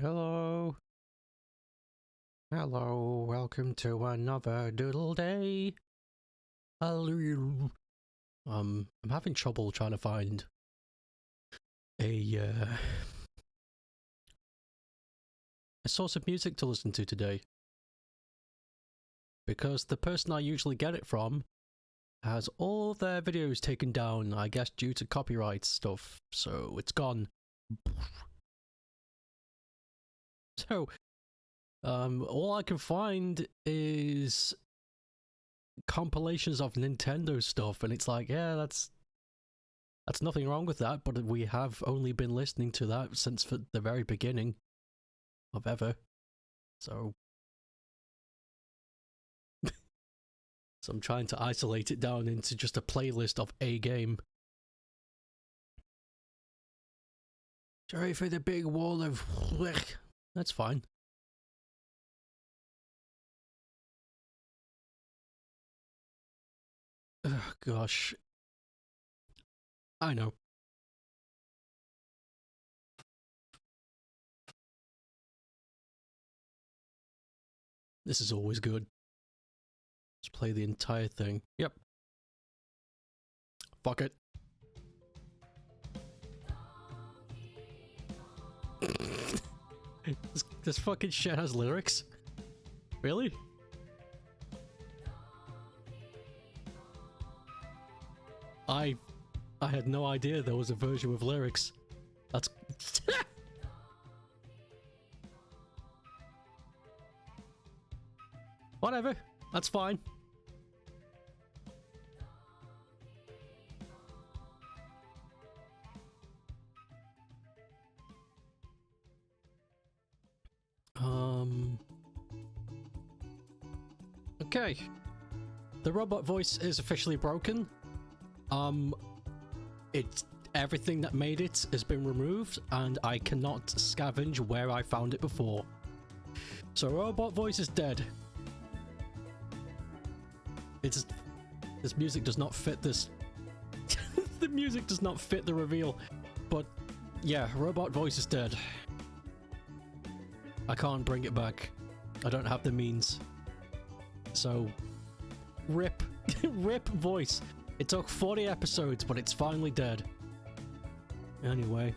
Hello. Hello, welcome to another Doodle Day. Hello. I'm having trouble trying to find a source of music to listen to today. Because the person I usually get it from has all of their videos taken down, I guess due to copyright stuff, so it's gone. So, all I can find is compilations of Nintendo stuff, and it's like, yeah, that's nothing wrong with that, but we have only been listening to that since the very beginning of ever. So I'm trying to isolate it down into just a playlist of a game. Sorry for the big wall of that's fine. Oh, gosh. I know. This is always good. Let's play the entire thing. Yep. Fuck it. This fucking shit has lyrics? Really? I had no idea there was a version with lyrics. That's whatever. That's fine. Okay. The robot voice is officially broken. It's everything that made it has been removed, and I cannot scavenge where I found it before. So robot voice is dead. This music does not fit this. The music does not fit the reveal. But yeah, robot voice is dead. I can't bring it back. I don't have the means. So rip. Rip voice. It took 40 episodes, but it's finally dead. Anyway.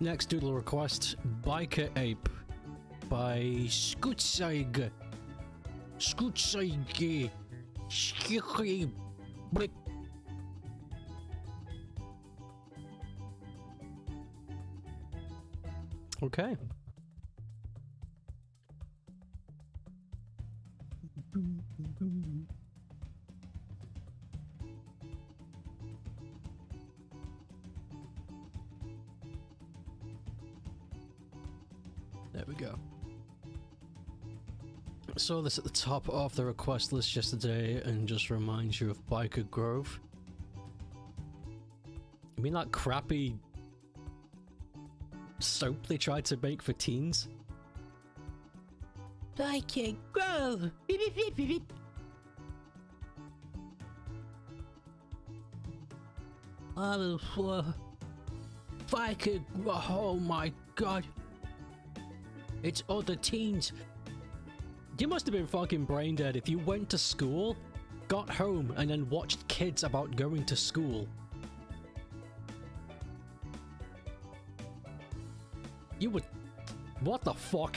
Next doodle request, StokeApe by StokeApe. StokeApe. Okay. There we go. Saw this at the top of the request list yesterday and just reminds you of Biker Grove. I mean that crappy soap they tried to make for teens. I can't grow. Beep, beep, beep, beep, beep. If I could, oh my god. It's other teens. You must have been fucking brain dead if you went to school, got home, and then watched kids about going to school. You would... What the fuck?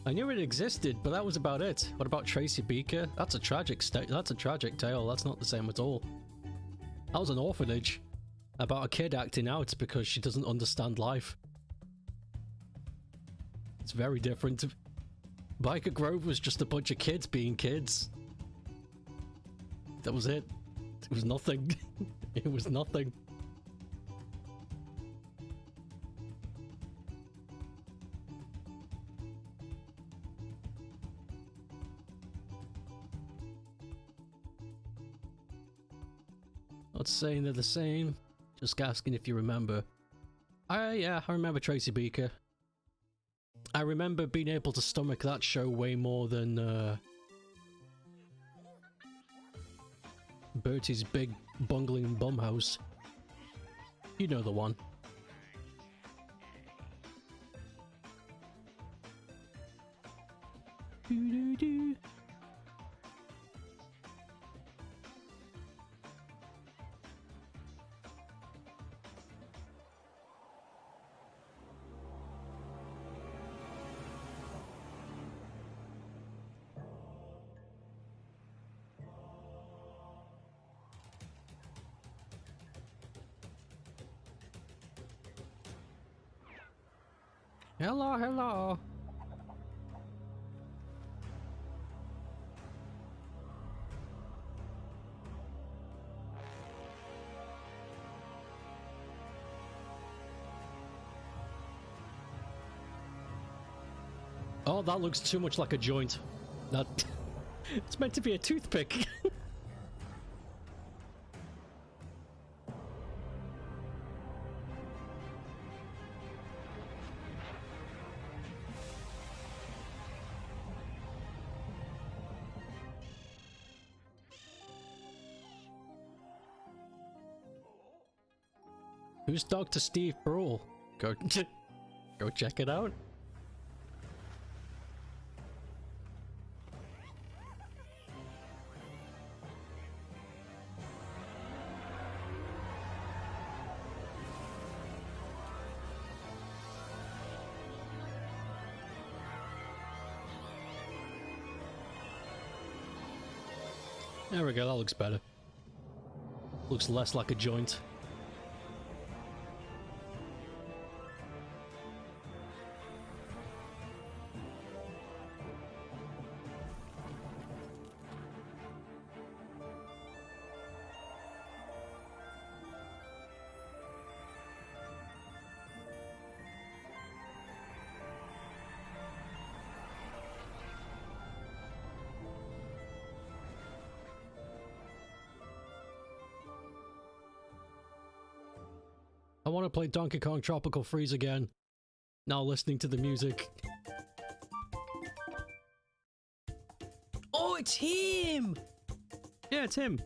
I knew it existed, but that was about it. What about Tracy Beaker? That's a tragic tale. That's not the same at all. That was an orphanage about a kid acting out because she doesn't understand life. It's very different. Biker Grove was just a bunch of kids being kids. That was it. It was nothing. It was nothing. Not saying they're the same, just asking if you remember. Yeah, I remember Tracy Beaker. I remember being able to stomach that show way more than Bertie's Big Bungling Bumhouse. You know the one. Doo-doo-doo. Hello, hello. Oh, that looks too much like a joint. That it's meant to be a toothpick. Who's Dr. Steve Brule? Go check it out. There we go, that looks better. Looks less like a joint. I want to play Donkey Kong Tropical Freeze again. Now listening to the music. Oh, it's him! Yeah, it's him.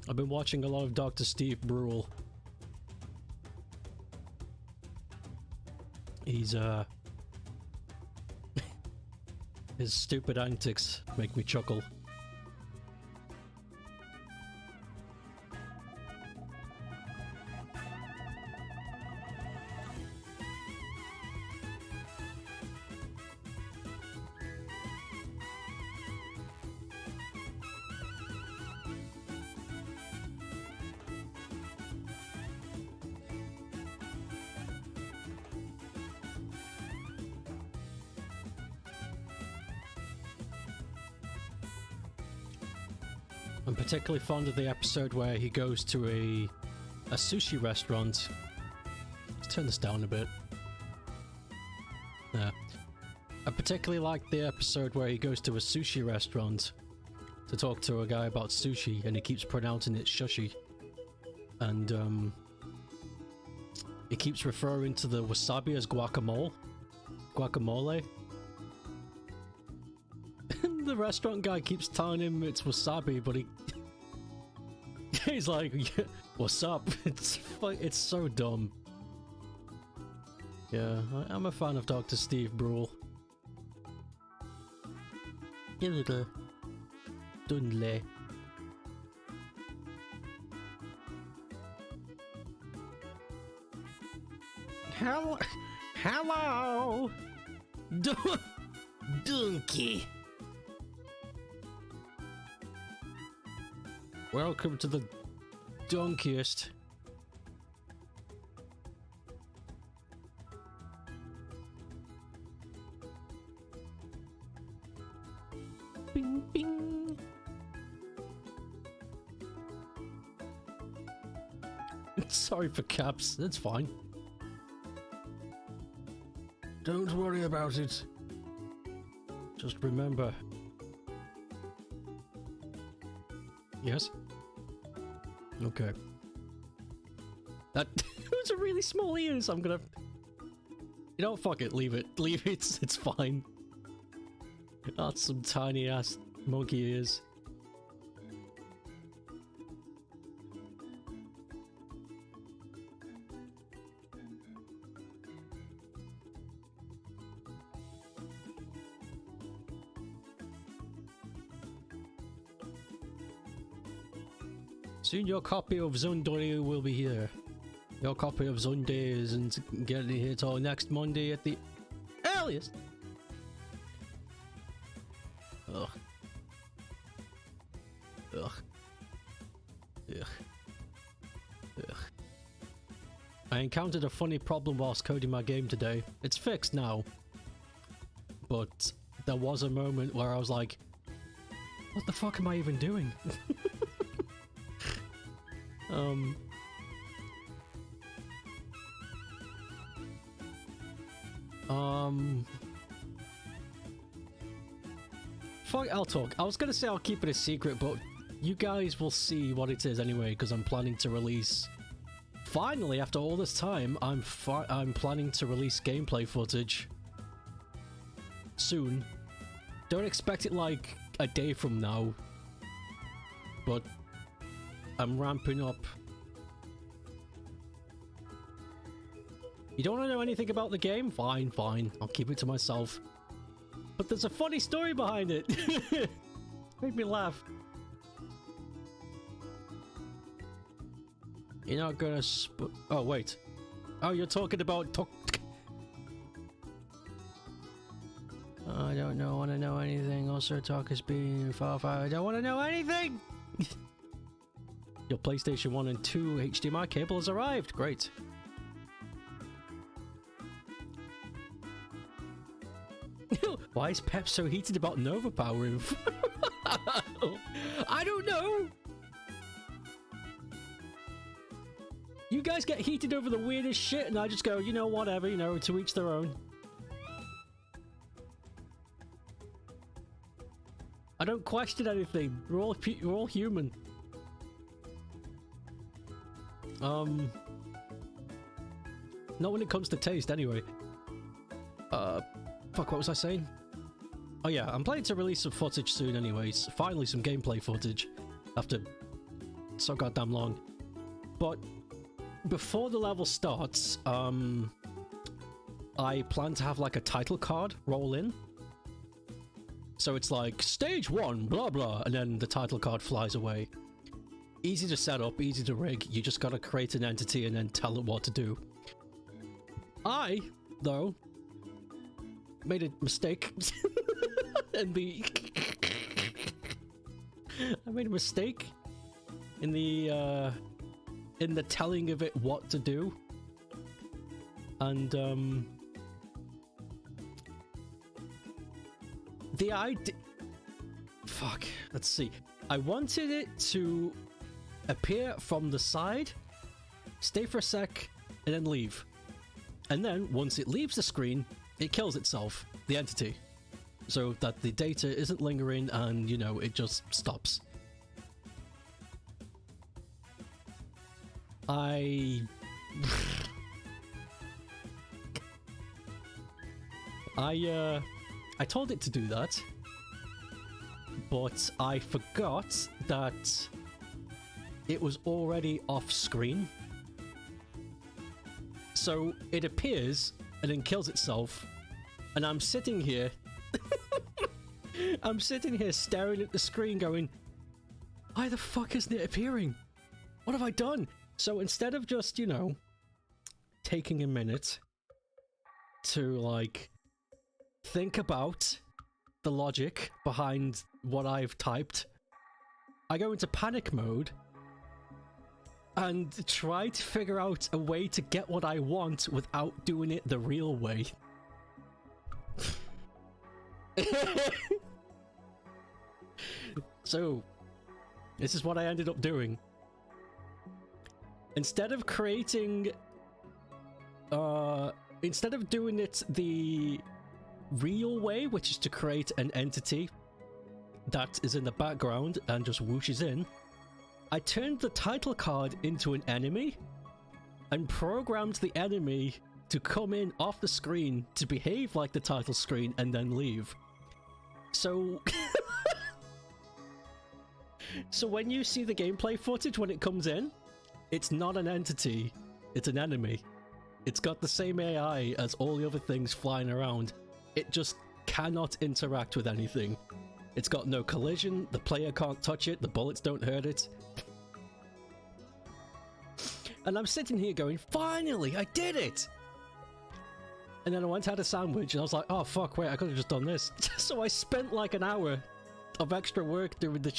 I've been watching a lot of Dr. Steve Brule. He's, his stupid antics make me chuckle. I'm particularly fond of the episode where he goes to a sushi restaurant. Let's turn this down a bit. Yeah. I particularly like the episode where he goes to a sushi restaurant to talk to a guy about sushi, and he keeps pronouncing it shushi. And, he keeps referring to the wasabi as guacamole. Guacamole. And the restaurant guy keeps telling him it's wasabi, but he's like, yeah, what's up? It's so dumb. Yeah, I'm a fan of Dr. Steve Brule. You little Doodle. Hello! Donkey! Welcome to the donkiest. Bing, bing. Sorry for caps, that's fine. Don't worry about it. Just remember. Yes? Okay. That those are really small ears. I'm gonna... You know, fuck it. Leave it. Leave it. It's fine. That's some tiny ass monkey ears. Soon your copy of Zundori will be here. Your copy of Sunday isn't getting here till next Monday at the earliest. Ugh. Ugh. Ugh. Ugh. I encountered a funny problem whilst coding my game today. It's fixed now. But there was a moment where I was like, what the fuck am I even doing? Fuck, I'll talk. I was gonna say I'll keep it a secret, but you guys will see what it is anyway, because I'm planning to release... Finally, after all this time, I'm planning to release gameplay footage. Soon. Don't expect it like a day from now. But... I'm ramping up. You don't want to know anything about the game? Fine, fine. I'll keep it to myself. But there's a funny story behind it. Made me laugh. You're not gonna oh, wait. Oh, you're talking about I don't know, want to know anything. Also, talk is being far. I don't want to know anything! Your PlayStation 1 and 2 HDMI cable has arrived. Great. Why is Pep so heated about Nova powering? I don't know. You guys get heated over the weirdest shit, and I just go, you know, whatever, you know, to each their own. I don't question anything. We're all human. Not when it comes to taste, anyway. Fuck, what was I saying? Oh yeah, I'm planning to release some footage soon anyways. Finally some gameplay footage. After so goddamn long. But before the level starts, I plan to have like a title card roll in. So it's like, stage 1, blah blah, and then the title card flies away. Easy to set up, easy to rig, you just gotta create an entity and then tell it what to do. I, though, made a mistake. And I made a mistake in the telling of it what to do. And, the idea... Fuck, let's see. I wanted it to appear from the side, stay for a sec, and then leave. And then, once it leaves the screen, it kills itself, the entity. So that the data isn't lingering and, you know, it just stops. I told it to do that, but I forgot that it was already off screen. So it appears and then kills itself, and I'm sitting here I'm sitting here staring at the screen going, why the fuck isn't it appearing? What have I done? So instead of just, you know, taking a minute to, like, think about the logic behind what I've typed, I go into panic mode and try to figure out a way to get what I want without doing it the real way. So, this is what I ended up doing. Instead of creating... instead of doing it the real way, which is to create an entity that is in the background and just whooshes in, I turned the title card into an enemy and programmed the enemy to come in off the screen to behave like the title screen and then leave. So... So when you see the gameplay footage when it comes in, it's not an entity, it's an enemy. It's got the same AI as all the other things flying around. It just cannot interact with anything. It's got no collision, the player can't touch it, the bullets don't hurt it. And I'm sitting here going, finally, I did it! And then I went and had a sandwich and I was like, oh fuck, wait, I could have just done this. So I spent like an hour of extra work doing the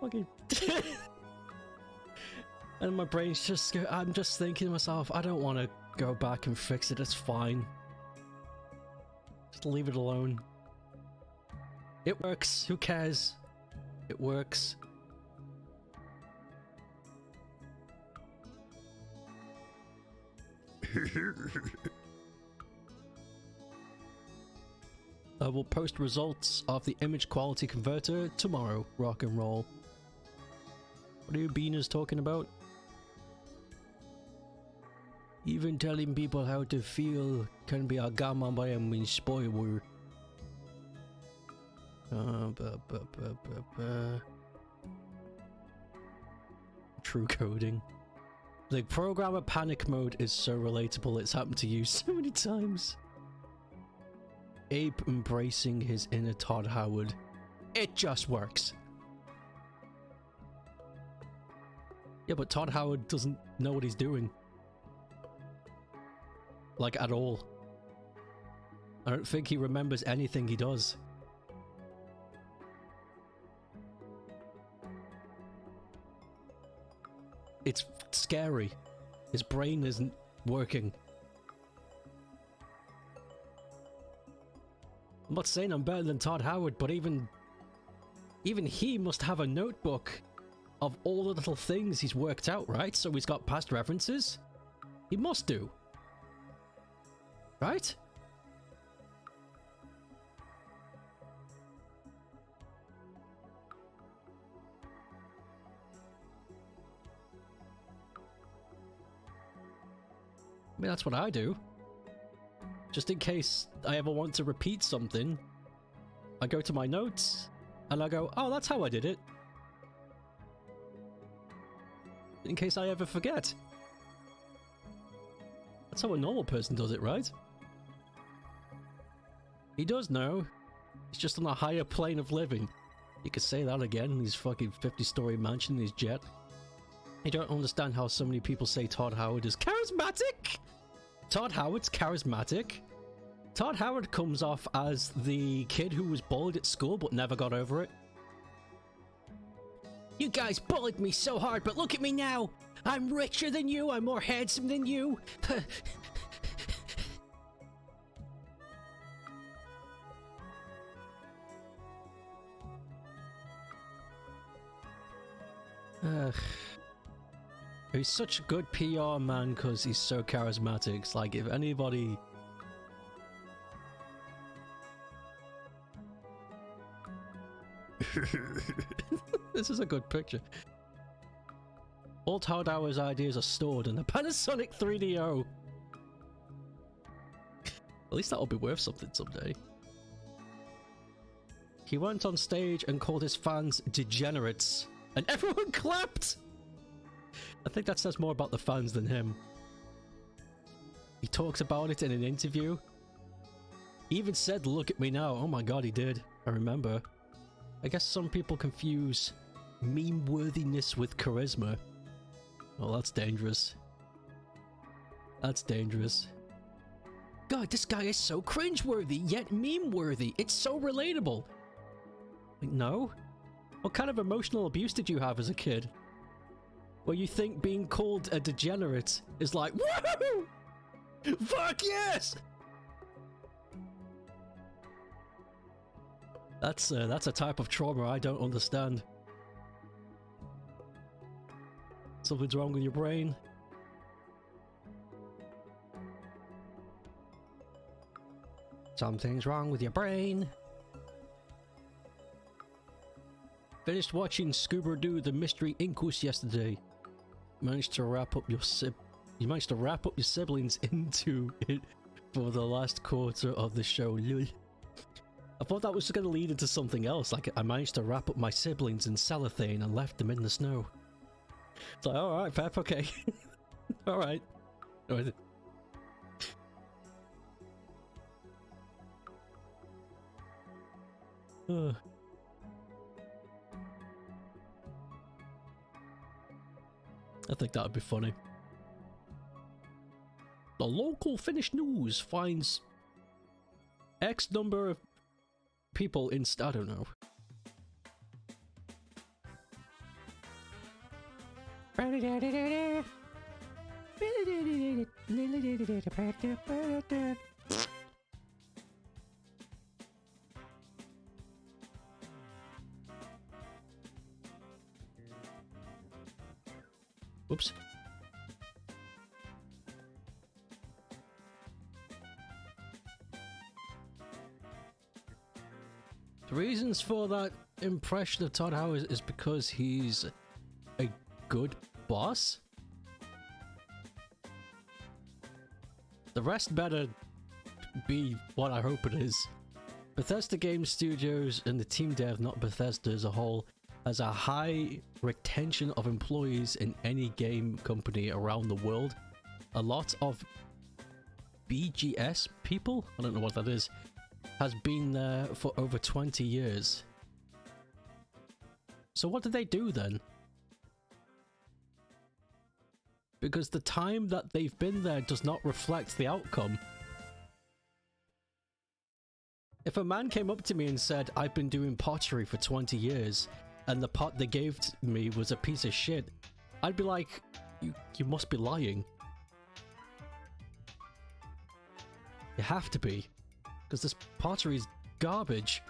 fucking... And my brain's just... I'm just thinking to myself, I don't want to go back and fix it, it's fine. Just leave it alone. It works, who cares? It works. I will post results of the image quality converter tomorrow. Rock and roll. What are you beaners talking about? Even telling people how to feel can be a gamma by a mean spoiler. True coding. The programmer panic mode is so relatable, it's happened to you so many times. Ape embracing his inner Todd Howard. It just works. Yeah, but Todd Howard doesn't know what he's doing. Like, at all. I don't think he remembers anything he does. It's scary. His brain isn't working. I'm not saying I'm better than Todd Howard, but even he must have a notebook of all the little things he's worked out, right? So he's got past references. He must do. Right? I mean, that's what I do. Just in case I ever want to repeat something, I go to my notes and I go, oh, that's how I did it. In case I ever forget. That's how a normal person does it, right? He does know. He's just on a higher plane of living. You could say that again in his fucking 50-story mansion in his jet. I don't understand how so many people say Todd Howard is charismatic! Todd Howard's charismatic? Todd Howard comes off as the kid who was bullied at school but never got over it. You guys bullied me so hard, but look at me now! I'm richer than you, I'm more handsome than you! He's such a good PR man because he's so charismatic. It's like if anybody... This is a good picture. All Todd Hour's ideas are stored in the Panasonic 3DO. At least that'll be worth something someday. He went on stage and called his fans degenerates, and everyone clapped! I think that says more about the fans than him. He talks about it in an interview. He even said, "Look at me now." Oh my god, he did. I remember. I guess some people confuse meme-worthiness with charisma. Well, that's dangerous. That's dangerous. God, this guy is so cringe-worthy, yet meme-worthy. It's so relatable. Like, no? What kind of emotional abuse did you have as a kid? Where you think being called a degenerate is like, woohoo! Fuck yes! That's a type of trauma I don't understand. Something's wrong with your brain. Something's wrong with your brain. Finished watching Scooby-Doo the Mystery Inquest yesterday. Managed to wrap up your siblings into it for the last quarter of the show. Lol. I thought that was going to lead into something else, like I managed to wrap up my siblings in cellophane and left them in the snow. It's like, alright, Pep, okay. Alright. I think that would be funny. The local Finnish news finds X number of people in... I don't know. Whoops. The reasons for that impression of Todd Howard is because he's a good boss. The rest better be what I hope it is. Bethesda Game Studios and the team dev, not Bethesda as a whole, has a high retention of employees in any game company around the world. A lot of BGS people, I don't know what that is, has been there for over 20 years. So what do they do then? Because the time that they've been there does not reflect the outcome. If a man came up to me and said, "I've been doing pottery for 20 years, and the pot they gave me was a piece of shit," I'd be like, you must be lying. You have to be. Because this pottery is garbage.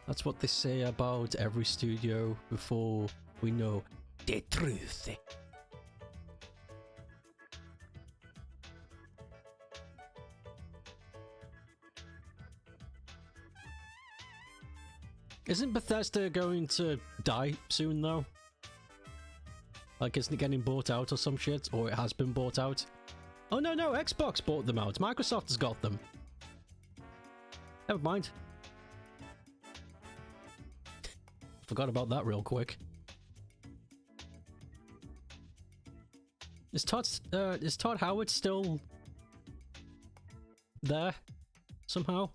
That's what they say about every studio before we know the truth. Isn't Bethesda going to die soon though? Like, isn't it getting bought out or some shit? Or it has been bought out? Oh no, Xbox bought them out. Microsoft has got them. Never mind. Forgot about that real quick. Is Todd Howard still there somehow?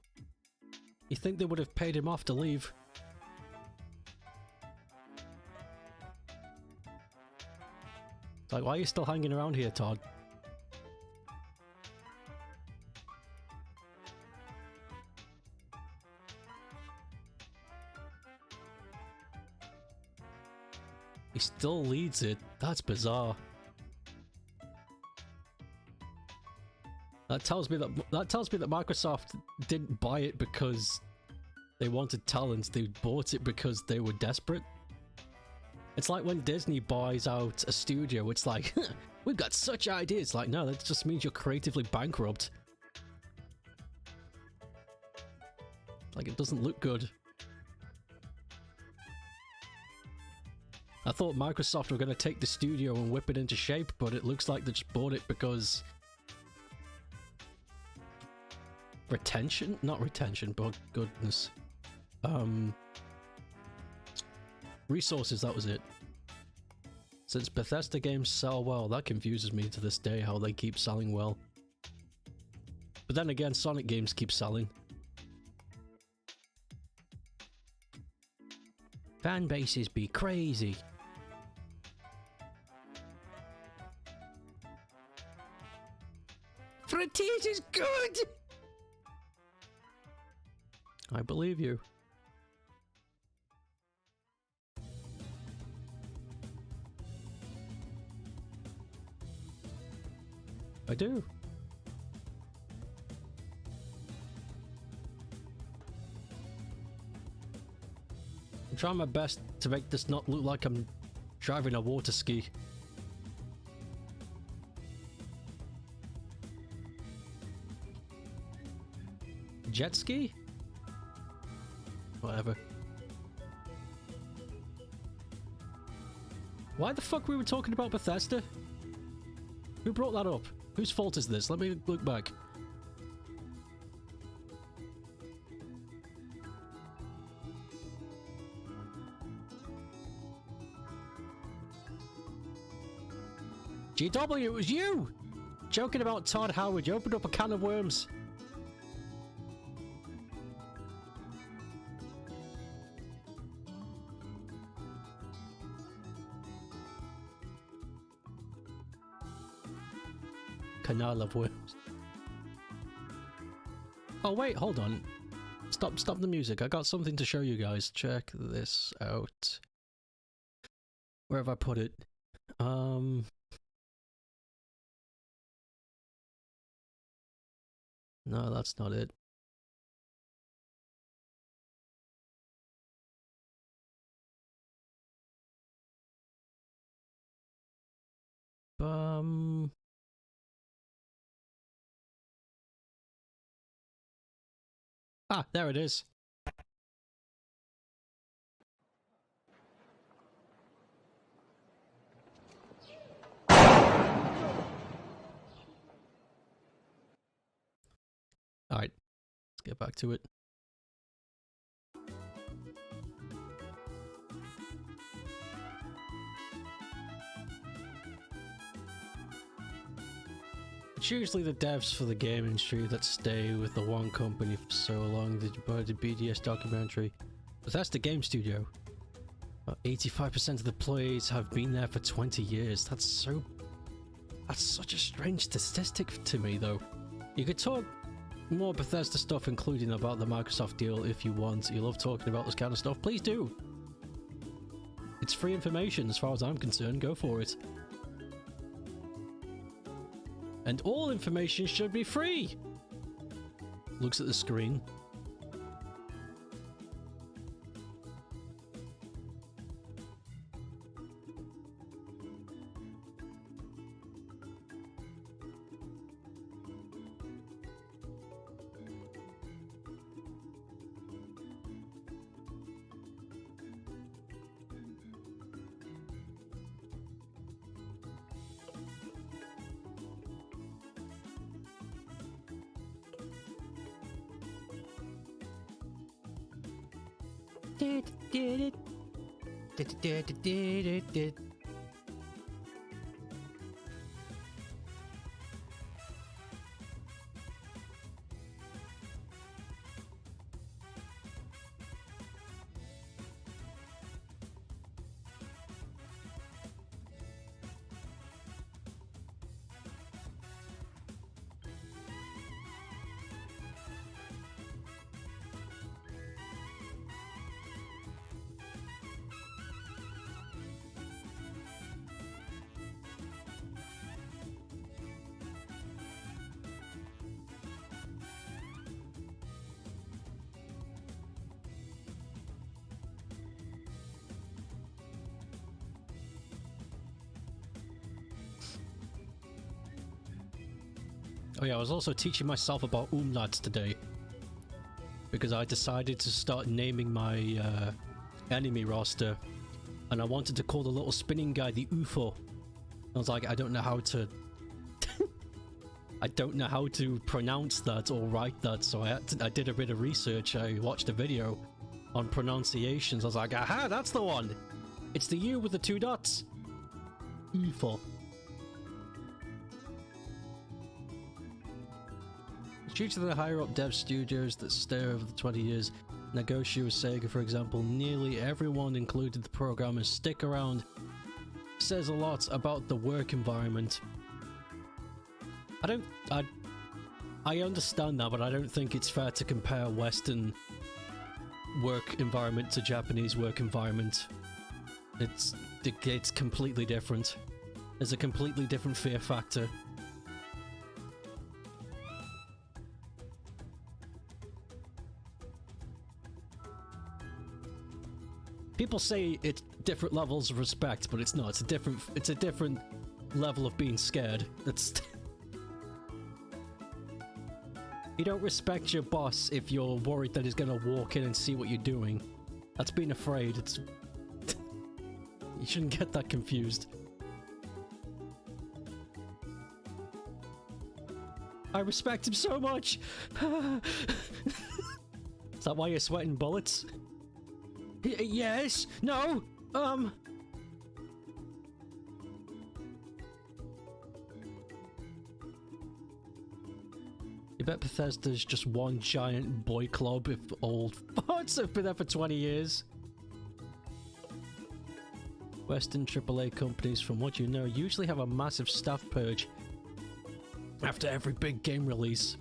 You think they would have paid him off to leave? Like, why are you still hanging around here, Todd? He still leads it. That's bizarre. That tells me that Microsoft didn't buy it because they wanted talent. They bought it because they were desperate. It's like when Disney buys out a studio, it's like, we've got such ideas. Like, no, that just means you're creatively bankrupt. Like, it doesn't look good. I thought Microsoft were going to take the studio and whip it into shape, but it looks like they just bought it because... retention? Not retention, but goodness. Resources, that was it. Since Bethesda games sell well, that confuses me to this day how they keep selling well. But then again, Sonic games keep selling. Fan bases be crazy. Frontiers is good! I believe you. I do. I'm trying my best to make this not look like I'm driving a water ski. Jet ski? Whatever. Why the fuck were we talking about Bethesda? Who brought that up? Whose fault is this? Let me look back. GW, it was you! Joking about Todd Howard, you opened up a can of worms. Canal of worms. Oh wait, hold on. Stop the music. I got something to show you guys. Check this out. Where have I put it? No, that's not it. Ah, there it is. Alright, let's get back to it. It's usually the devs for the game industry that stay with the one company for so long. The BDS documentary. But that's the game studio. 85% of the employees have been there for 20 years. That's such a strange statistic to me, though. You could talk more Bethesda stuff, including about the Microsoft deal, if you want. You love talking about this kind of stuff. Please do. It's free information as far as I'm concerned. Go for it. And all information should be free. Looks at the screen. Oh yeah, I was also teaching myself about umlauts today. Because I decided to start naming my enemy roster. And I wanted to call the little spinning guy the UFO. I was like, I don't know how to... I don't know how to pronounce that or write that, so I did a bit of research. I watched a video on pronunciations. I was like, aha, that's the one! It's the U with the 2 dots. UFO. Due to the higher-up dev studios that stay over the 20 years, negotiate with Sega, for example, nearly everyone, including the programmers, stick around. Says a lot about the work environment. I understand that, but I don't think it's fair to compare Western work environment to Japanese work environment. It's completely different. There's a completely different fear factor. People say it's different levels of respect, but it's not. It's a different level of being scared. That's you don't respect your boss if you're worried that he's gonna walk in and see what you're doing. That's being afraid. It's you shouldn't get that confused. I respect him so much. Is that why you're sweating bullets? Yes. No. You bet Bethesda's just one giant boy club if old farts have been there for 20 years. Western AAA companies, from what you know, usually have a massive staff purge after every big game release.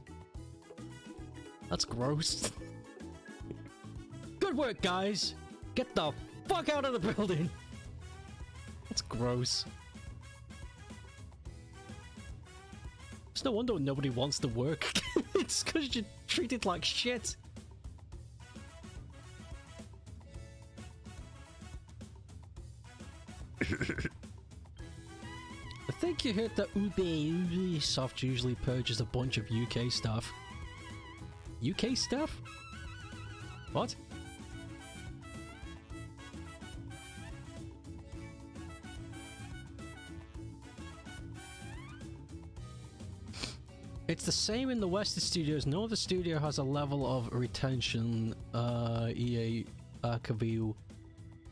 That's gross. Good work, guys! Get the fuck out of the building! That's gross. It's no wonder nobody wants to work. It's because you're treated like shit. I think you heard that Ubisoft usually purges a bunch of UK staff. UK staff? What? It's the same in the Western studios. No other studio has a level of retention. EA Archivio,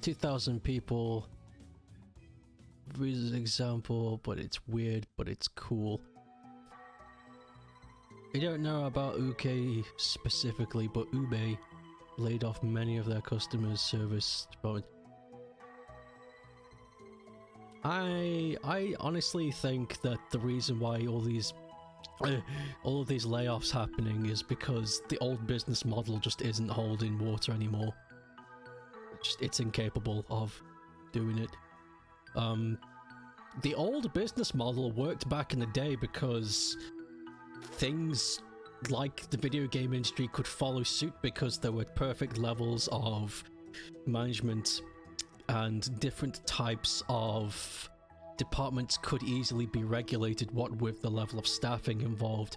2,000 people. This is an example, but it's weird, but it's cool. I don't know about UK specifically, but Ube laid off many of their customers' service department. I honestly think that the reason why all of these layoffs happening is because the old business model just isn't holding water anymore. It's incapable of doing it. The old business model worked back in the day because things like the video game industry could follow suit because there were perfect levels of management and different types of departments could easily be regulated, what with the level of staffing involved.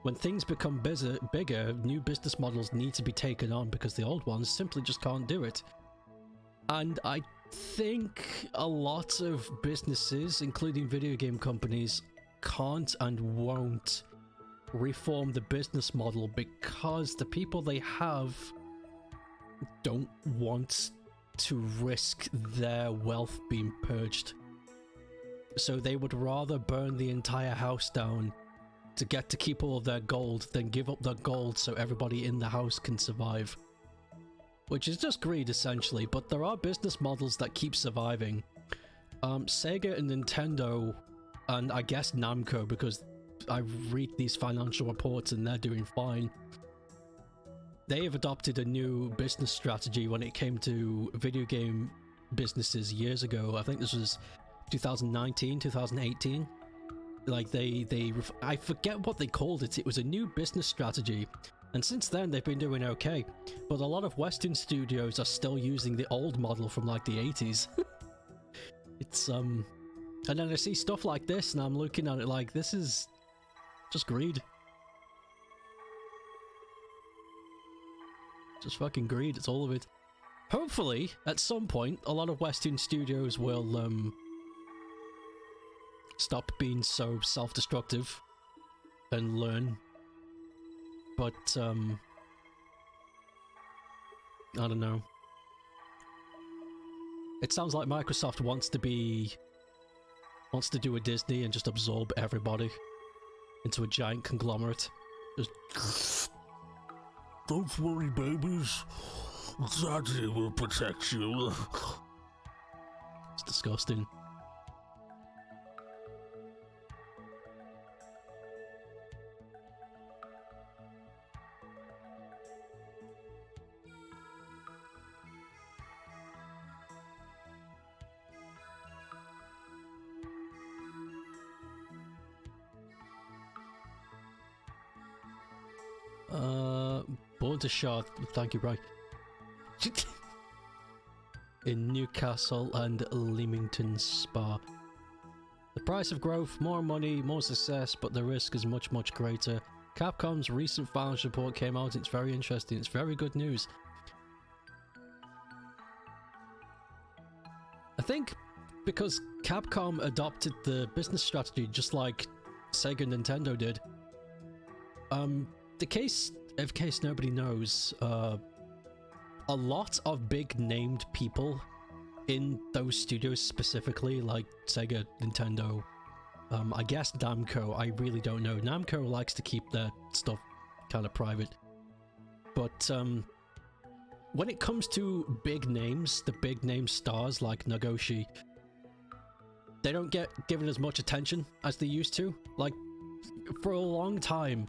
When things become bigger, new business models need to be taken on because the old ones simply just can't do it. And I think a lot of businesses, including video game companies, can't and won't reform the business model because the people they have don't want to risk their wealth being purged. So they would rather burn the entire house down to get to keep all of their gold than give up their gold so everybody in the house can survive. Which is just greed, essentially, but there are business models that keep surviving. Sega and Nintendo, and I guess Namco, because I read these financial reports and they're doing fine. They have adopted a new business strategy when it came to video game businesses years ago. I think this was 2019, 2018. Like I forget what they called it. It was a new business strategy. And since then, they've been doing okay. But a lot of Western studios are still using the old model from like the 80s. It's, and then I see stuff like this and I'm looking at it like, this is Just greed. Just fucking greed, it's all of it. Hopefully, at some point, a lot of Western studios will, stop being so self-destructive and learn. But, I don't know. It sounds like Microsoft wants to do a Disney and just absorb everybody into a giant conglomerate. Just don't worry, babies. Daddy will protect you. It's disgusting. Born to Shard, thank you, right. In Newcastle and Leamington Spa. The price of growth, more money, more success, but the risk is much, much greater. Capcom's recent financial report came out, it's very interesting, it's very good news. I think because Capcom adopted the business strategy just like Sega and Nintendo did. In case nobody knows, a lot of big named people in those studios specifically, like Sega, Nintendo, I guess Namco, I really don't know. Namco likes to keep their stuff kind of private. But when it comes to big names, the big name stars like Nagoshi, they don't get given as much attention as they used to. Like, for a long time,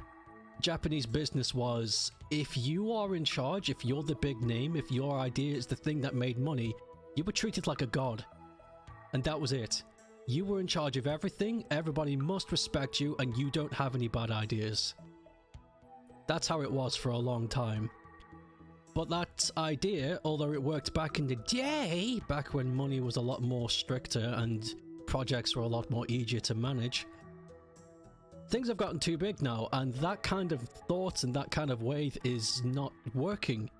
Japanese business was, if you are in charge, if you're the big name, if your idea is the thing that made money, you were treated like a god. And that was it. You were in charge of everything, everybody must respect you, and you don't have any bad ideas. That's how it was for a long time. But that idea, although it worked back in the day, back when money was a lot more stricter and projects were a lot more easier to manage, things have gotten too big now, and that kind of thought and that kind of way is not working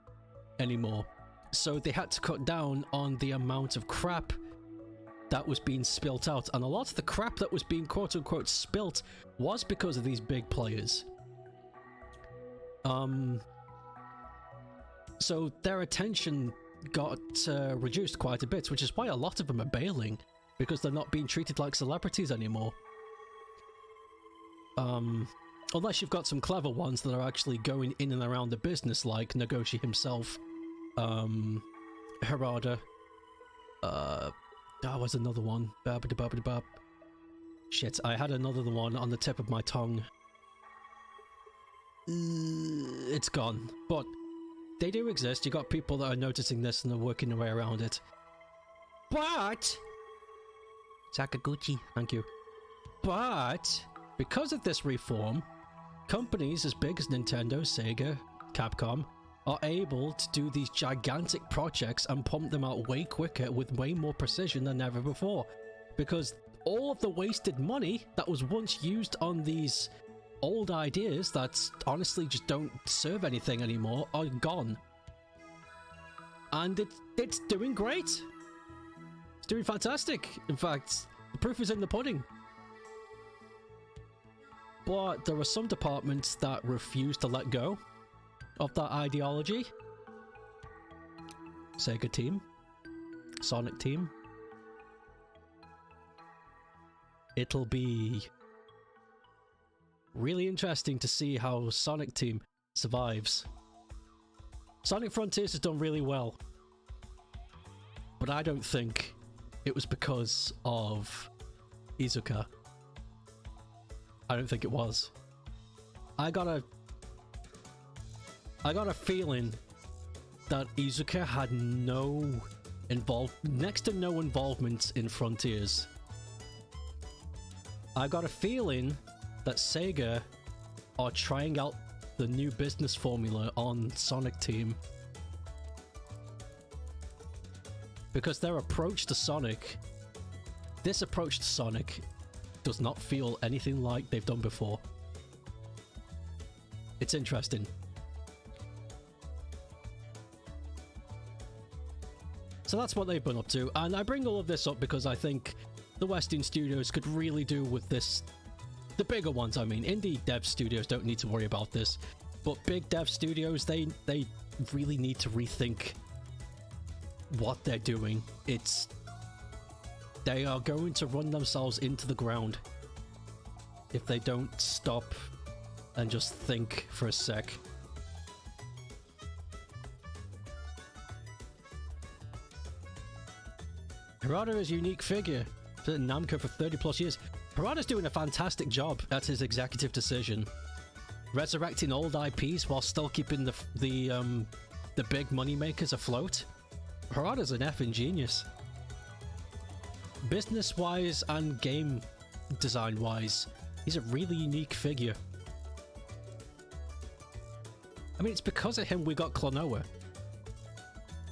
anymore. So they had to cut down on the amount of crap that was being spilt out, and a lot of the crap that was being quote-unquote spilt was because of these big players. So their attention got reduced quite a bit, which is why a lot of them are bailing, because they're not being treated like celebrities anymore. Unless you've got some clever ones that are actually going in and around the business, like Nagoshi himself, Harada, was another one. Shit, I had another one on the tip of my tongue. It's gone. But they do exist. You got people that are noticing this and are working their way around it. But Sakaguchi, thank you. But because of this reform, companies as big as Nintendo, Sega, Capcom are able to do these gigantic projects and pump them out way quicker with way more precision than ever before. Because all of the wasted money that was once used on these old ideas that honestly just don't serve anything anymore are gone. And it's doing great. It's doing fantastic. In fact, the proof is in the pudding. But there are some departments that refuse to let go of that ideology. Sega team, Sonic team. It'll be really interesting to see how Sonic team survives. Sonic Frontiers has done really well, but I don't think it was because of Iizuka. I don't think it was. I got a feeling that Iizuka had next to no involvement in Frontiers. I got a feeling that Sega are trying out the new business formula on Sonic Team. Because their approach to Sonic, this approach to Sonic, does not feel anything like they've done before. It's interesting. So that's what they've been up to, and I bring all of this up because I think the Western studios could really do with this. The bigger ones, I mean, indie dev studios don't need to worry about this, but big dev studios, they really need to rethink what they're doing. They are going to run themselves into the ground if they don't stop and just think for a sec. Harada is a unique figure for Namco for 30 plus years. Harada's doing a fantastic job at his executive decision, resurrecting old IPs while still keeping the big money makers afloat. Harada's an effing genius. Business-wise and game design-wise, he's a really unique figure. I mean, it's because of him we got Klonoa.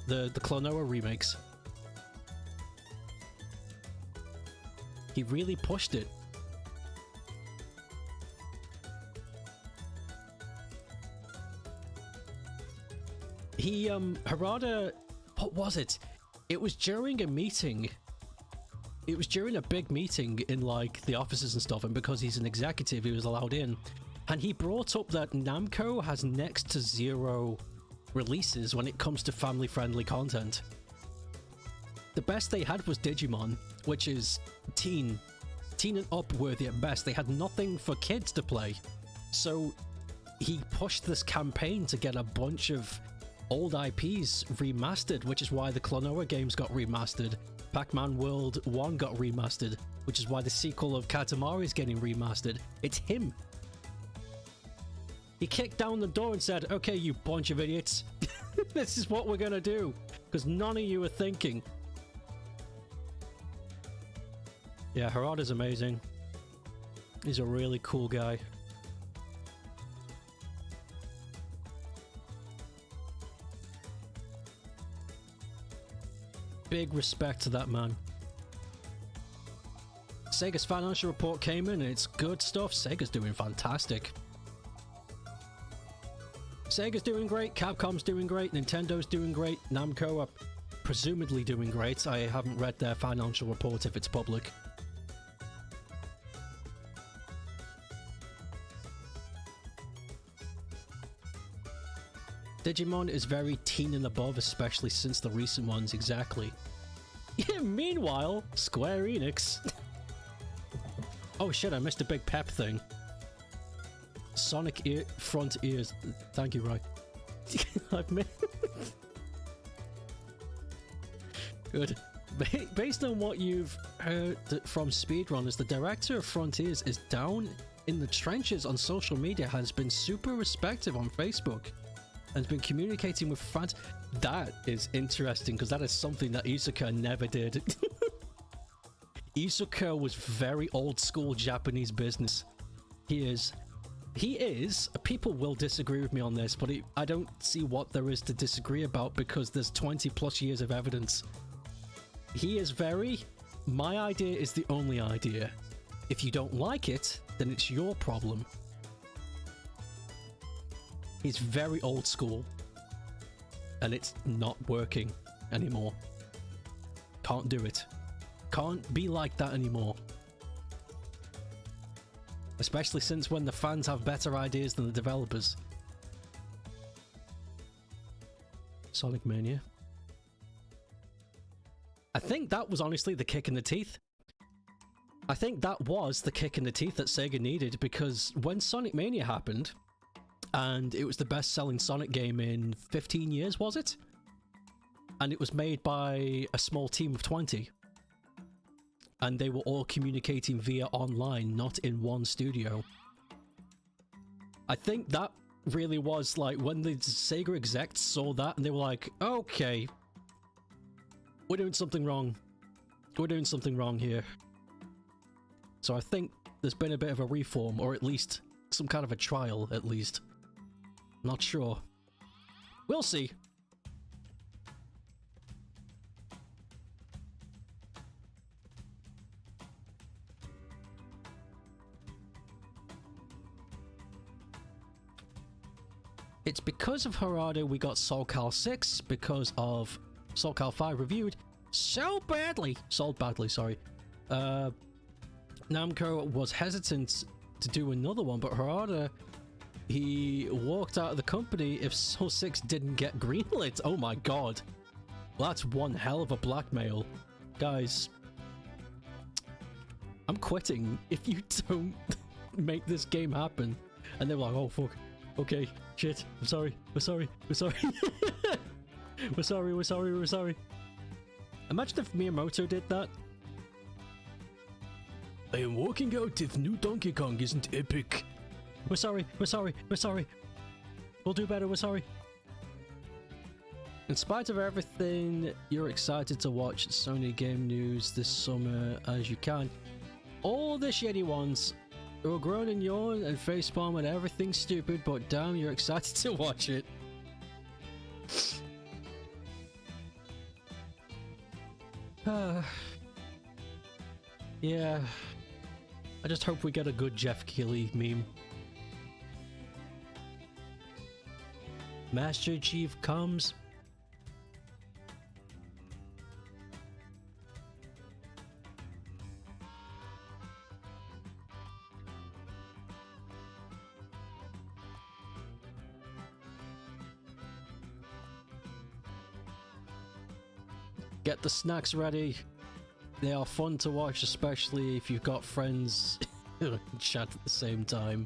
The Klonoa remakes. He really pushed it. Harada, what was it? It was during a meeting. It was during a big meeting in like the offices and stuff, and because he's an executive, he was allowed in. And he brought up that Namco has next to zero releases when it comes to family-friendly content. The best they had was Digimon, which is teen and up worthy at best. They had nothing for kids to play. So he pushed this campaign to get a bunch of old IPs remastered, which is why the Klonoa games got remastered. Pac-Man World 1 got remastered, which is why the sequel of Katamari is getting remastered. It's him. He kicked down the door and said, okay, you bunch of idiots, this is what we're gonna do, because none of you are thinking. Yeah, Harada's amazing. He's a really cool guy. Big respect to that man. Sega's financial report came in and it's good stuff. Sega's doing fantastic. Sega's doing great, Capcom's doing great, Nintendo's doing great, Namco are presumably doing great. I haven't read their financial report if it's public. Digimon is very teen and above, especially since the recent ones, exactly. Yeah, meanwhile, Square Enix. Oh shit, I missed a big pep thing. Sonic front ears. Thank you, Roy. I've missed. Good. Based on what you've heard from speedrunners, the director of Frontiers is down in the trenches on social media, has been super respectful on Facebook, and has been communicating with fans. That is interesting, because that is something that Iizuka never did. Iizuka was very old school Japanese business. He is, people will disagree with me on this, but I don't see what there is to disagree about, because there's 20 plus years of evidence. He is very, my idea is the only idea. If you don't like it, then it's your problem. He's very old school, and it's not working anymore. Can't do it. Can't be like that anymore. Especially since when the fans have better ideas than the developers. Sonic Mania. I think that was honestly the kick in the teeth. I think that was the kick in the teeth that Sega needed, because when Sonic Mania happened, and it was the best-selling Sonic game in 15 years, was it? And it was made by a small team of 20. And they were all communicating via online, not in one studio. I think that really was like when the Sega execs saw that and they were like, okay, we're doing something wrong. We're doing something wrong here. So I think there's been a bit of a reform, or at least some kind of a trial, at least. Not sure. We'll see. it's because of Harada we got Soul Cal 6, because of Soul Cal 5 reviewed so badly. Sold badly, sorry. Namco was hesitant to do another one, but Harada, he walked out of the company if Soul 6 didn't get greenlit. Oh my god. That's one hell of a blackmail. Guys, I'm quitting if you don't make this game happen. And they were like, oh fuck, okay, shit, I'm sorry, we're sorry, we're sorry. We're sorry, we're sorry, we're sorry. Imagine if Miyamoto did that. I am walking out if new Donkey Kong isn't epic. We're sorry, we're sorry, we're sorry. We'll do better, we're sorry. In spite of everything, you're excited to watch Sony game news this summer as you can. All the shitty ones will groan and yawn and facepalm at everything stupid, but damn, you're excited to watch it. Yeah. I just hope we get a good Jeff Keighley meme. Master Chief comes. Get the snacks ready. They are fun to watch, especially if you've got friends who chat at the same time.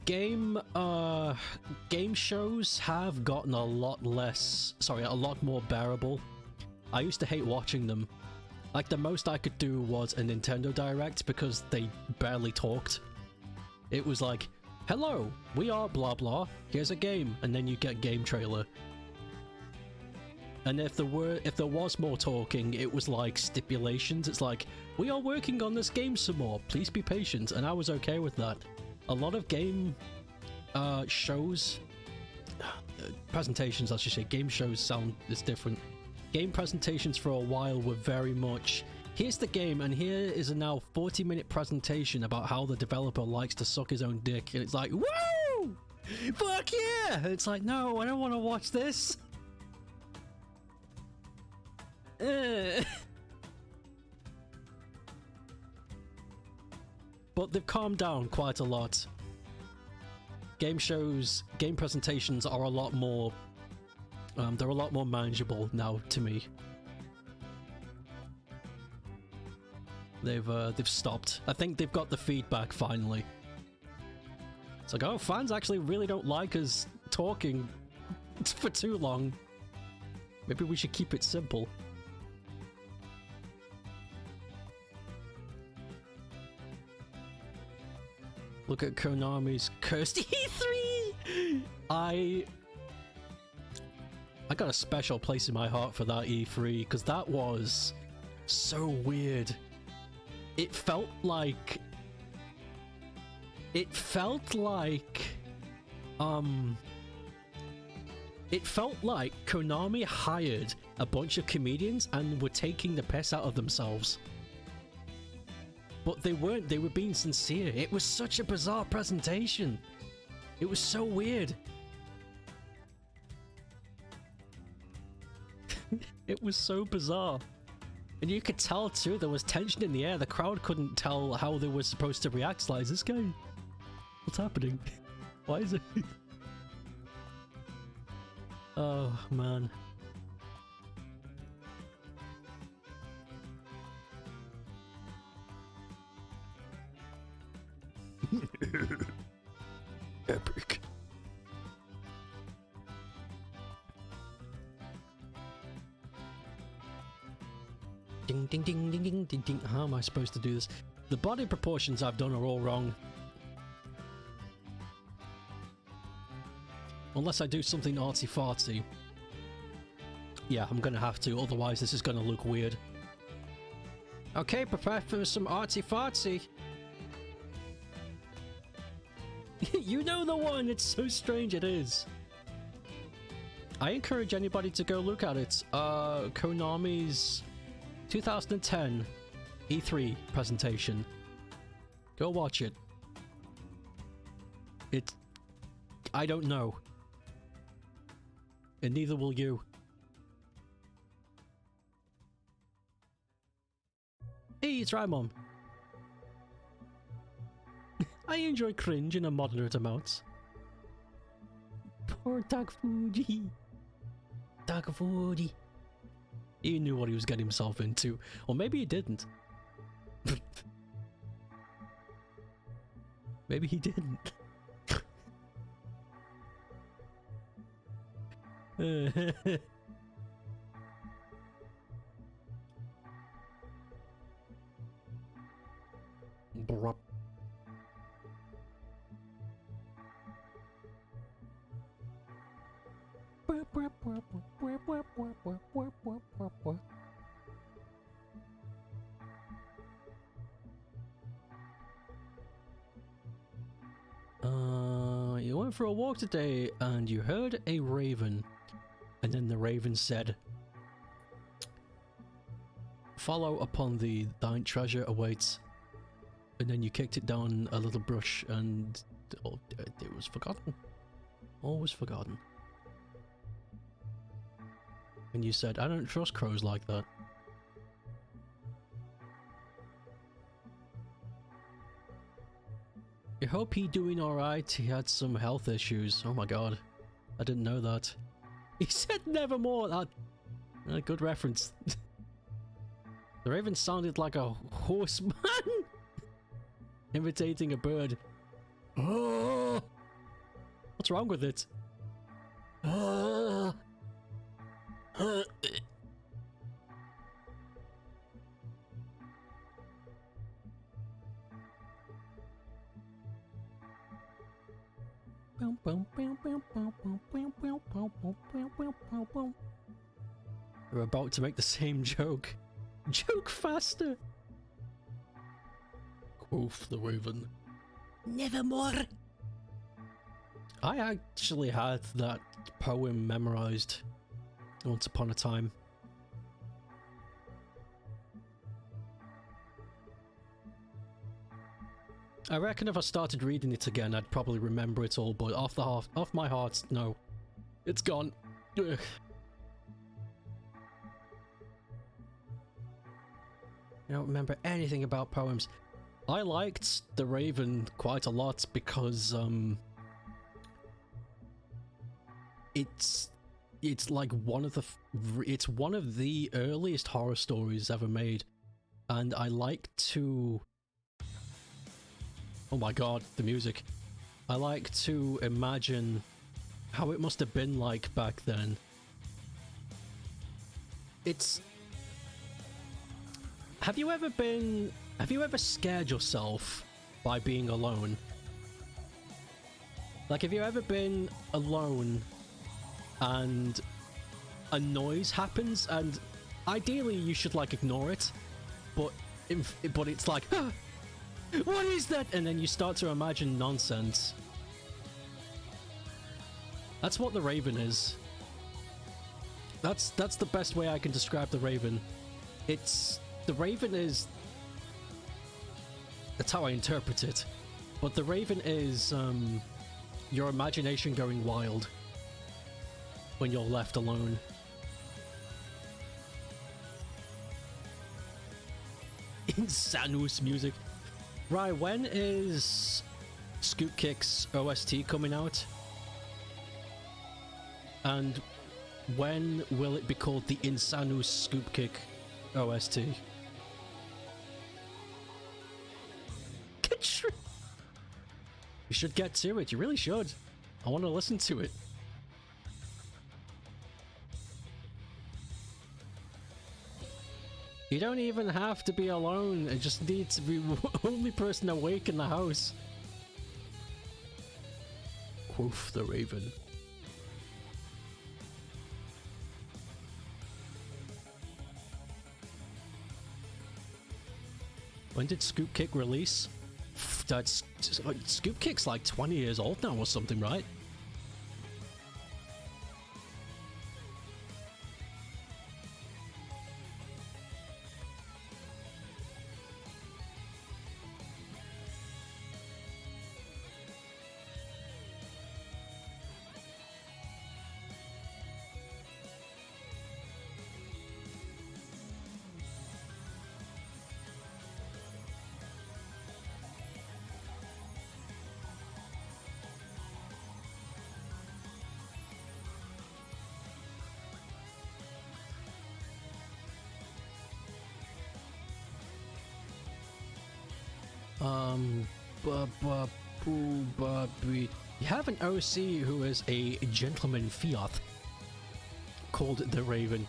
Game shows have gotten a lot more bearable. I used to hate watching them. Like, the most I could do was a Nintendo Direct because they barely talked. It was like, hello, we are blah blah, here's a game, and then you get game trailer. And if there was more talking, it was like stipulations. It's like, we are working on this game some more, please be patient, and I was okay with that. A lot of game presentations, I should say, game shows is different. Game presentations for a while were very much, here's the game, and here is a now 40-minute presentation about how the developer likes to suck his own dick, and it's like, woo! Fuck yeah! It's like, no, I don't want to watch this. But they've calmed down quite a lot. Game shows, game presentations are a lot more, they're a lot more manageable now to me. They've stopped. I think they've got the feedback finally. It's like, oh, fans actually really don't like us talking for too long. Maybe we should keep it simple. Look at Konami's cursed E3! I got a special place in my heart for that E3, because that was so weird. It felt like Konami hired a bunch of comedians and were taking the piss out of themselves. But they weren't, they were being sincere. It was such a bizarre presentation. It was so weird. It was so bizarre. And you could tell too, there was tension in the air. The crowd couldn't tell how they were supposed to react. Like, is this guy... what's happening? Why is it... Oh, man. Epic. Ding ding ding ding ding ding ding. How am I supposed to do this? The body proportions I've done are all wrong. Unless I do something arty-farty. Yeah, I'm gonna have to, otherwise this is gonna look weird. Okay, prepare for some arty-farty. You know the one! It's so strange, it is. I encourage anybody to go look at it. Konami's 2010 E3 presentation. Go watch it. I don't know. And neither will you. Hey, it's right, Mom. I enjoy cringe in a moderate amount. Poor Takafuji. Takafuji. He knew what he was getting himself into. Or maybe he didn't. Maybe he didn't. Bruh. You went for a walk today and you heard a raven. And then the raven said, "Follow upon thee, thine treasure awaits." And then you kicked it down a little brush and it was forgotten. Always forgotten. And you said, "I don't trust crows like that." I hope he doing alright. He had some health issues. Oh my god. I didn't know that. He said nevermore. That a good reference. The raven sounded like a horseman imitating a bird. Oh, what's wrong with it? We're about to make the same joke. Joke faster! Quoth the raven. Nevermore! I actually had that poem memorized once upon a time. I reckon if I started reading it again, I'd probably remember it all, but off my heart, no. It's gone. Ugh. I don't remember anything about poems. I liked The Raven quite a lot because, it's like it's one of the earliest horror stories ever made, and I like to... Oh my god, the music. I like to imagine how it must have been like back then. It's... Have you ever scared yourself by being alone? Like, have you ever been alone and a noise happens and ideally you should like ignore it, but it's like, ah, what is that? And then you start to imagine nonsense. That's what the Raven is. That's the best way I can describe the Raven. The Raven is... That's how I interpret it. But the Raven is your imagination going wild when you're left alone. Insanus music. Right, when is Scoop Kick's OST coming out? And when will it be called the Insanus Scoop Kick OST? You should get to it, you really should. I want to listen to it. You don't even have to be alone, it just needs to be the only person awake in the house. Quoth the Raven. When did Scoop Kick release? That's... Scoop Kick's like 20 years old now or something, right? You have an OC who is a gentleman fiat called the Raven.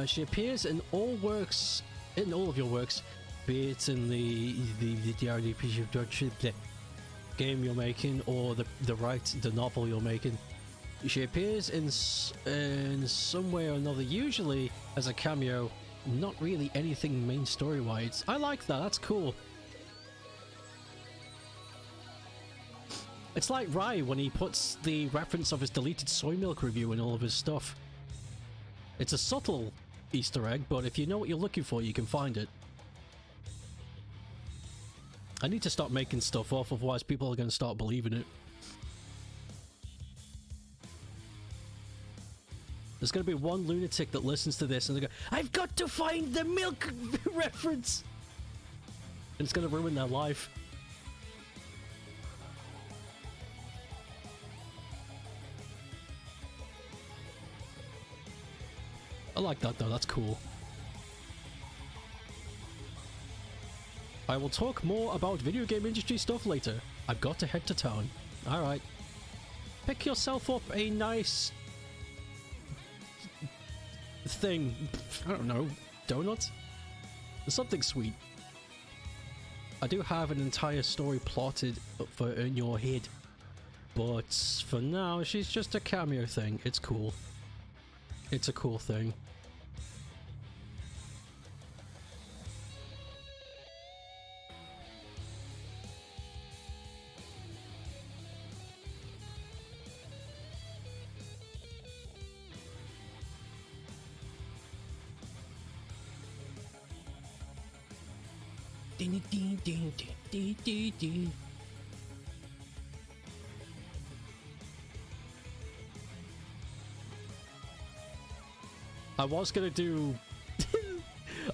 She appears in all of your works, be it in the game you're making or the novel you're making. She appears in some way or another, usually as a cameo, not really anything main story-wise. I like that, that's cool. It's like Rai when he puts the reference of his deleted soy milk review in all of his stuff. It's a subtle Easter egg, but if you know what you're looking for, you can find it. I need to stop making stuff off, otherwise people are going to start believing it. There's going to be one lunatic that listens to this and they go, I've got to find the milk reference! And it's going to ruin their life. I like that though, that's cool. I will talk more about video game industry stuff later. I've got to head to town. Alright. Pick yourself up a nice thing. I don't know. Donut? Something sweet. I do have an entire story plotted for in your head. But for now, she's just a cameo thing. It's cool. It's a cool thing.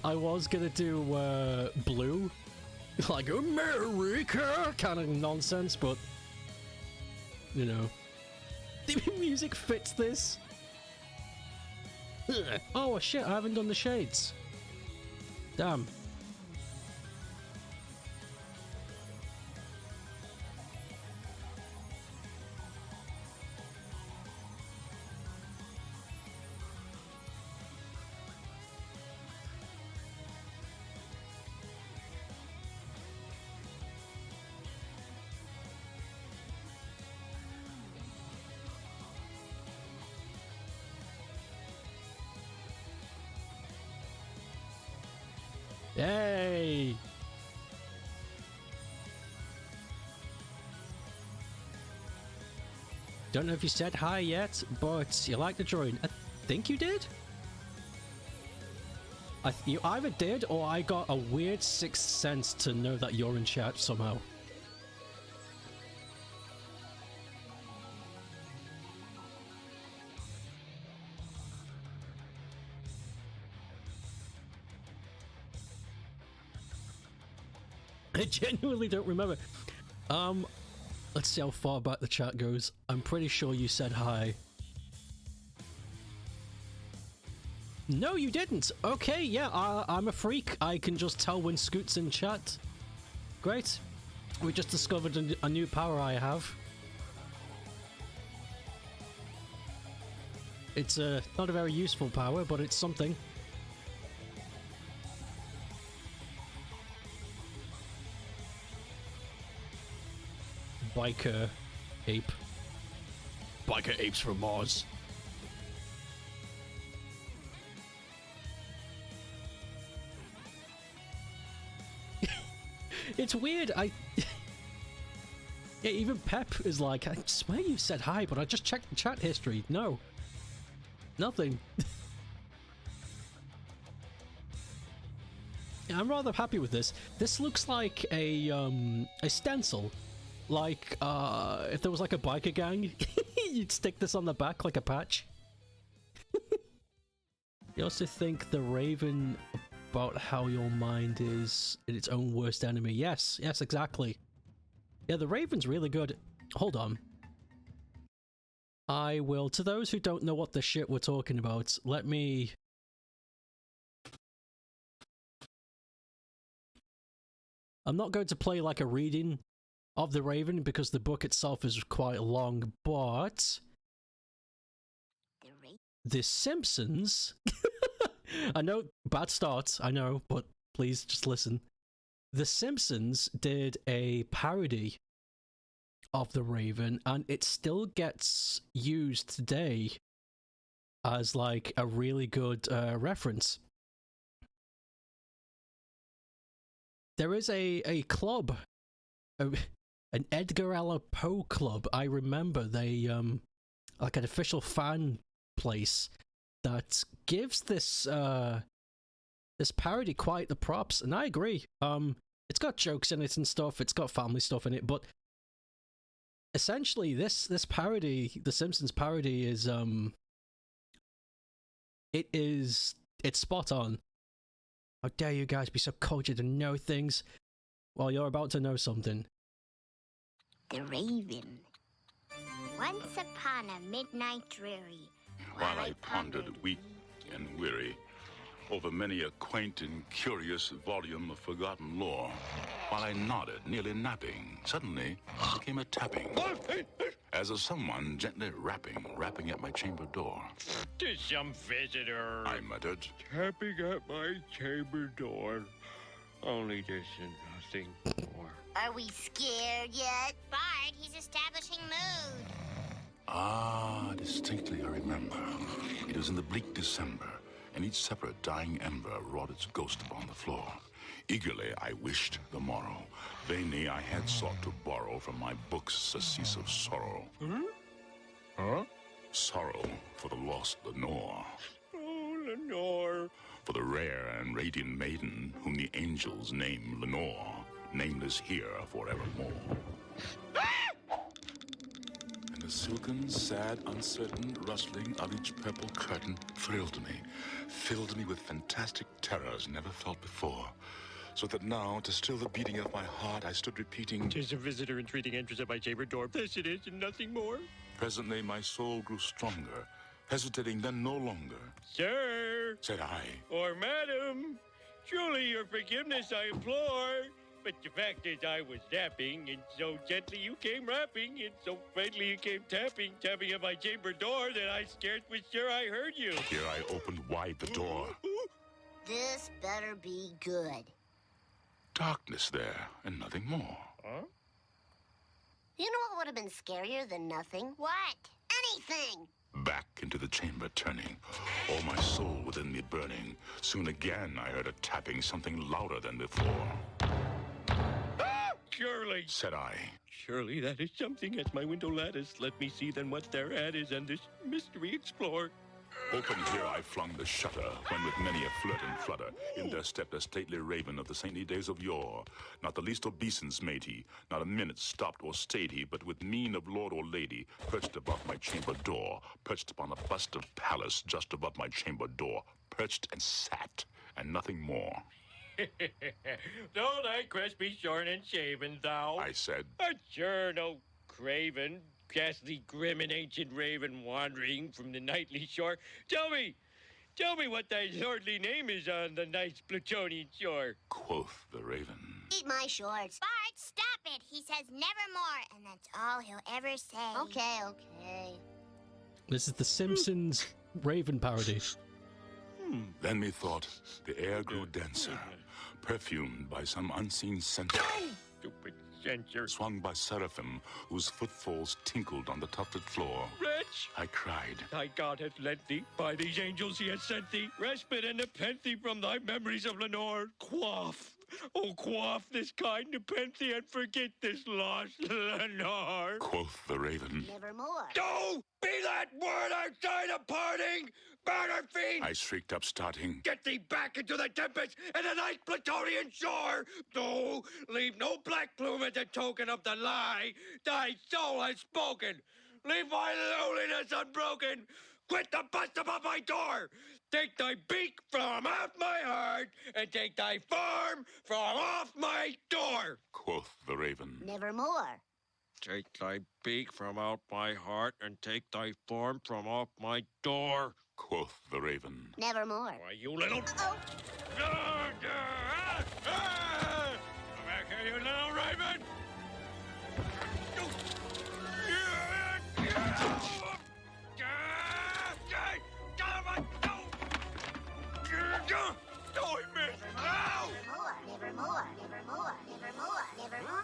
I was gonna do blue, like America kind of nonsense, but you know, the music fits this. Oh shit! I haven't done the shades. Damn. Yay! Don't know if you said hi yet, but you like the drawing. I think you did? You either did or I got a weird sixth sense to know that you're in chat somehow. I genuinely don't remember. Let's see how far back the chat goes. I'm pretty sure you said hi. No, you didn't. Okay, yeah, I'm a freak. I can just tell when Scoot's in chat. Great. We just discovered a new power I have. It's not a very useful power, but it's something. Biker ape. Biker apes from Mars. It's weird. Yeah, even Pep is like, I swear you said hi, but I just checked the chat history. No. Nothing. Yeah, I'm rather happy with this. This looks like a stencil. Like, if there was like a biker gang, you'd stick this on the back like a patch. You also think the Raven about how your mind is its own worst enemy. Yes, yes, exactly. Yeah, the Raven's really good. Hold on. I will, to those who don't know what the shit we're talking about, let me... I'm not going to play like a reading of The Raven because the book itself is quite long, but The Simpsons. I know, bad start, I know, but please just listen. The Simpsons did a parody of The Raven, and it still gets used today as like a really good reference. There is a club, an Edgar Allan Poe club. I remember they like an official fan place that gives this this parody quite the props, and I agree. It's got jokes in it and stuff. It's got family stuff in it, but essentially this parody, the Simpsons parody, is it's spot on. How dare you guys be so cultured and know things? Well, you're about to know something. The Raven. Once upon a midnight dreary, while I pondered weak and weary over many a quaint and curious volume of forgotten lore, while I nodded, nearly napping, suddenly there came a tapping, as of someone gently rapping at my chamber door. "'Tis some visitor," I muttered. "tapping at my chamber door. Only this and nothing more." Are we scared yet? Bart, he's establishing mood. Ah, distinctly I remember. It was in the bleak December, and each separate dying ember wrought its ghost upon the floor. Eagerly I wished the morrow. Vainly I had sought to borrow from my books surcease of sorrow. Huh? Sorrow for the lost Lenore. Oh, Lenore. For the rare and radiant maiden whom the angels name Lenore, nameless here forevermore. And the silken, sad, uncertain rustling of each purple curtain thrilled me, filled me with fantastic terrors never felt before. So that now, to still the beating of my heart, I stood repeating, "'Tis a visitor entreating entrance at my chamber door. This it is, and nothing more." Presently my soul grew stronger, hesitating then no longer. "Sir," Said I, or "Madam, surely your forgiveness I implore. But the fact is I was napping, and so gently you came rapping, and so faintly you came tapping at my chamber door that I scarce was sure I heard you." Here I opened wide the door. This better be good. Darkness there, and nothing more. Huh? You know what would have been scarier than nothing? What? Anything! Back into the chamber turning, all my soul within me burning. Soon again I heard a tapping, something louder than before. "Surely," Said I, "surely that is something at my window lattice. Let me see then what thereat is, and this mystery explore." open here I flung the shutter, when with many a flirt and flutter, in there stepped a stately raven of the saintly days of yore. Not the least obeisance made he, not a minute stopped or stayed he, but with mien of lord or lady, perched above my chamber door, perched upon a bust of Pallas just above my chamber door, perched and sat, and nothing more. "Though thy crest be shorn and shaven, thou," I said, "adjourn, no craven, ghastly, grim, and ancient raven wandering from the nightly shore. Tell me what thy lordly name is on the nice Plutonian shore." quoth the raven. Eat my shorts. Bart, stop it. He says nevermore, and that's all he'll ever say. Okay. This is the Simpsons Raven parody. Then methought the air grew denser, perfumed by some unseen scent, Stupid censor. swung by seraphim whose footfalls tinkled on the tufted floor. "Wretch, I cried, thy God hath lent thee, by these angels he hath sent thee, respite and nepenthe from thy memories of Lenore. Quaff, oh quaff this kind nepenthe, and forget this lost Lenore." quoth the raven. Nevermore. "Oh, be that word outside of parting, murder fiend! I shrieked up, starting. Get thee back into the tempest and the nice Plutonian shore! No, leave no black plume as a token of the lie thy soul has spoken. Leave my loneliness unbroken. Quit the bust above my door. Take thy beak from off my heart, and take thy form from off my door." Quoth the raven. Nevermore. "Take thy beak from out my heart, and take thy form from off my door." Quoth the raven. Nevermore. Why, you little... Oh, Come back here, you little raven! Oh, he missed! Ow! Never more, never more, never more, never more.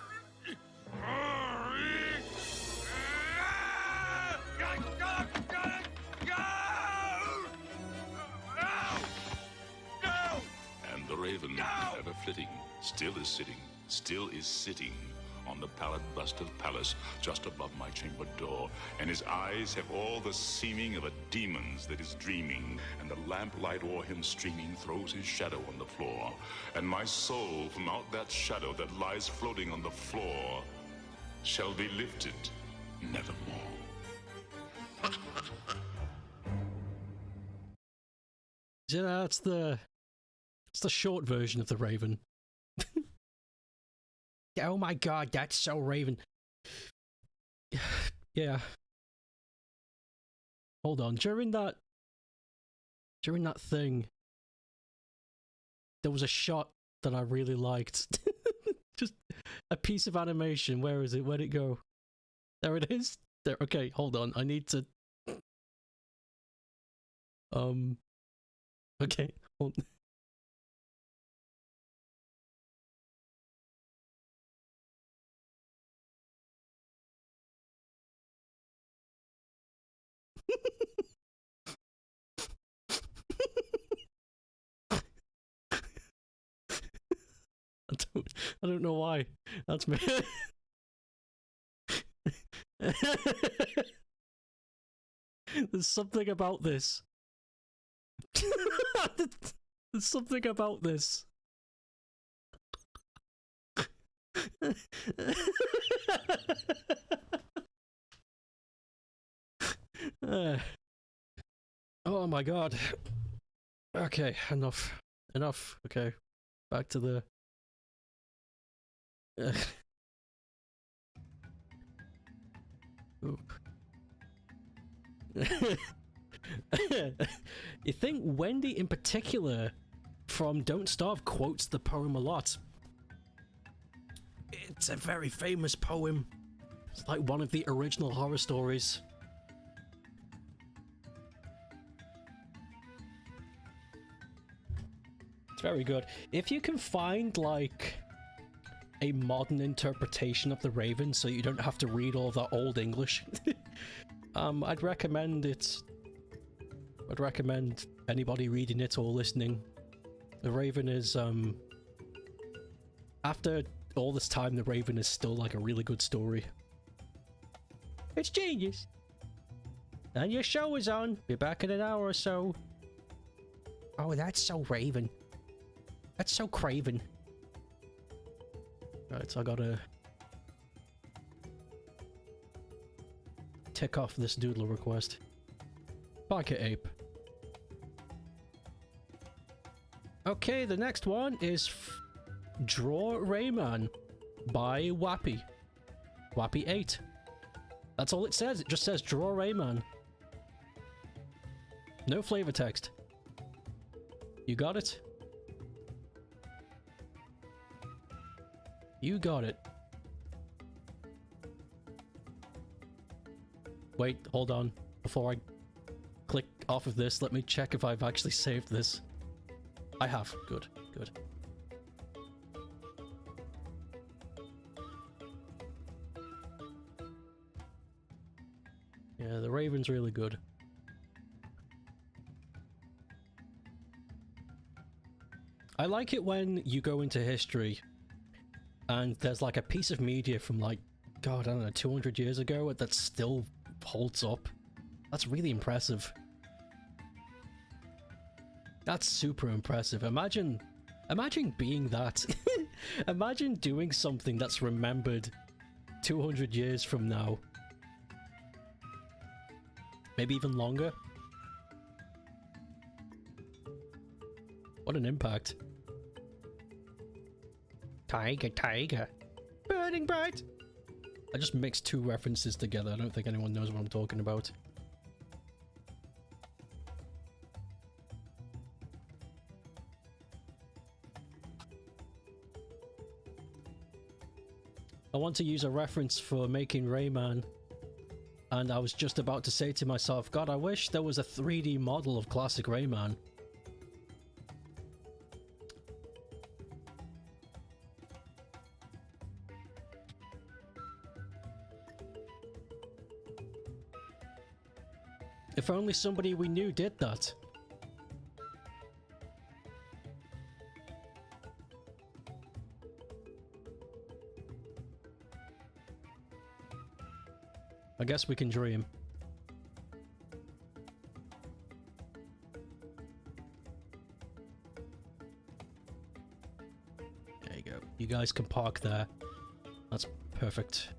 And the raven, ever flitting, still is sitting on the pallid bust of Pallas just above my chamber door, and his eyes have all the seeming of a demon's that is dreaming, and the lamplight o'er him streaming throws his shadow on the floor, and my soul from out that shadow that lies floating on the floor shall be lifted nevermore. Yeah, it's the short version of the Raven. Oh my god, that's so Raven. Yeah. Hold on, during that thing, there was a shot that I really liked. Just a piece of animation. Where is it? Where'd it go? There it is. There. Okay, hold on. I need to. Okay. Hold. I don't know why. That's me. There's something about this. There's something about this. Oh my god. Okay, enough. Enough. Okay. Back to the... You think Wendy in particular from Don't Starve quotes the poem a lot. It's a very famous poem. It's like one of the original horror stories. It's very good. If you can find like a modern interpretation of the Raven so you don't have to read all that old English, I'd recommend it. I'd recommend anybody reading it or listening. The Raven is, after all this time, the Raven is still like a really good story. It's genius! And your show is on. Be back in an hour or so. Oh, that's so Raven. That's so Craven. Right, so I gotta tick off this Doodle request. StokeApe. Okay, the next one is Draw Rayman by Wappy. Wappy8. That's all it says. It just says Draw Rayman. No flavor text. You got it? You got it. Wait, hold on. Before I click off of this, let me check if I've actually saved this. I have. Good, good. Yeah, the Raven's really good. I like it when you go into history and there's like a piece of media from like, God, I don't know, 200 years ago that still holds up. That's really impressive. That's super impressive. Imagine being that. Imagine doing something that's remembered 200 years from now. Maybe even longer. What an impact. Tiger, tiger. Burning bright. I just mixed two references together. I don't think anyone knows what I'm talking about. I want to use a reference for making Rayman, and I was just about to say to myself, God, I wish there was a 3D model of classic Rayman. If only somebody we knew did that. I guess we can dream. There you go. You guys can park there. That's perfect.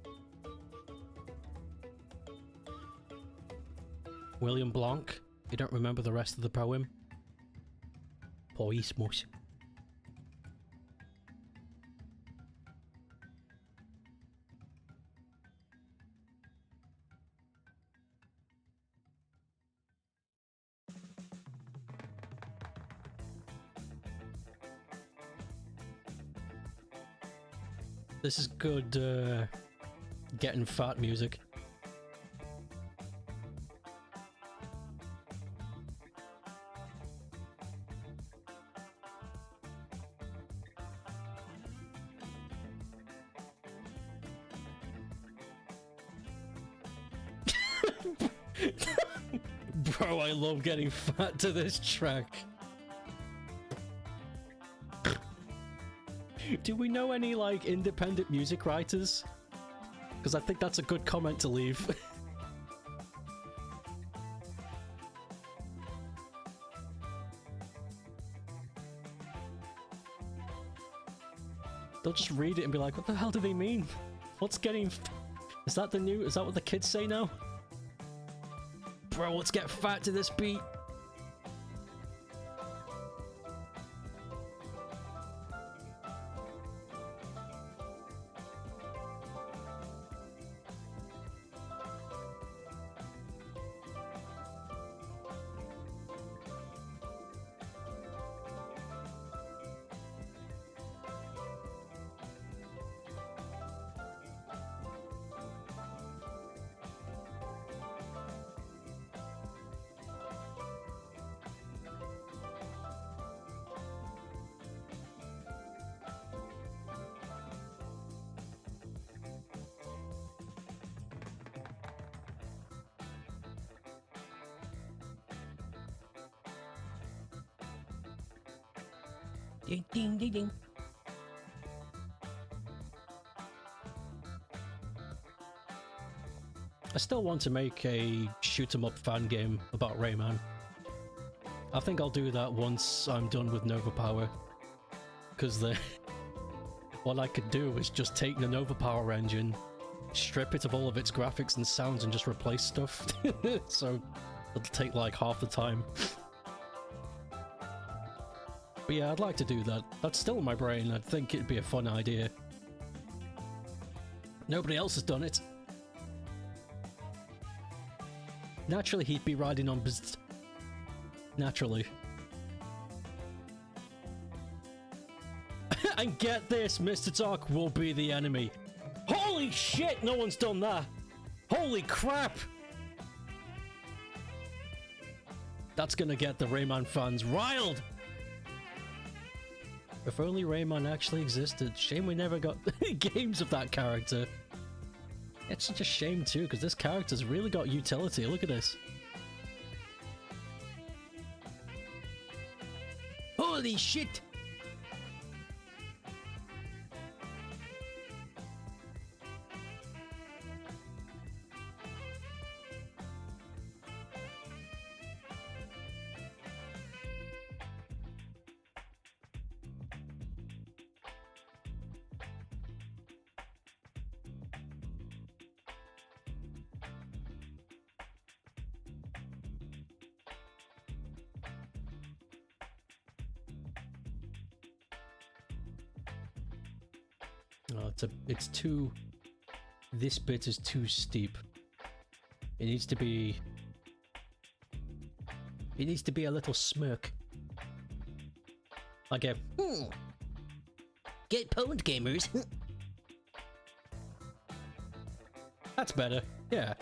William Blanc. You don't remember the rest of the poem? Poismus. This is good, getting fat music. Bro, I love getting fat to this track. Do we know any, like, independent music writers? Because I think that's a good comment to leave. They'll just read it and be like, what the hell do they mean? What's getting... Is that what the kids say now? Bro, let's get fat to this beat. Ding, ding, ding, ding. I still want to make a shoot-'em-up fan game about Rayman. I think I'll do that once I'm done with Nova Power. Because what I could do is just take the Nova Power engine, strip it of all of its graphics and sounds and just replace stuff. So it'll take like half the time. But yeah, I'd like to do that. That's still in my brain. I think it'd be a fun idea. Nobody else has done it. Naturally, he'd be riding on naturally. And get this, Mr. Talk will be the enemy. Holy shit, no one's done that. Holy crap. That's gonna get the Rayman fans riled. If only Rayman actually existed. Shame we never got games of that character. It's such a shame too, because this character's really got utility. Look at this. Holy shit! It's too... This bit is too steep. It needs to be... It needs to be a little smirk. Like a... Get pwned, gamers! That's better. Yeah.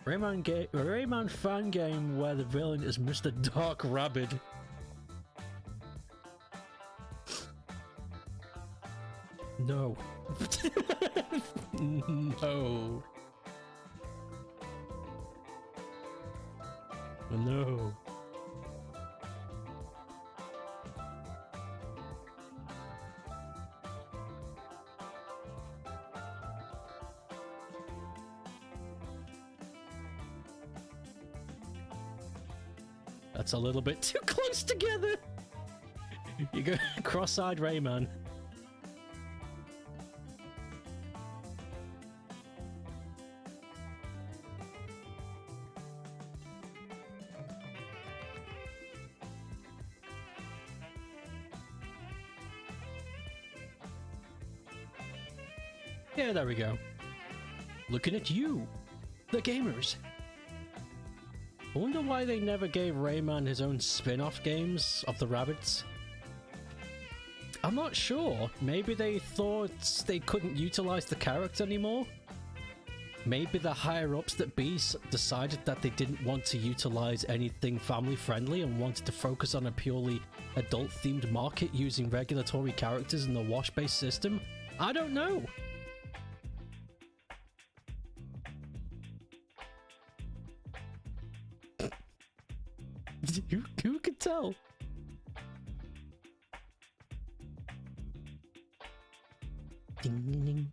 Rayman fan game where the villain is Mr. Dark Rabbit. No. No. No. That's a little bit too close together. You go cross-eyed Rayman. Yeah, there we go. Looking at you, the gamers. I wonder why they never gave Rayman his own spin-off games of the rabbits. I'm not sure. Maybe they thought they couldn't utilize the character anymore? Maybe the higher-ups at Beast decided that they didn't want to utilize anything family-friendly and wanted to focus on a purely adult-themed market using regulatory characters in the wash-based system? I don't know. Who could tell? Ding, ding, ding.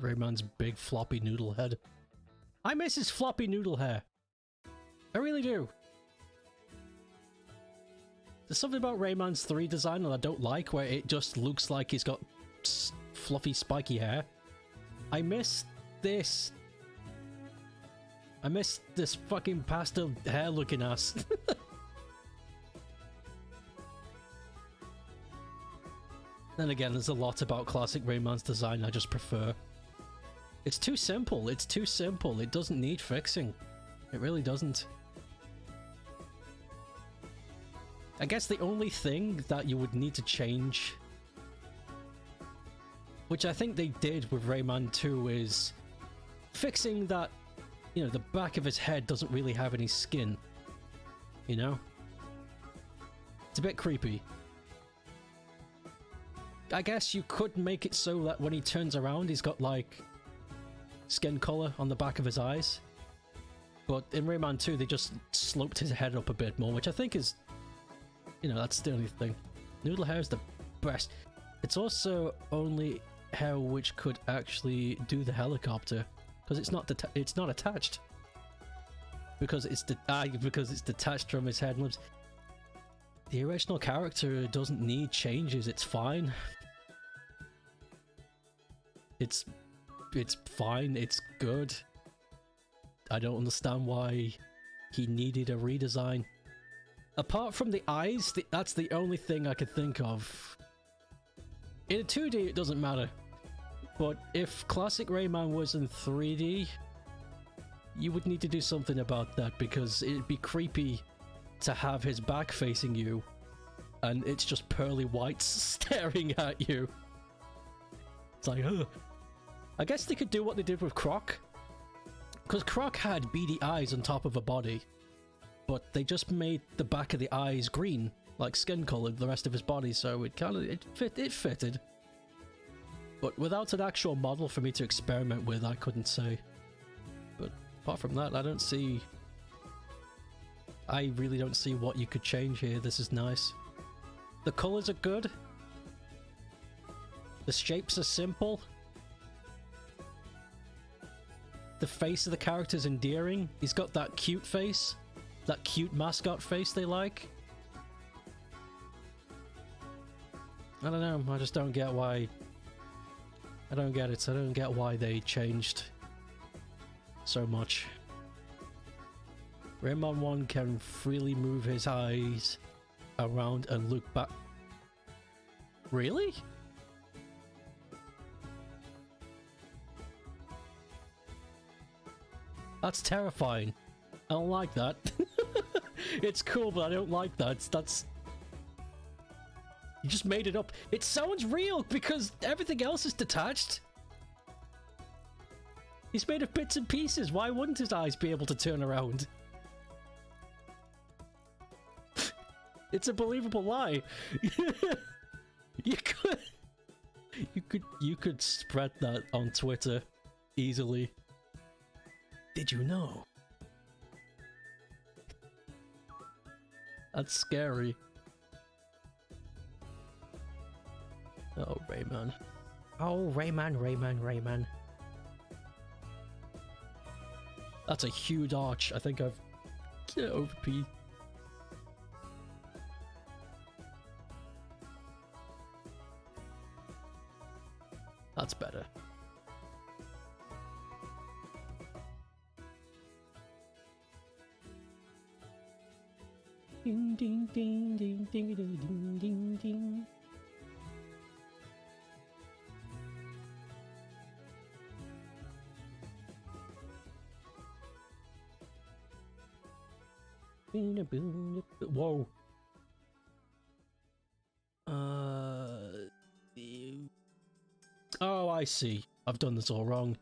Rayman's big floppy noodle head. I miss his floppy noodle hair. I really do. There's something about Rayman's 3 design that I don't like, where it just looks like he's got fluffy spiky hair. I miss this. I miss this fucking pastel hair looking ass. Then again, there's a lot about classic Rayman's design I just prefer. It's too simple. It's too simple. It doesn't need fixing. It really doesn't. I guess the only thing that you would need to change, which I think they did with Rayman 2, is fixing that, you know, the back of his head doesn't really have any skin. You know? It's a bit creepy. I guess you could make it so that when he turns around, he's got, like, skin color on the back of his eyes. But in Rayman 2, they just sloped his head up a bit more, which I think is, you know, that's the only thing. Noodle hair is the best. It's also only hair which could actually do the helicopter, because it's not attached. Because it's detached from his head and lips. The original character doesn't need changes. It's fine. It's fine. It's good. I don't understand why he needed a redesign. Apart from the eyes, that's the only thing I could think of. In 2D, it doesn't matter. But if classic Rayman was in 3D, you would need to do something about that, because it'd be creepy to have his back facing you and it's just pearly whites staring at you. It's like, ugh. I guess they could do what they did with Croc, because Croc had beady eyes on top of a body, but they just made the back of the eyes green, like skin colored the rest of his body, so it fitted. But without an actual model for me to experiment with, I couldn't say. But apart from that, I really don't see what you could change here. This is nice. The colors are good. The shapes are simple. The face of the character is endearing. He's got that cute face. That cute mascot face they like. I don't know, I just don't get why I don't get it. I don't get why they changed so much. Rayman 1 can freely move his eyes around and look back. Really? That's terrifying. I don't like that. It's cool, but I don't like that. That's... You just made it up. It sounds real because everything else is detached. He's made of bits and pieces. Why wouldn't his eyes be able to turn around? It's a believable lie. You could spread that on Twitter easily. Did you know? That's scary. Oh, Rayman. Oh, Rayman. That's a huge arch. I think I've over-P. That's better. Ding ding ding ding ding ding ding ding ding. Whoa. Oh, I see. I've done this all wrong.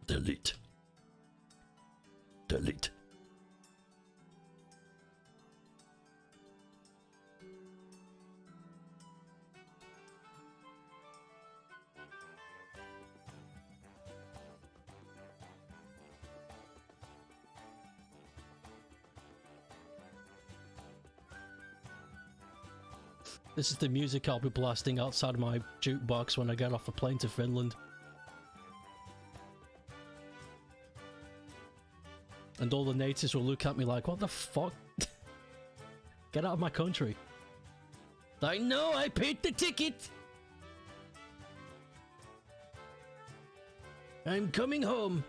Delete. Delete. This is the music I'll be blasting outside my jukebox when I get off a plane to Finland. And all the natives will look at me like, what the fuck? Get out of my country. I know, I paid the ticket! I'm coming home.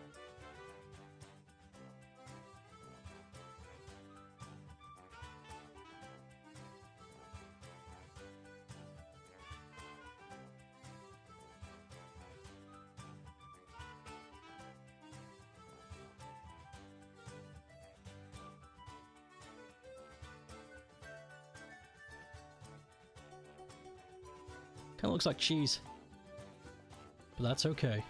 Kinda looks like cheese. But that's okay.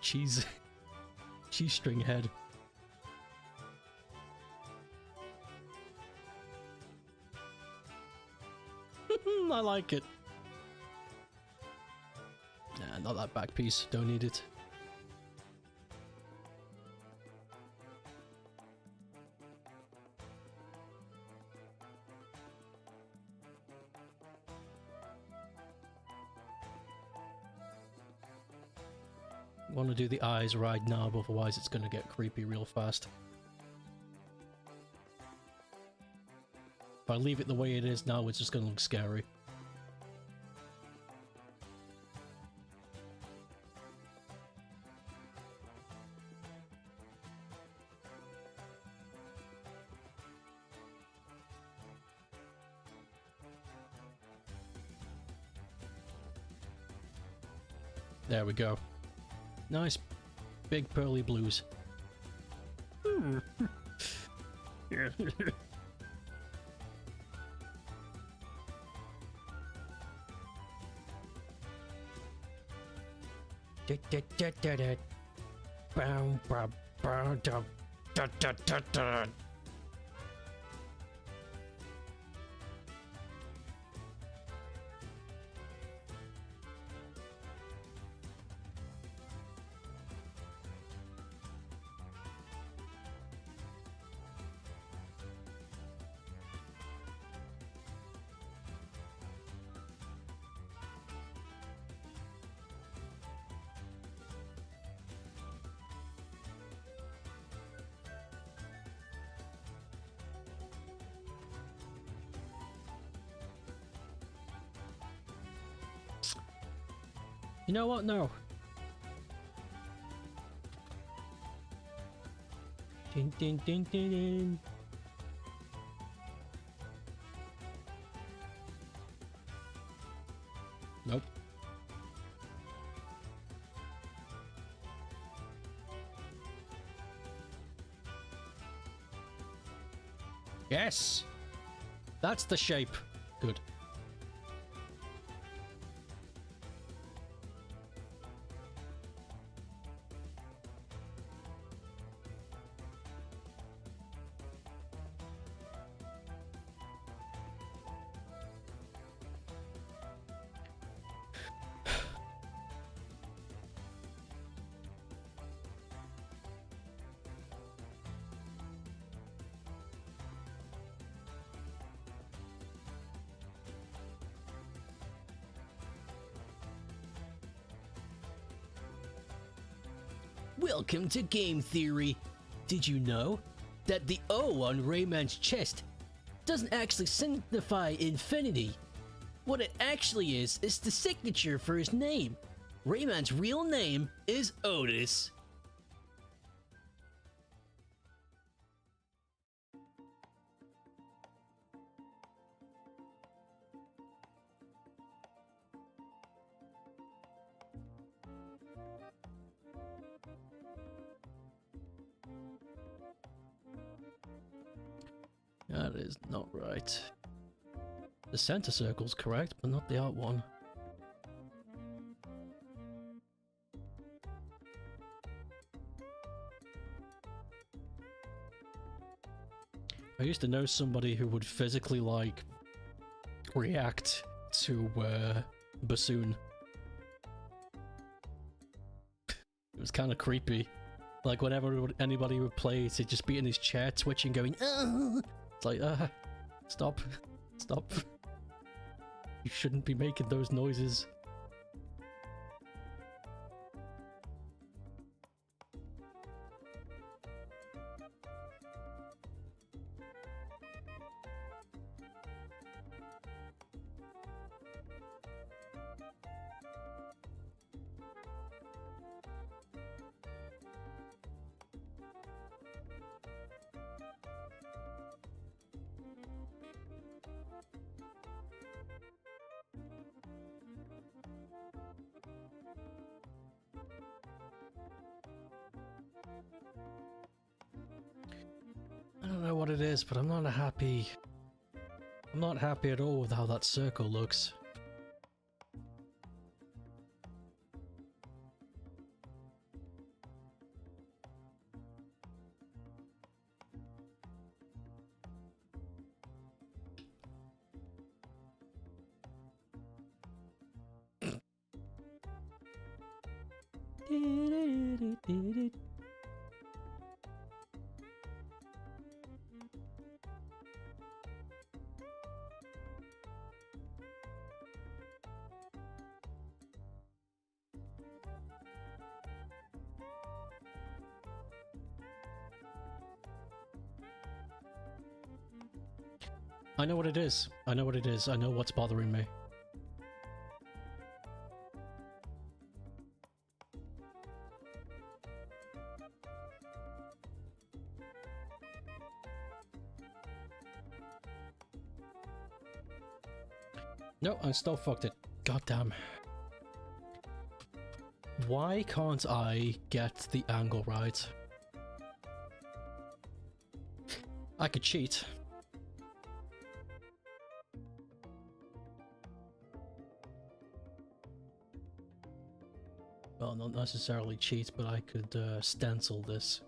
Cheese. Cheese string head. I like it. Nah, not that back piece. Don't need it. Want to do the eyes right now, but otherwise it's going to get creepy real fast. If I leave it the way it is now, it's just going to look scary. There we go. Nice big pearly blues. You know what? No. Ding ding ding ding ding. Nope. Yes! That's the shape. Good. Welcome to Game Theory. Did you know that the O on Rayman's chest doesn't actually signify infinity? What it actually is the signature for his name. Rayman's real name is Otis. That is not right. The center circle's correct, but not the art one. I used to know somebody who would physically, like, react to, bassoon. It was kind of creepy. Like, whenever anybody would play it, he'd just be in his chair twitching, going, "Ugh!" It's like, stop. Stop. You shouldn't be making those noises. I don't know what it is, but I'm not happy. I'm not happy at all with how that circle looks. I know what it is. I know what it is. I know what's bothering me. No, I still fucked it. God damn. Why can't I get the angle right? I could cheat. Well, not necessarily cheat, but I could stencil this.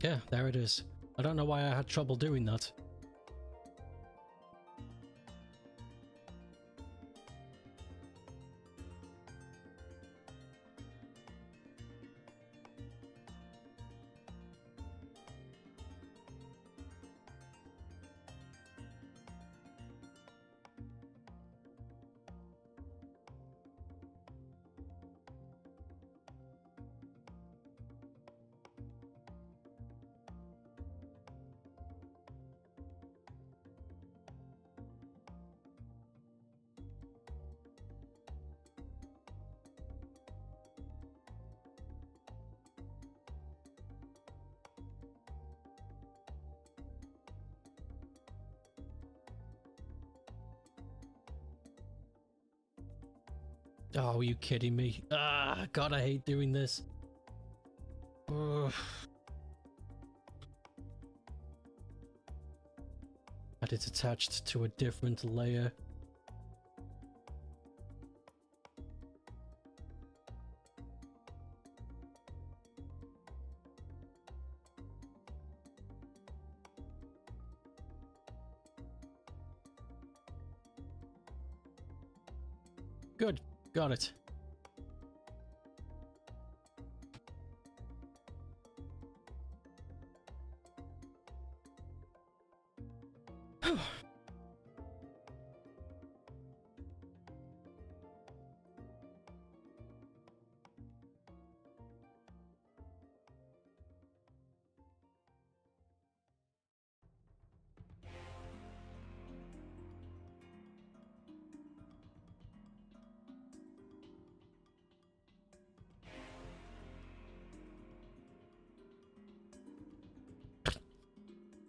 Yeah, there it is. I don't know why I had trouble doing that. Oh, are you kidding me? Ah, God, I hate doing this. Ugh. And it's attached to a different layer. Good, got it.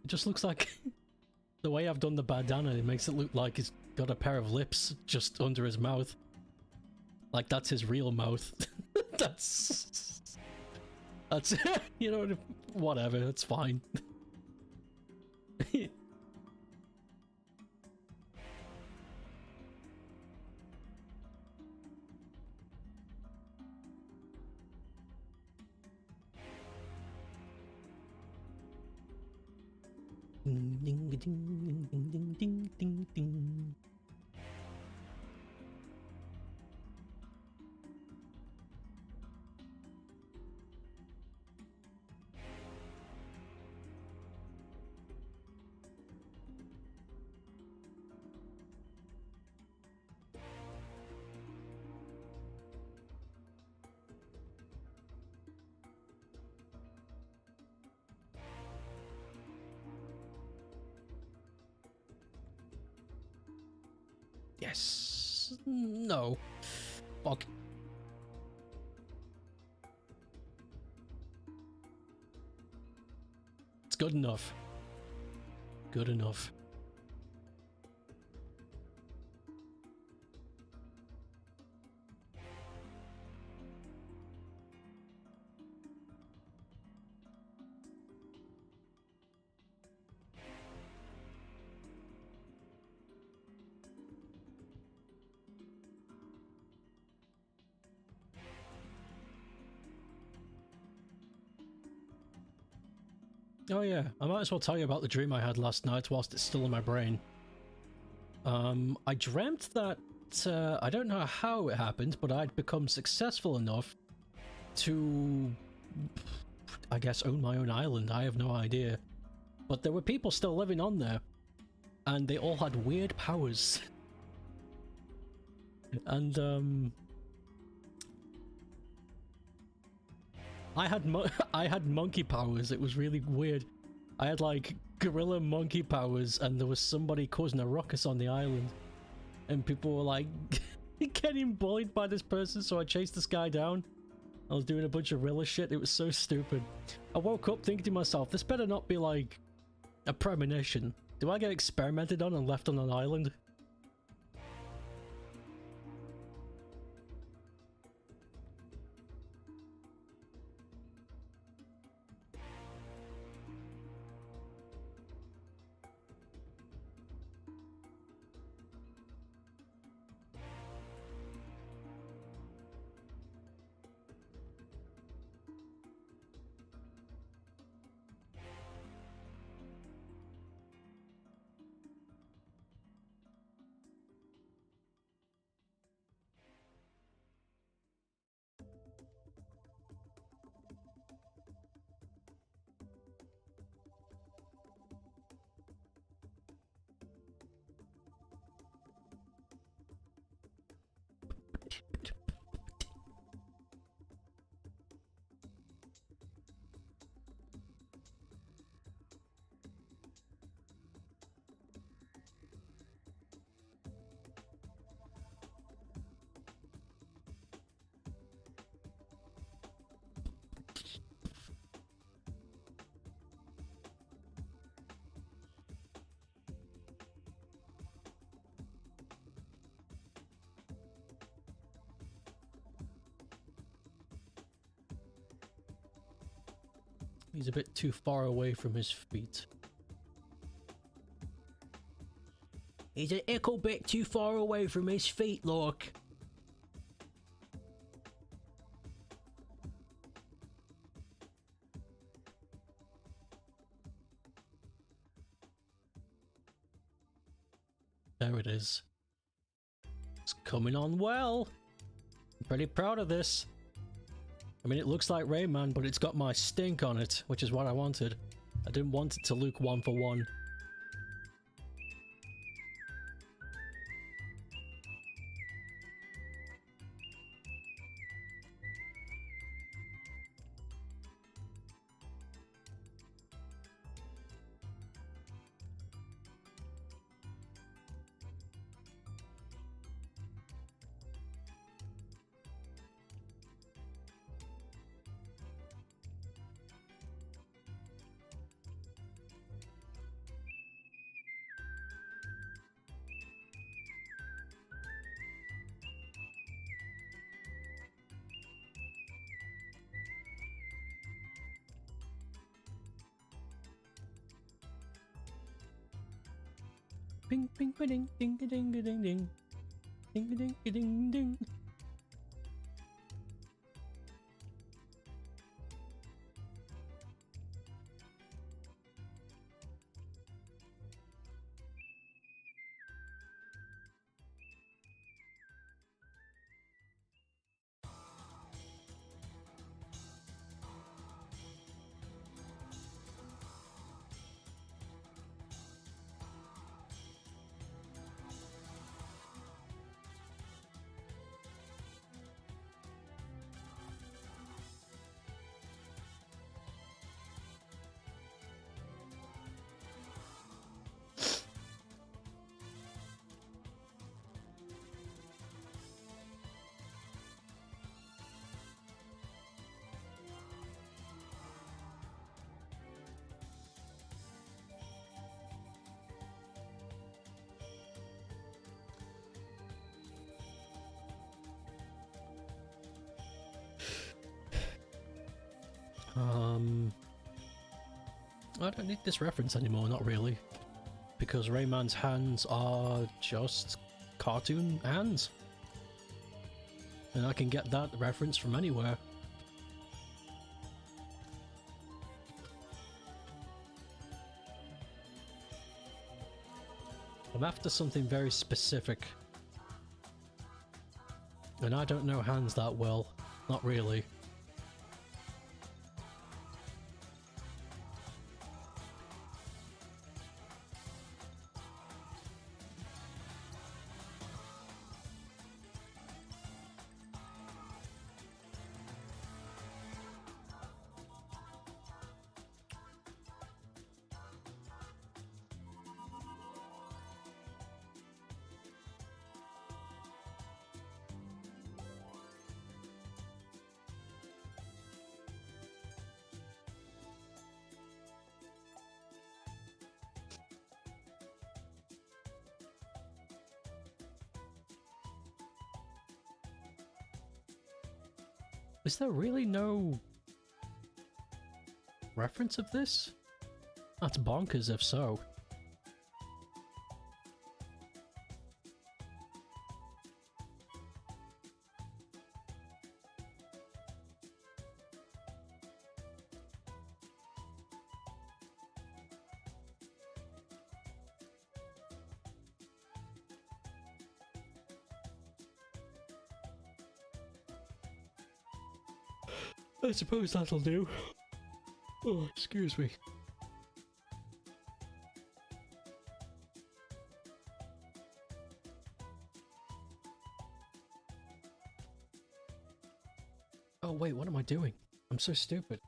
It just looks like the way I've done the bandana, it makes it look like he's got a pair of lips just under his mouth. Like that's his real mouth. that's you know, whatever, it's fine. Ding ding ding ding ding ding ding ding. Yes. No. Fuck. It's good enough. Good enough. Oh yeah, I might as well tell you about the dream I had last night whilst it's still in my brain. I dreamt that, I don't know how it happened, but I'd become successful enough to, I guess, own my own island. I have no idea. But there were people still living on there, and they all had weird powers. And, I had monkey powers. It was really weird. I had like gorilla monkey powers, and there was somebody causing a ruckus on the island, and people were like getting bullied by this person. So I chased this guy down. I was doing a bunch of gorilla shit. It was so stupid. I woke up thinking to myself, this better not be like a premonition. Do I get experimented on and left on an island? He's a bit too far away from his feet. He's a little bit too far away from his feet, look. There it is. It's coming on well. I'm pretty proud of this. I mean, it looks like Rayman, but it's got my stink on it, which is what I wanted. I didn't want it to look one for one. Ping ping ding ding ding ding ding ding ding ding ding ding. I don't need this reference anymore, not really. Because Rayman's hands are just cartoon hands. And I can get that reference from anywhere. I'm after something very specific. And I don't know hands that well. Not really. Is there really no reference of this? That's bonkers if so. I suppose that'll do. Oh, excuse me. Oh wait, what am I doing? I'm so stupid.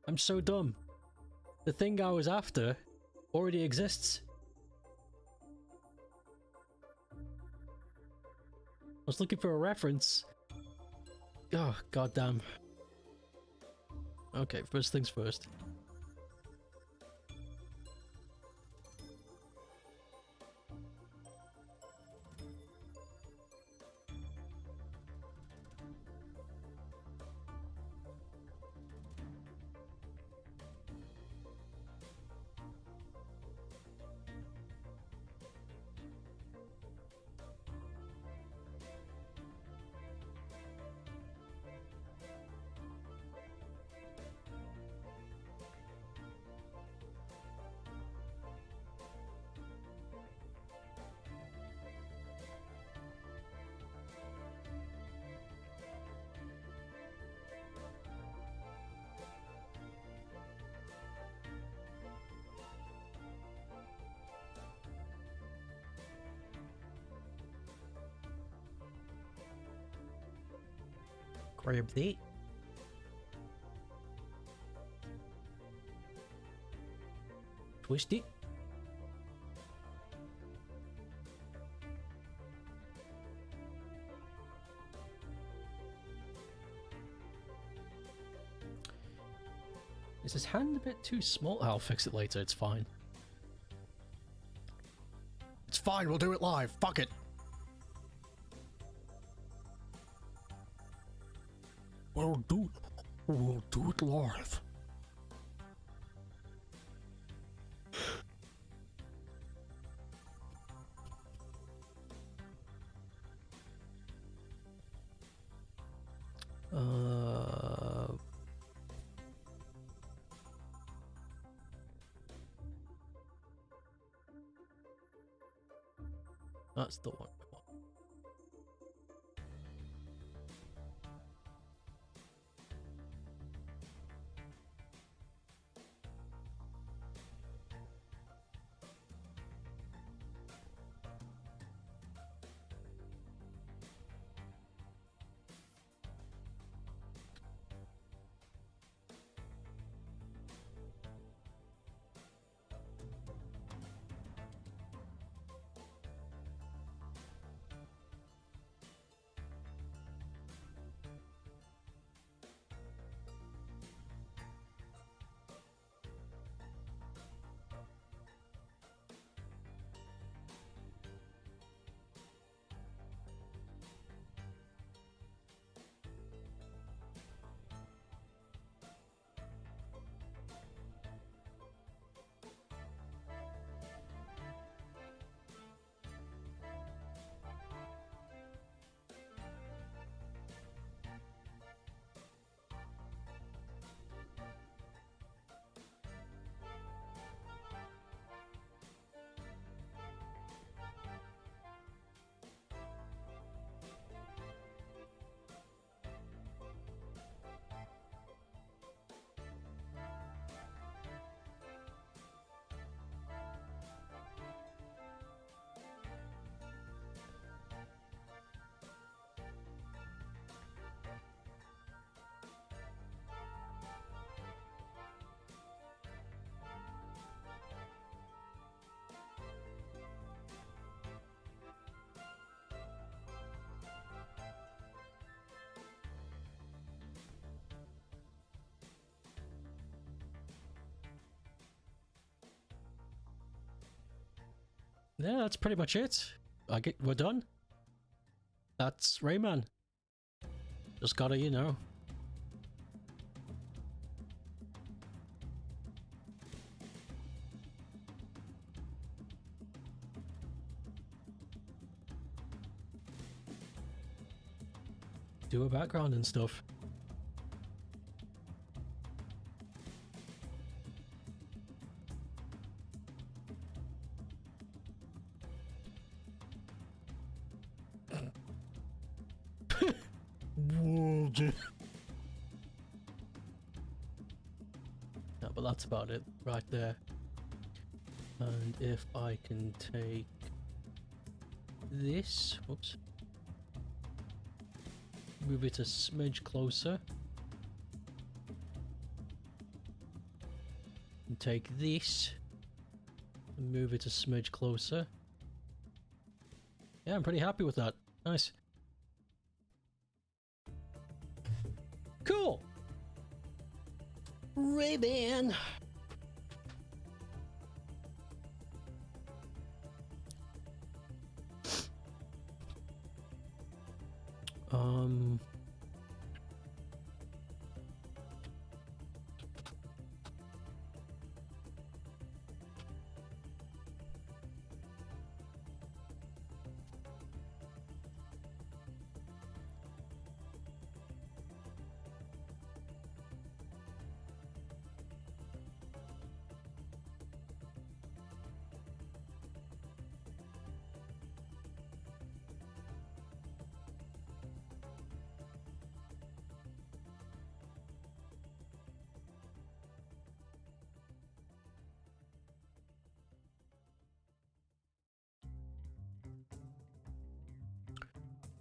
I'm so dumb. The thing I was after already exists. I was looking for a reference. Oh, goddamn. Okay, first things first. Grab that. Twist it. Is his hand a bit too small? I'll fix it later, it's fine. It's fine, we'll do it live. Fuck it. We'll do it live. That's the one. Yeah, that's pretty much it. We're done. That's Rayman. Just gotta, you know. Do a background and stuff. Whoa, dude. No, but that's about it right there. And if I can take this, whoops, move it a smidge closer, and take this and move it a smidge closer. Yeah, I'm pretty happy with that. Nice. Cool. Ray-Ban.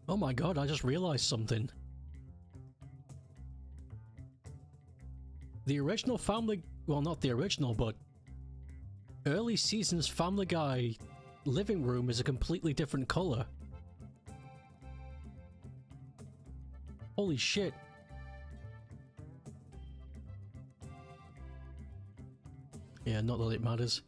Oh my god, I just realized something. the original Family... Well, not the original, but early seasons Family Guy living room is a completely different color. Holy shit. Yeah, not that it matters.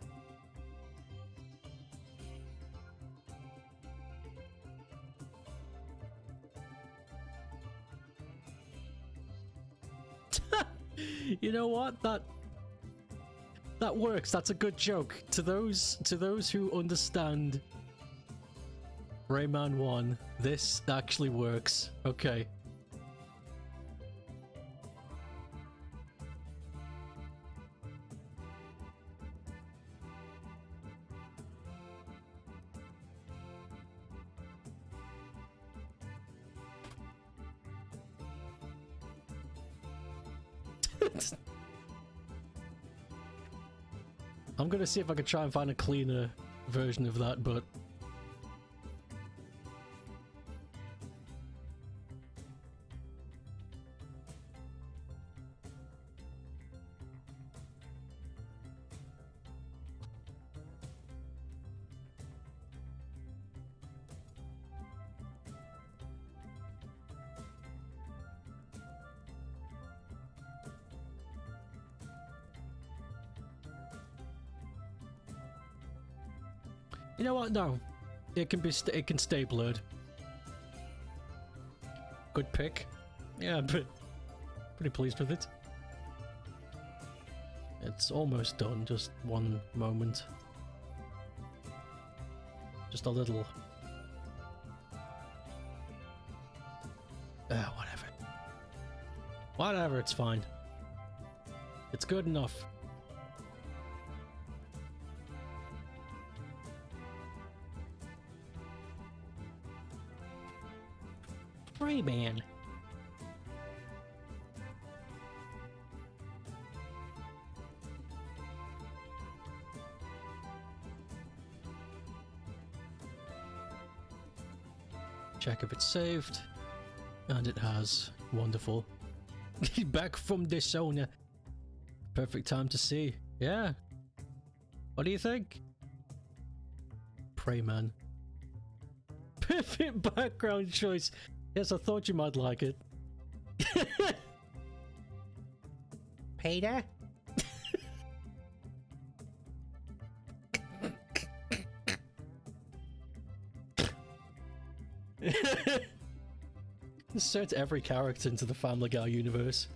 You know what? That works. That's a good joke. To those who understand Rayman 1, this actually works. Okay. I'm gonna see if I can try and find a cleaner version of that, but... You know what? No, it can be. It can stay blurred. Good pick. Yeah, but pretty pleased with it. It's almost done. Just one moment. Just a little. Whatever. Whatever. It's fine. It's good enough. Rayman. Check if it's saved. And it has. Wonderful. Back from Dishona. Perfect time to see. Yeah. What do you think? Rayman. Perfect background choice. Yes, I thought you might like it. Peter? Insert every character into the Family Guy universe.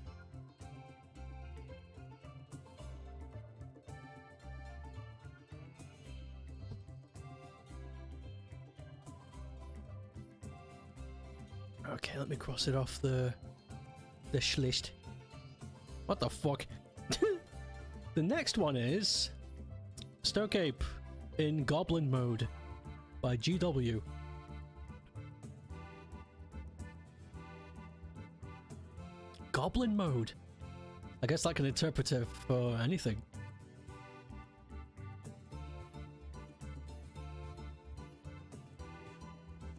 Okay, let me cross it off the list. What the fuck? The next one is StokeApe in Goblin Mode by GW. Goblin Mode. I guess that can interpret it for anything.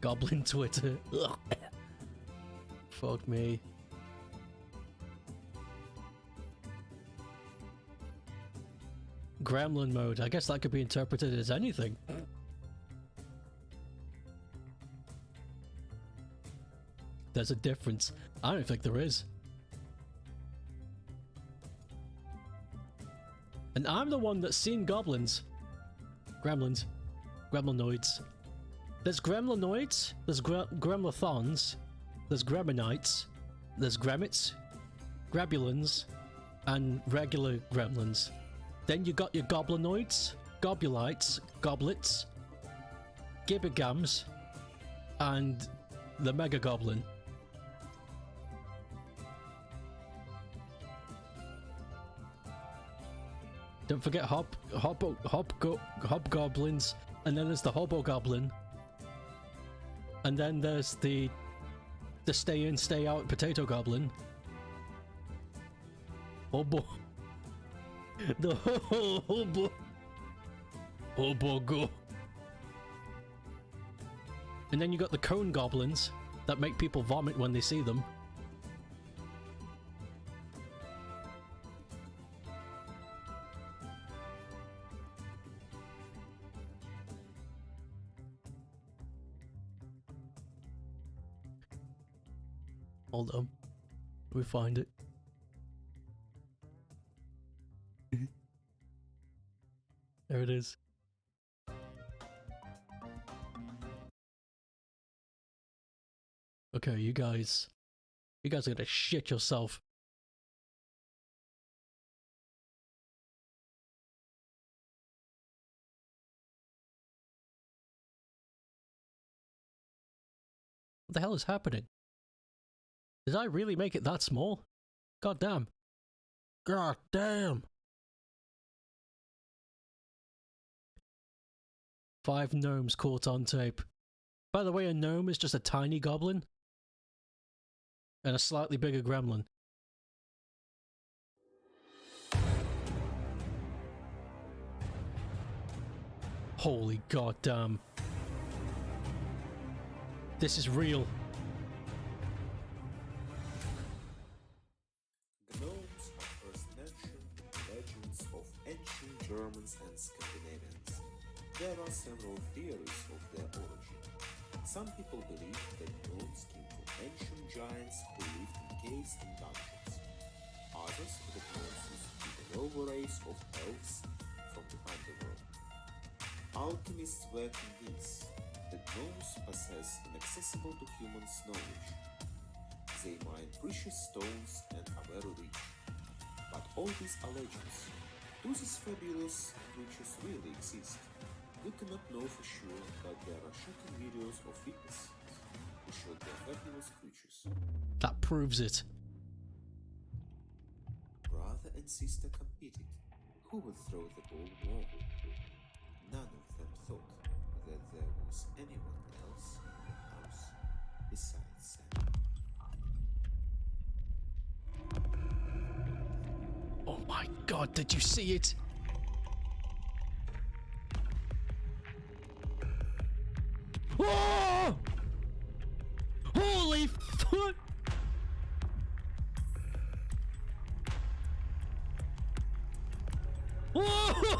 Goblin Twitter. Ugh. Fuck me. Gremlin mode. I guess that could be interpreted as anything. There's a difference. I don't think there is. And I'm the one that's seen goblins. Gremlins. Gremlinoids. There's gremlinoids, there's gremlithons, there's gremlinites, there's gremits, grabulins, and regular gremlins. Then you got your goblinoids, gobulites, goblets, gibbigams, and the mega goblin. Don't forget hobgoblins, and then there's the hobogoblin. And then there's the stay in, stay out potato goblin. Hobo. The hobo. Hobogo. And then you got the cone goblins that make people vomit when they see them. Hold on. We find it. There it is. Okay, you guys are gonna shit yourself. What the hell is happening? Did I really make it that small? God damn. God damn. 5 gnomes caught on tape. By the way, a gnome is just a tiny goblin. And a slightly bigger gremlin. Holy goddamn. This is real. Gnomes are first mentioned in legends of ancient Germans and Scandinavians. There are several theories of their origin. Some people believe that gnomes came from ancient giants who lived in caves and dungeons. Others that gnomes used to be the noble race of elves from the underworld. Alchemists were convinced that gnomes possess inaccessible to humans knowledge. They mine precious stones and are very rich. But all these are legends. Do these fabulous creatures really exist? We cannot know for sure, but there are shocking videos of witnesses who showed their fabulous creatures. That proves it. Brother and sister competed. Who would throw the ball more? None of them thought that there was anyone else in the house besides them. Oh my god, did you see it? Oh! Holy fuck! Oh!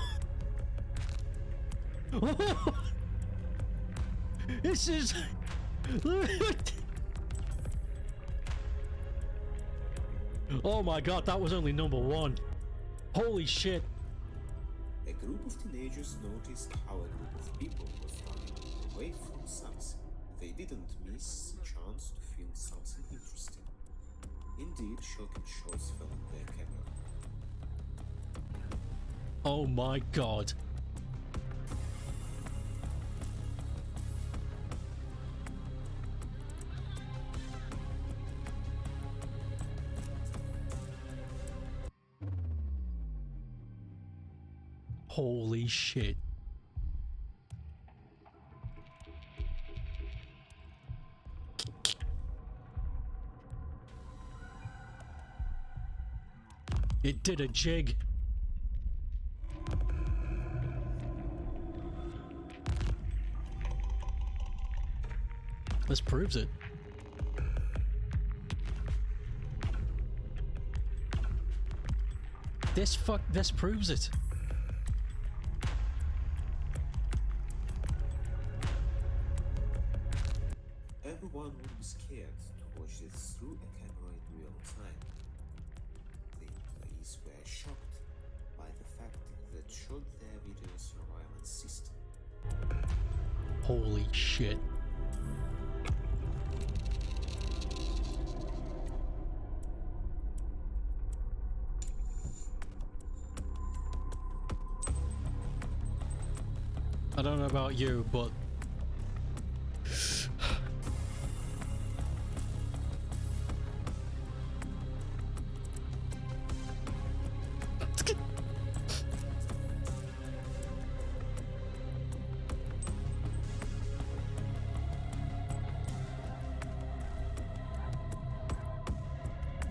Oh! This is... Oh my god, that was only number 1. Holy shit. A group of teenagers noticed how a group of people was running away from something. They didn't miss the chance to film something interesting. Indeed, shocking shots fell on their camera. Oh my god. Holy shit. It did a jig. This proves it. This proves it. Everyone would be scared to watch this through a camera in real time. The employees were shocked by the fact that shot their video surveillance system. Holy shit. I don't know about you, but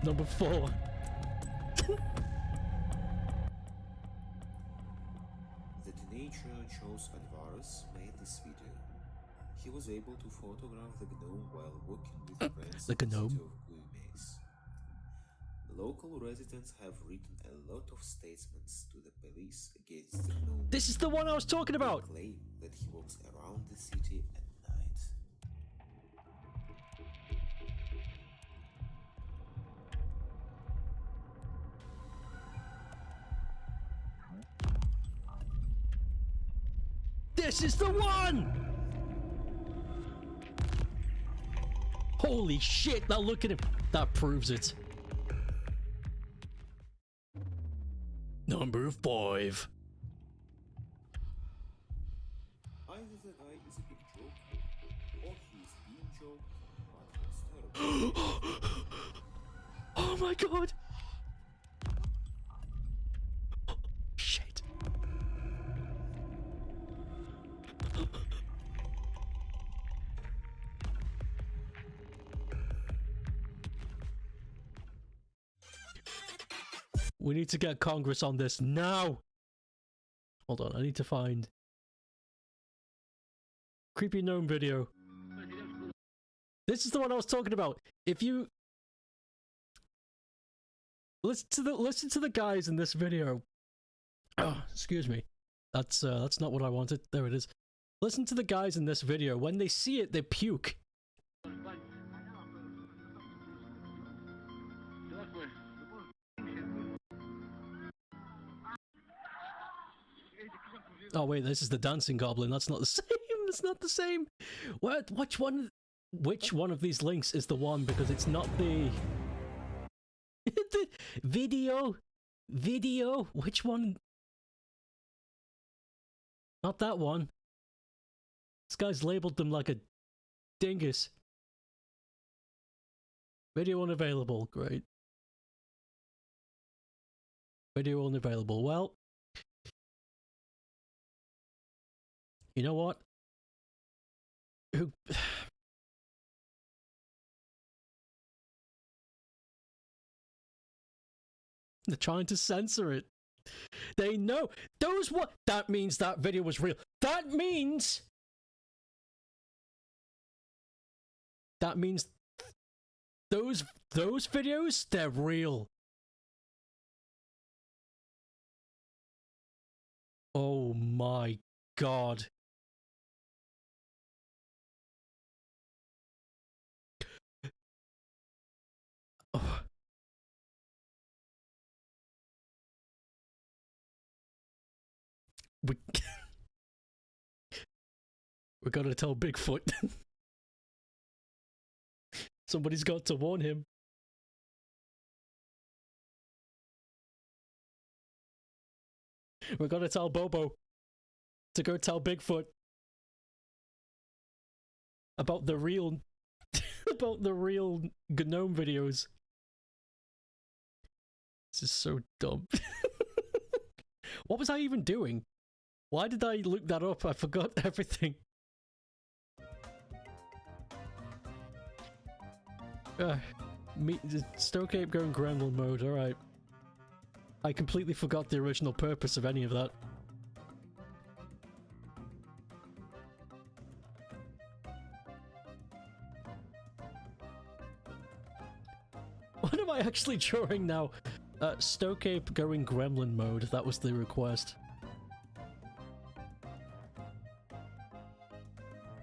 number 4. The teenager Charles Alvarez made this video. He was able to photograph the gnome while walking with friends The in the gnome? city of Guimays. Local residents have written a lot of statements to the police against the gnome. This is the one I was talking about. They claim that he walks around the city at night. This is the one! Holy shit, now look at him. That proves it. Number 5. Either the guy is a big joke, or he's being joked, but it's terrible. Oh my god! Shit. We need to get Congress on this now! Hold on, I need to find creepy gnome video. This is the one I was talking about. If you listen to the guys in this video. Oh, excuse me. That's not what I wanted. There it is. Listen to the guys in this video. When they see it, they puke. Oh wait, this is the dancing goblin. That's not the same. It's not the same. What? Which one? Which one of these links is the one? Because it's not the the video. Video. Which one? Not that one. This guy's labeled them like a dingus. Video unavailable. Great. Video unavailable. Well, you know what? Who? They're trying to censor it. They know those what that means. That video was real. That means those videos, they're real. Oh my god. Oh. We're gonna tell Bigfoot. Somebody's got to warn him. We're gonna tell Bobo to go tell Bigfoot about the real about the real GNOME videos. This is so dumb. What was I even doing? Why did I look that up? I forgot everything. StokeApe going gremlin mode, alright. I completely forgot the original purpose of any of that. What am I actually drawing now? StokeApe going gremlin mode, that was the request.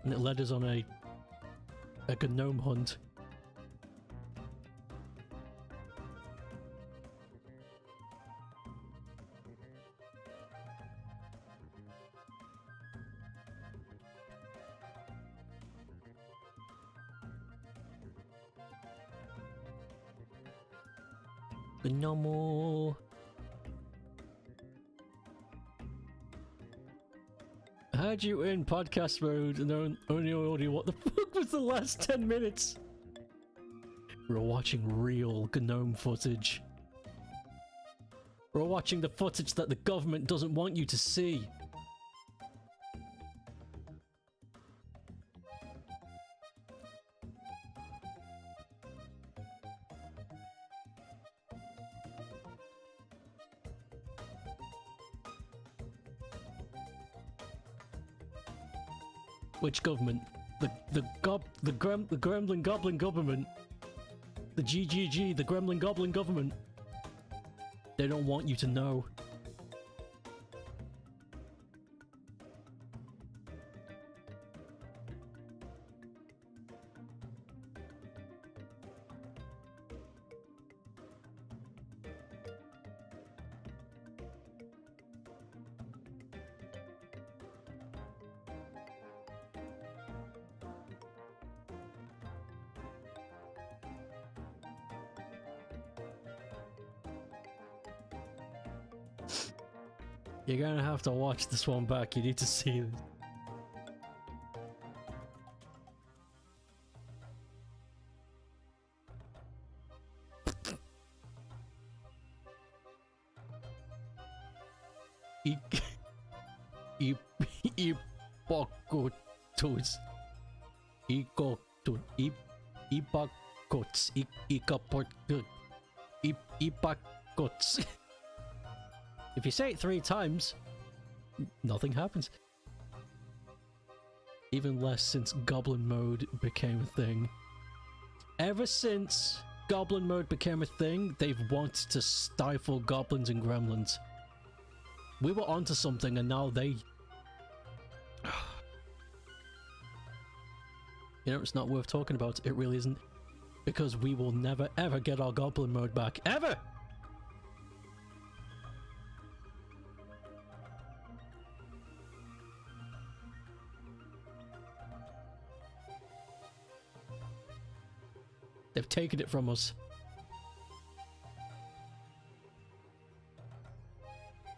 And it led us on a GNOME hunt. GNOME. I had you in podcast mode and only audio. What the fuck was the last 10 minutes? We're watching real GNOME footage. We're watching the footage that the government doesn't want you to see. Which government? The Gremlin Goblin government. The GGG, the Gremlin Goblin government. They don't want you to know. You're gonna have to watch this one back. You need to see it. Ipakotus. Ikotu. Ipakots. Ipakots. If you say it 3 times, nothing happens. Even less since Goblin Mode became a thing. Ever since Goblin Mode became a thing, they've wanted to stifle goblins and gremlins. We were onto something and now they... You know, it's not worth talking about. It really isn't. Because we will never ever get our Goblin Mode back. Ever! They've taken it from us.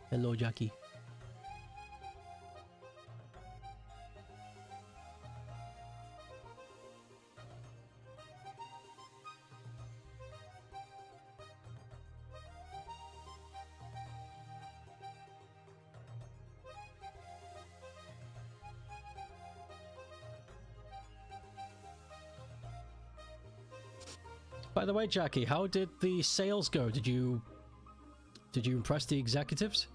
Hello, Jackie. By the way, Jackie, how did the sales go? Did you impress the executives?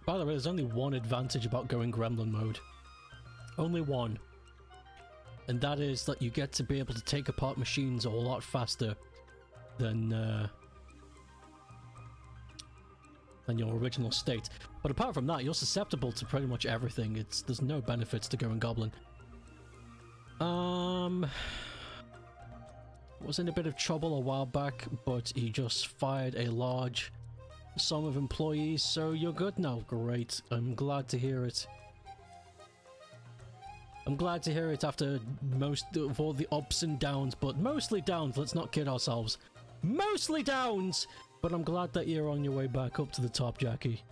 By the way, there's only one advantage about going Gremlin mode. Only one. And that is that you get to be able to take apart machines a lot faster than your original state. But apart from that, you're susceptible to pretty much everything. There's no benefits to going Goblin. Was in a bit of trouble a while back, but he just fired a large sum of employees, so you're good now. Great. I'm glad to hear it. I'm glad to hear it after most of all the ups and downs, but mostly downs, let's not kid ourselves. Mostly downs! But I'm glad that you're on your way back up to the top, Jackie.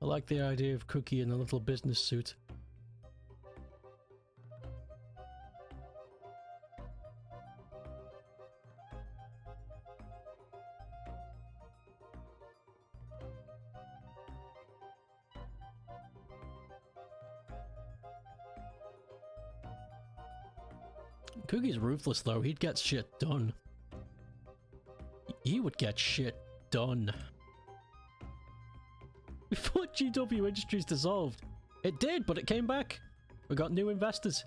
I like the idea of Cookie in a little business suit. Cookie's ruthless though, he'd get shit done. He would get shit done. Before GW Industries dissolved. It did, but it came back. We got new investors.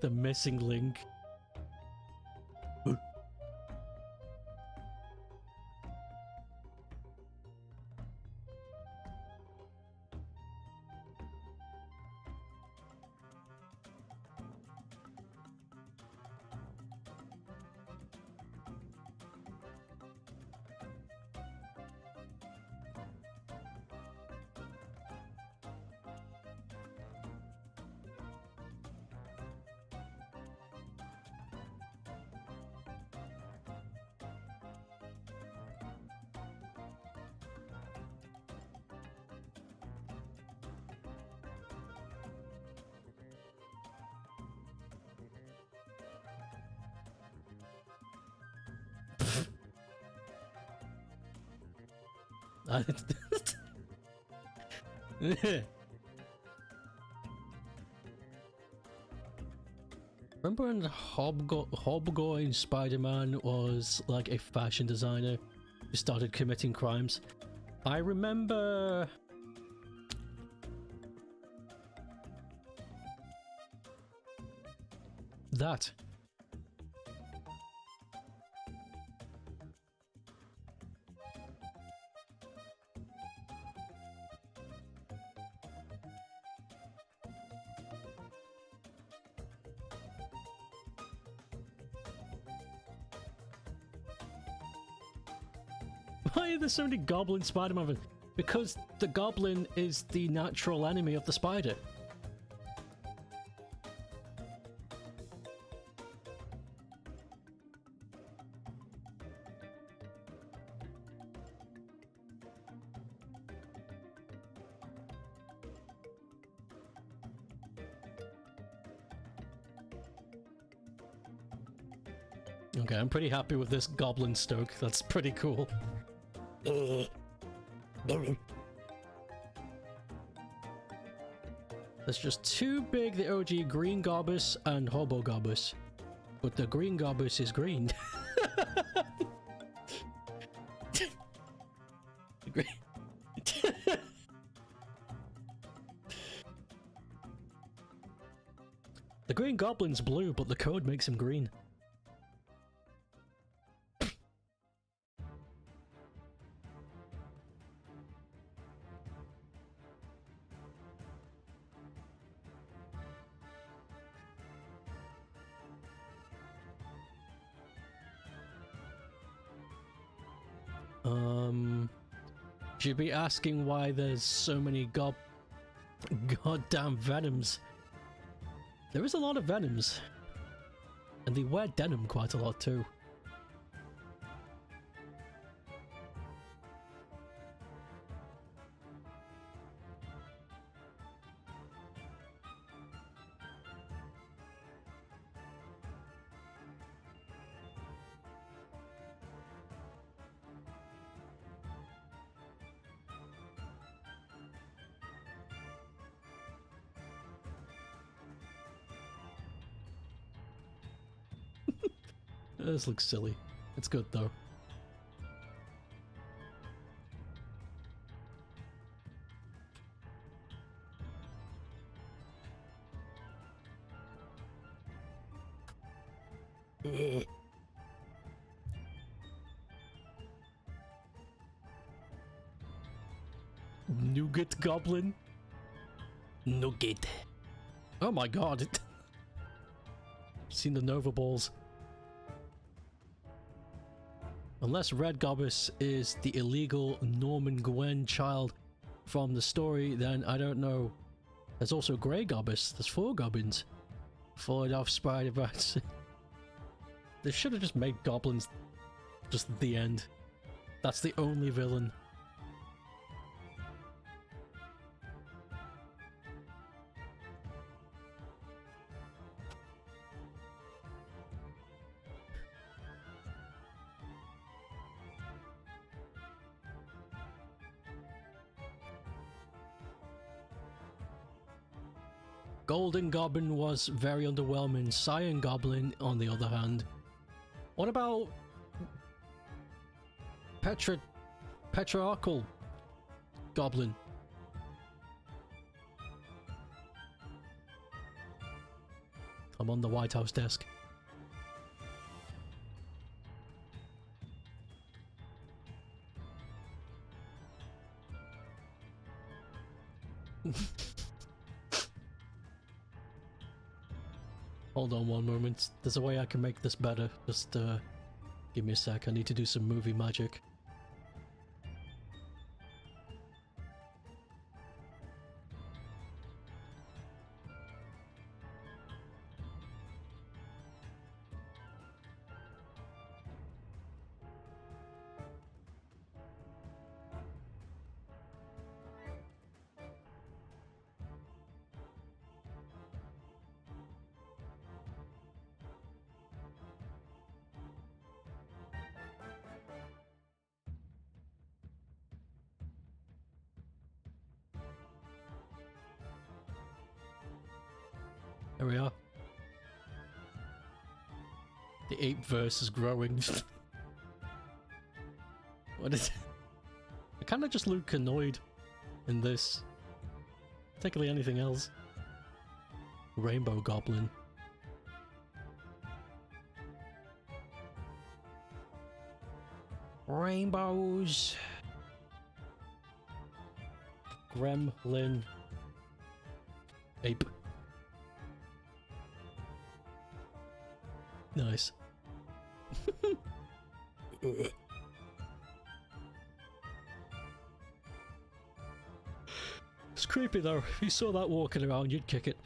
The missing link. Remember when Hobgoing Spider-Man was like a fashion designer who started committing crimes? I remember... that. Why are there so many Goblin Spider-Man? Because the Goblin is the natural enemy of the Spider. Okay, I'm pretty happy with this Goblin Stoke. That's pretty cool. That's just too big, the OG Green Gobbus and Hobo Gobbus. But the Green Gobbus is green. The Green Goblin's blue, but the code makes him green. You'd be asking why there's so many goddamn Venoms. There is a lot of Venoms. And they wear denim quite a lot too. This looks silly. It's good though. Nougat Goblin? Nougat. Oh my god. Seen the Nova Balls. Unless Red Gobbus is the illegal Norman Gwen child from the story, then I don't know. There's also Grey Gobbus. There's 4 goblins. Followed off Spider Bats. They should have just made goblins just at the end. That's the only villain. Golden Goblin was very underwhelming. Cyan Goblin, on the other hand. What about Petrarchal Goblin? I'm on the White House desk. Hold on one moment. There's a way I can make this better. Just give me a sec. I need to do some movie magic. There we are. The ape verse is growing. What is it? I kinda just look annoyed in this. Particularly anything else. Rainbow Goblin. Rainbows. Gremlin. Ape. Nice. It's creepy though. If you saw that walking around, you'd kick it.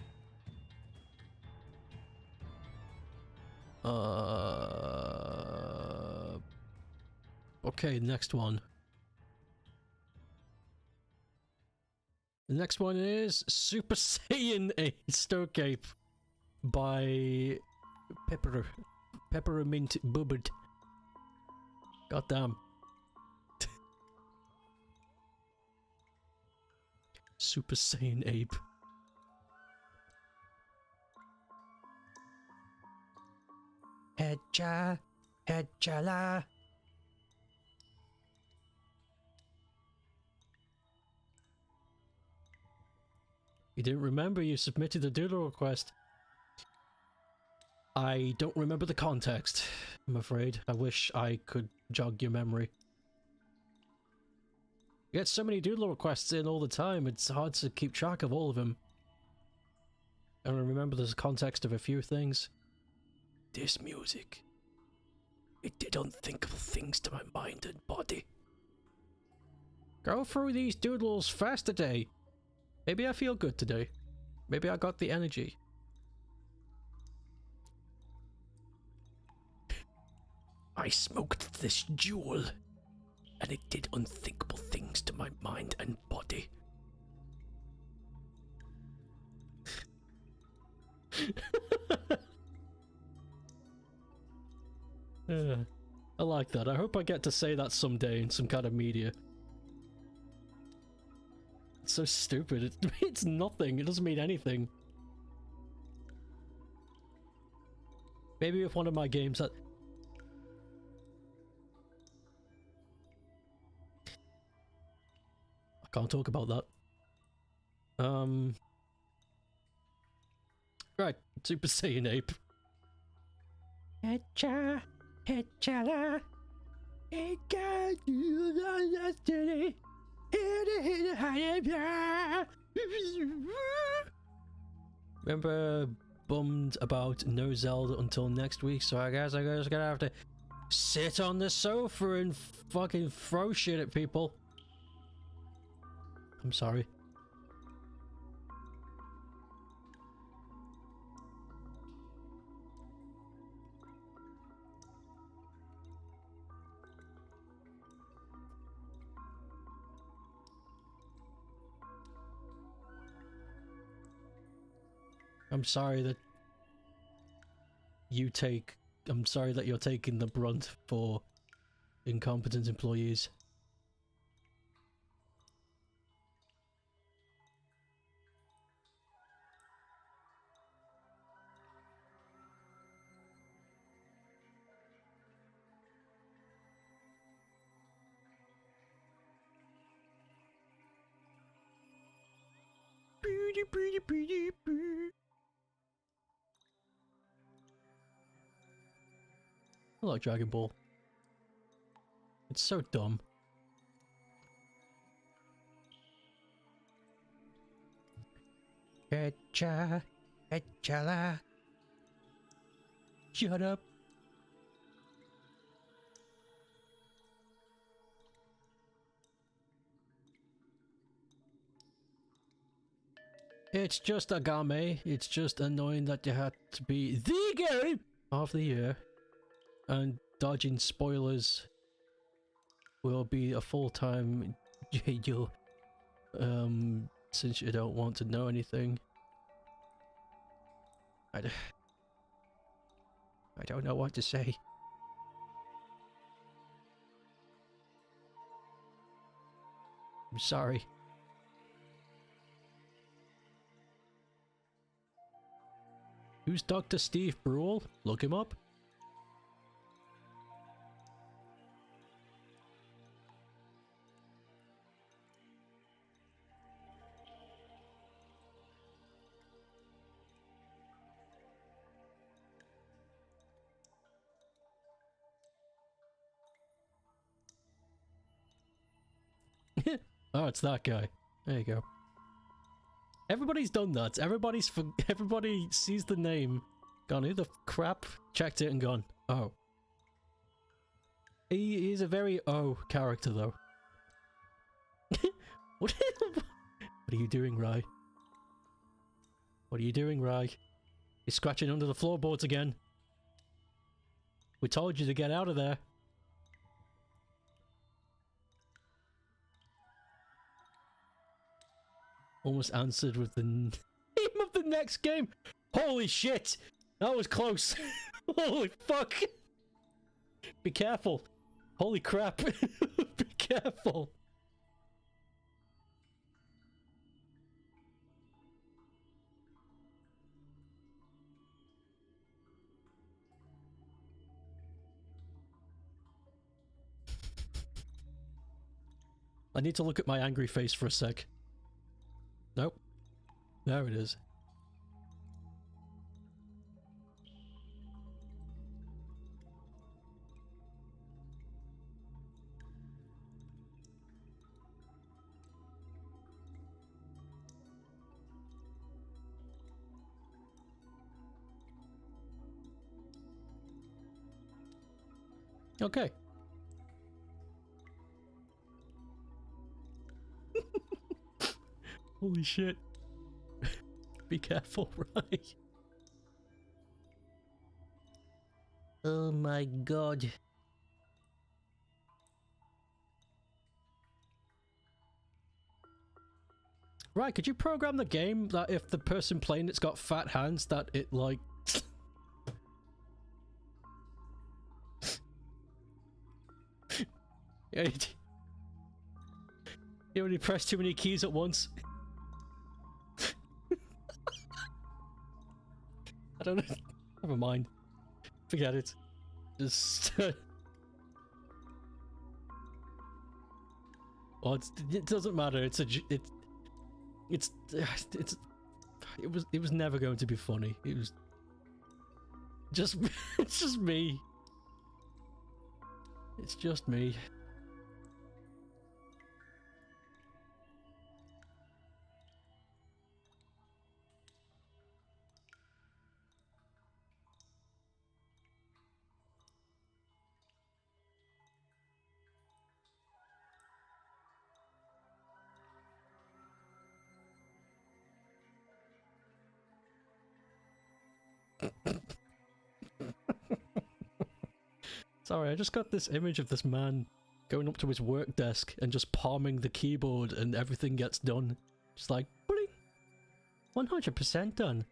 Okay, next one. The next one is Super Saiyan 8 StokeApe by Peppermint Bubbard. Goddamn. Super Saiyan Ape. Headja, headjala. You didn't remember you submitted a Doodle request. I don't remember the context, I'm afraid. I wish I could jog your memory. You get so many Doodle requests in all the time, it's hard to keep track of all of them. I remember the context of a few things. This music. It did unthinkable things to my mind and body. Go through these doodles fast today. Maybe I feel good today. Maybe I got the energy. I smoked this jewel, and it did unthinkable things to my mind and body. I like that. I hope I get to say that someday in some kind of media. It's so stupid. It's nothing. It doesn't mean anything. Maybe with one of my games that... I can't talk about that. Right, Super Saiyan Ape. Etcha, etchala, it got you yesterday. Remember, bummed about no Zelda until next week, so I guess I'm just gonna have to sit on the sofa and fucking throw shit at people. I'm sorry. I'm sorry that I'm sorry that you're taking the brunt for incompetent employees. I like Dragon Ball. It's so dumb. Etcha, etchala. Shut up. It's just a game. It's just annoying that you had to be the game of the year. And dodging spoilers will be a full-time JDO, since you don't want to know anything. I don't know what to say. I'm sorry. Who's Dr. Steve Brule? Look him up. Oh, it's that guy. There you go. Everybody's done that. Everybody sees the name, gone, who the crap, checked it and gone, oh. He's a very character though. What are you doing, Rai? What are you doing, Rai? He's scratching under the floorboards again. We told you to get out of there. Almost answered with the name of the next game. Holy shit! That was close. Holy fuck! Be careful. Holy crap. Be careful. I need to look at my angry face for a sec. Nope. There it is. Okay. Holy shit. Be careful, right? Oh my god. Right, could you program the game that if the person playing it's got fat hands that it like... You only press too many keys at once. I don't know. Never mind. Forget it. Just... well, it doesn't matter. It was never going to be funny. It was... Just, it's just me. It's just me. Sorry, I just got this image of this man going up to his work desk and just palming the keyboard and everything gets done. Just like, bling! 100% done.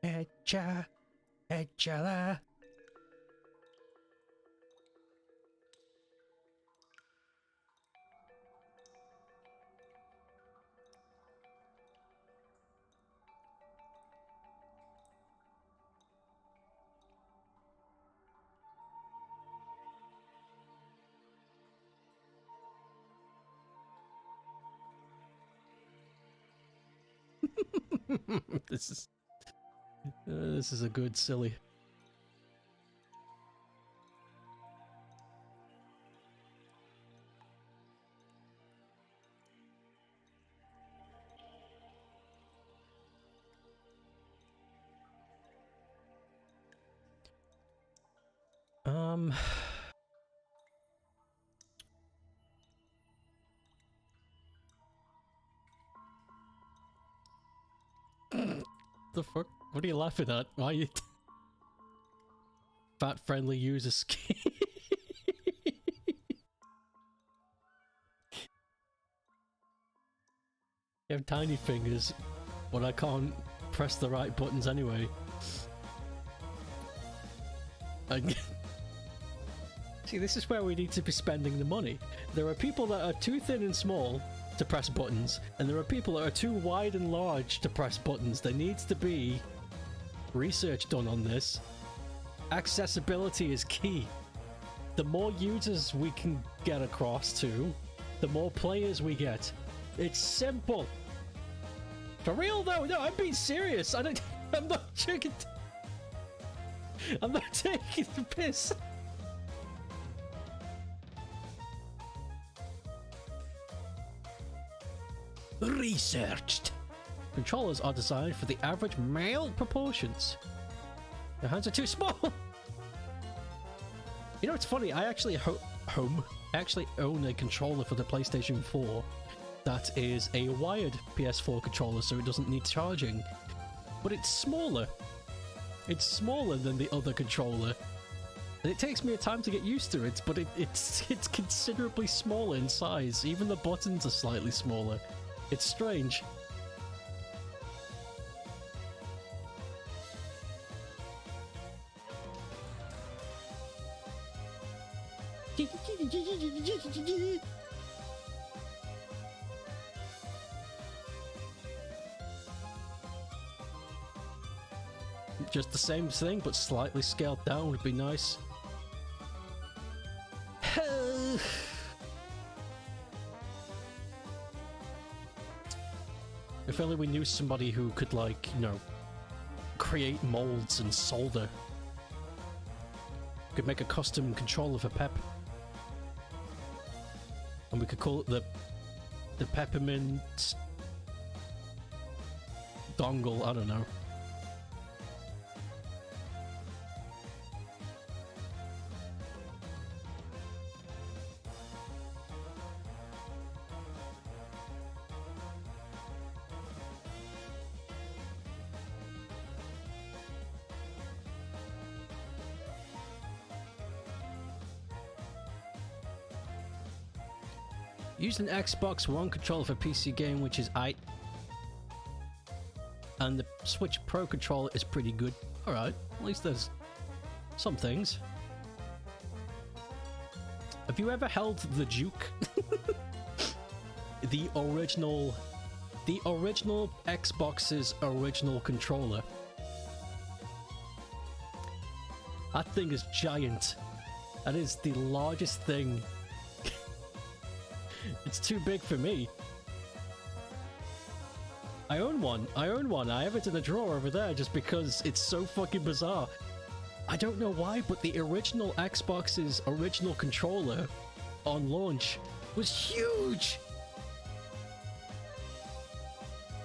Etcha, etchala. This is a good silly. The fuck? What are you laughing at? Why are you... Fat-friendly user scheme. You have tiny fingers, but I can't press the right buttons anyway. See, this is where we need to be spending the money. There are people that are too thin and small to press buttons, and there are people that are too wide and large to press buttons. There needs to be research done on this. Accessibility is key. The more users we can get across to, the more players we get. It's simple. For real though, no, I'm being serious. I'm not joking. I'm not taking the piss. Researched. Controllers are designed for the average male proportions. Your hands are too small. You know, it's funny. I actually own a controller for the PlayStation 4 that is a wired PS4 controller, so it doesn't need charging. But it's smaller. It's smaller than the other controller. And it takes me a time to get used to it, but it's considerably smaller in size. Even the buttons are slightly smaller. It's strange. Just the same thing, but slightly scaled down would be nice. If only we knew somebody who could, like, you know, create molds and solder. We could make a custom controller for Pep. And we could call it the Peppermint dongle, I don't know. Use an Xbox One controller for PC game, which is aight. And the Switch Pro controller is pretty good. Alright, at least there's some things. Have you ever held the Duke? the original Xbox's original controller. That thing is giant. That is the largest thing. It's too big for me. I own one. I have it in a drawer over there just because it's so fucking bizarre. I don't know why, but the original Xbox's original controller on launch was huge.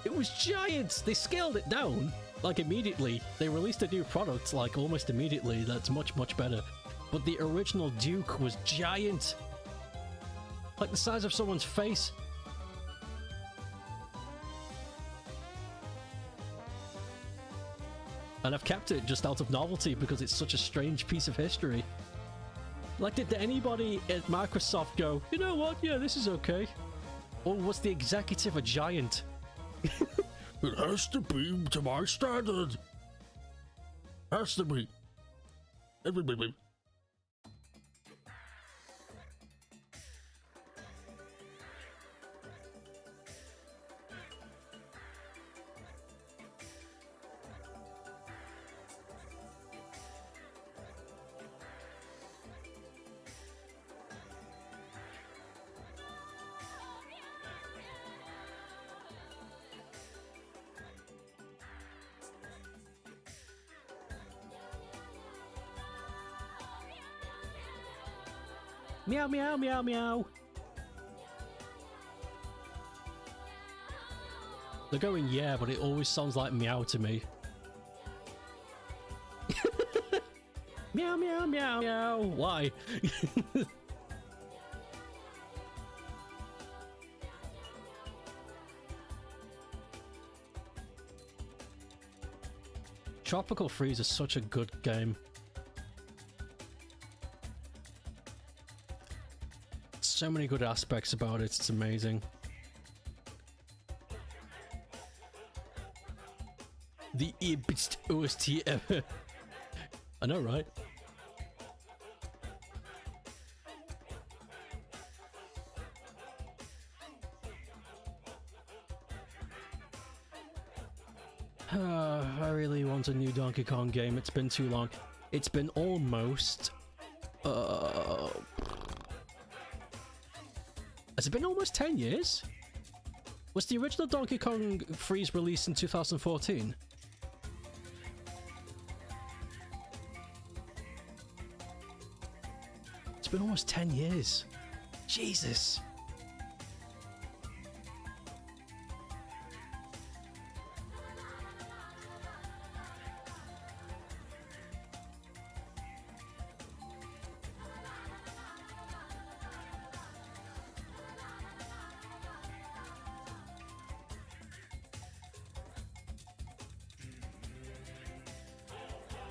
It was giant. They scaled it down like immediately. They released a new product like almost immediately that's much, much better. But the original Duke was giant. Like the size of someone's face. And I've kept it just out of novelty because it's such a strange piece of history. Like, did anybody at Microsoft go, you know what, yeah, this is okay? Or was the executive a giant? It has to be to my standard. Has to be. Everybody. Meow, meow, meow, meow. They're going, yeah, but it always sounds like meow to me. Meow, meow, meow, meow. Why? Tropical Freeze is such a good game. So many good aspects about it, it's amazing. The best OST ever. I know, right? I really want a new Donkey Kong game. It's been too long. It's been almost... Has it been almost 10 years? Was the original Donkey Kong Freeze released in 2014? It's been almost 10 years. Jesus.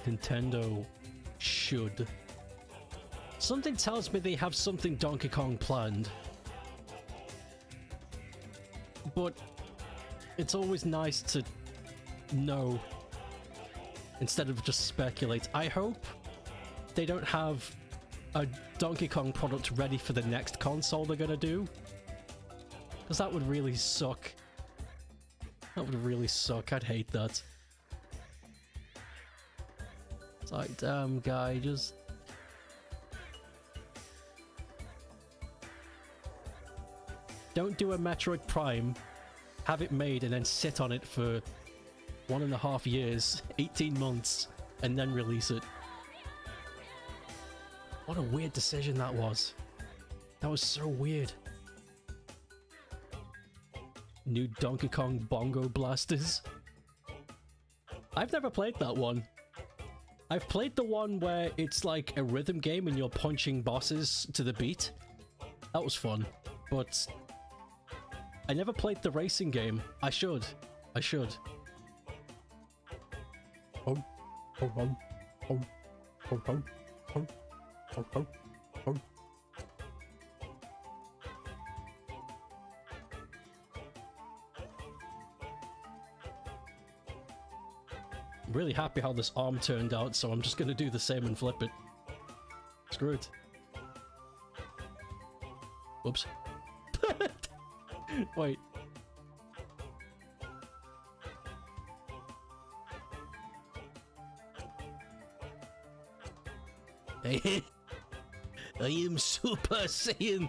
Nintendo should. Something tells me they have something Donkey Kong planned. But it's always nice to know instead of just speculate. I hope they don't have a Donkey Kong product ready for the next console they're gonna do. Because that would really suck. That would really suck. I'd hate that. It's like, damn, guy, just... Don't do a Metroid Prime, have it made, and then sit on it for 1.5 years, 18 months, and then release it. What a weird decision that was. That was so weird. New Donkey Kong Bongo Blasters. I've never played that one. I've played the one where it's like a rhythm game and you're punching bosses to the beat. That was fun, but I never played the racing game. I should. I should. I'm really happy how this arm turned out, so I'm just gonna do the same and flip it. Screw it. Whoops. Wait. I am Super Saiyan.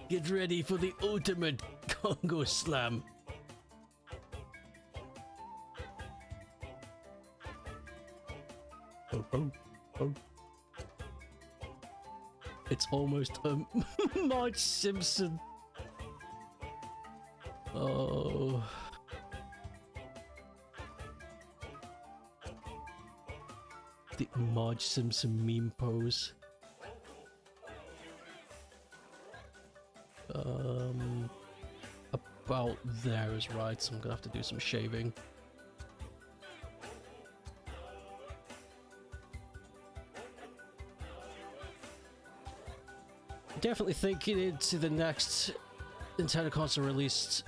Get ready for the ultimate Congo Slam. Oh. It's almost Marge Simpson. Oh. The Marge Simpson meme pose. About there is right, so I'm gonna have to do some shaving. Definitely thinking into the next Nintendo console release.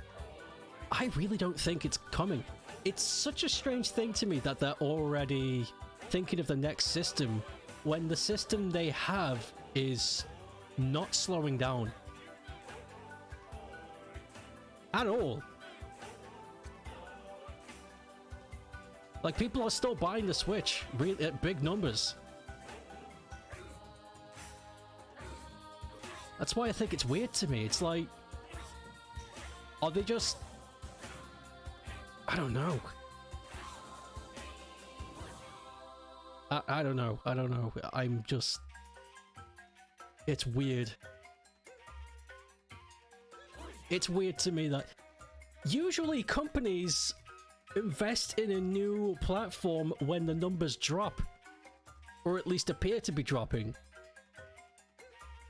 I really don't think it's coming. It's such a strange thing to me that they're already thinking of the next system when the system they have is not slowing down at all. Like, people are still buying the Switch really at big numbers. That's why I think it's weird to me. It's like, are they just... I don't know. I don't know. I don't know. I'm just... It's weird. It's weird to me that usually companies invest in a new platform when the numbers drop, or at least appear to be dropping.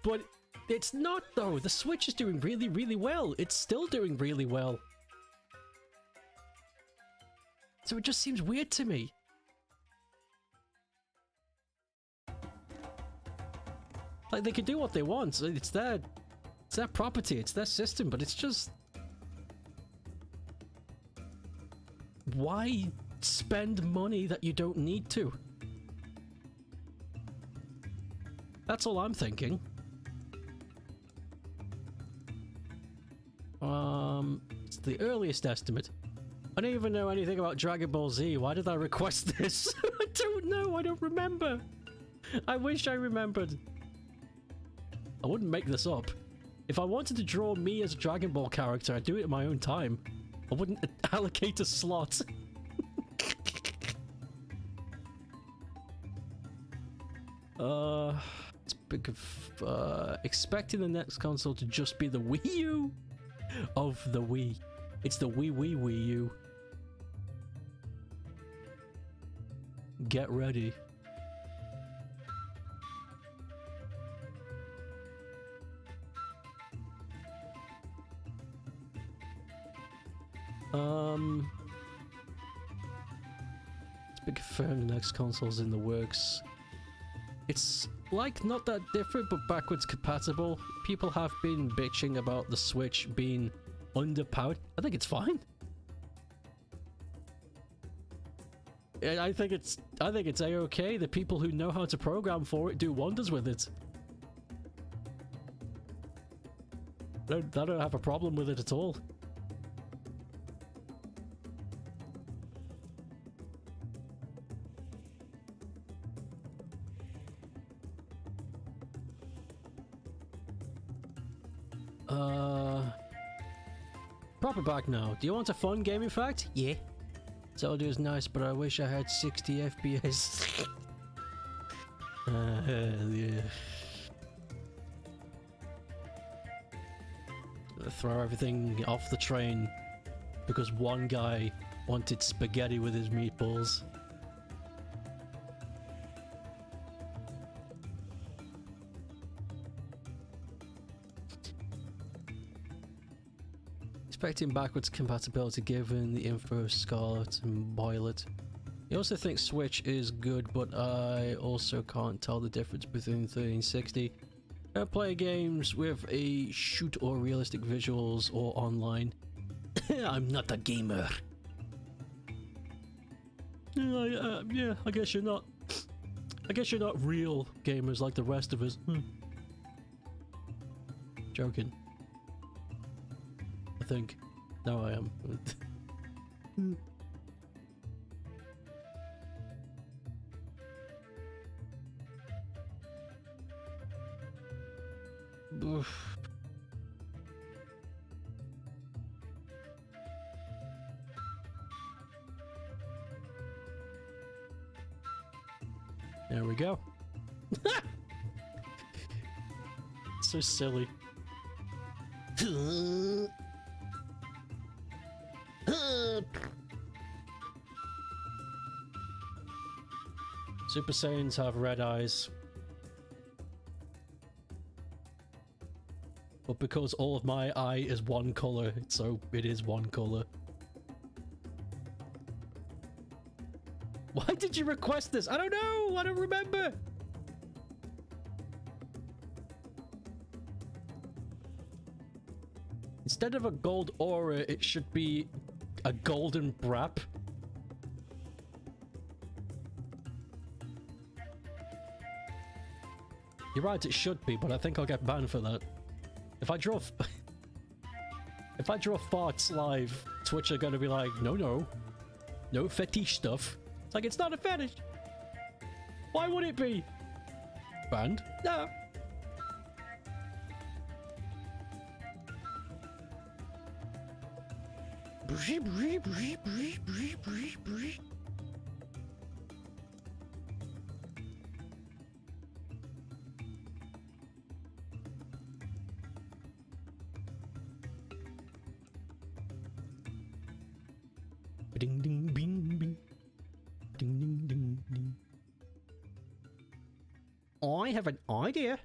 But it's not, though. The Switch is doing really, really well. It's still doing really well. So it just seems weird to me. Like, they can do what they want. It's their property, it's their system, but it's just... Why spend money that you don't need to? That's all I'm thinking. It's the earliest estimate. I don't even know anything about Dragon Ball Z. Why did I request this? I don't know. I don't remember. I wish I remembered. I wouldn't make this up. If I wanted to draw me as a Dragon Ball character, I'd do it in my own time. I wouldn't allocate a slot. It's big of, expecting the next console to just be the Wii U of the Wii. It's the Wii U. Get ready. It's big confirmed the next console's in the works. It's like not that different but backwards compatible. People have been bitching about the Switch being underpowered. I think it's fine. I think it's A-okay. The people who know how to program for it do wonders with it. I don't have a problem with it at all. Proper back now. Do you want a fun game, in fact? Yeah. Zelda is nice, but I wish I had 60 FPS. Yeah. Throw everything off the train because one guy wanted spaghetti with his meatballs. Expecting backwards compatibility given the info of Scarlet and Violet. I also think Switch is good, but I also can't tell the difference between 1360. I play games with a shoot or realistic visuals or online. I'm not a gamer. Yeah, I guess you're not. I guess you're not real gamers like the rest of us. Joking. I think. No, I am. Oof. There we go. So silly. Super Saiyans have red eyes. But because all of my eye is one color, so it is one color. Why did you request this? I don't know! I don't remember! Instead of a gold aura, it should be a golden brap. You're right, it should be, but I think I'll get banned for that. If I draw if I draw farts live, Twitch are gonna be like, no fetish stuff. It's like, it's not a fetish. Why would it be? Banned? No. Ding ding bing bing. Ding ding ding ding. I have an idea.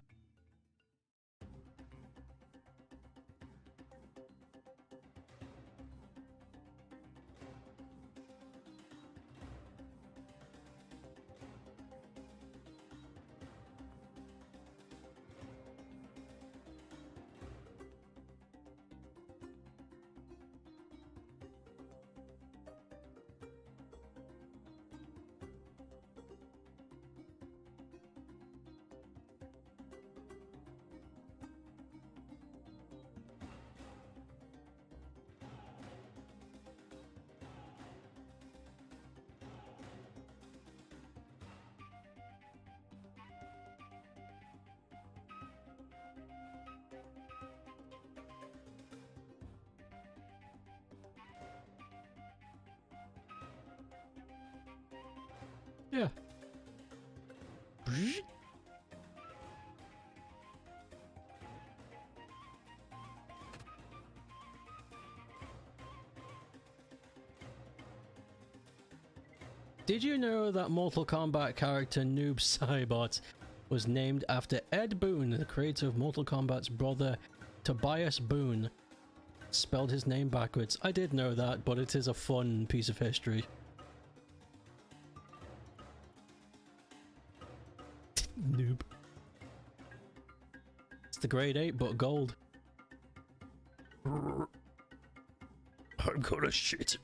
Yeah. Did you know that Mortal Kombat character Noob Saibot was named after Ed Boon, the creator of Mortal Kombat's brother Tobias Boon? Spelled his name backwards. I did know that, but it is a fun piece of history. Noob. It's the grade 8 but gold. I'm gonna shit.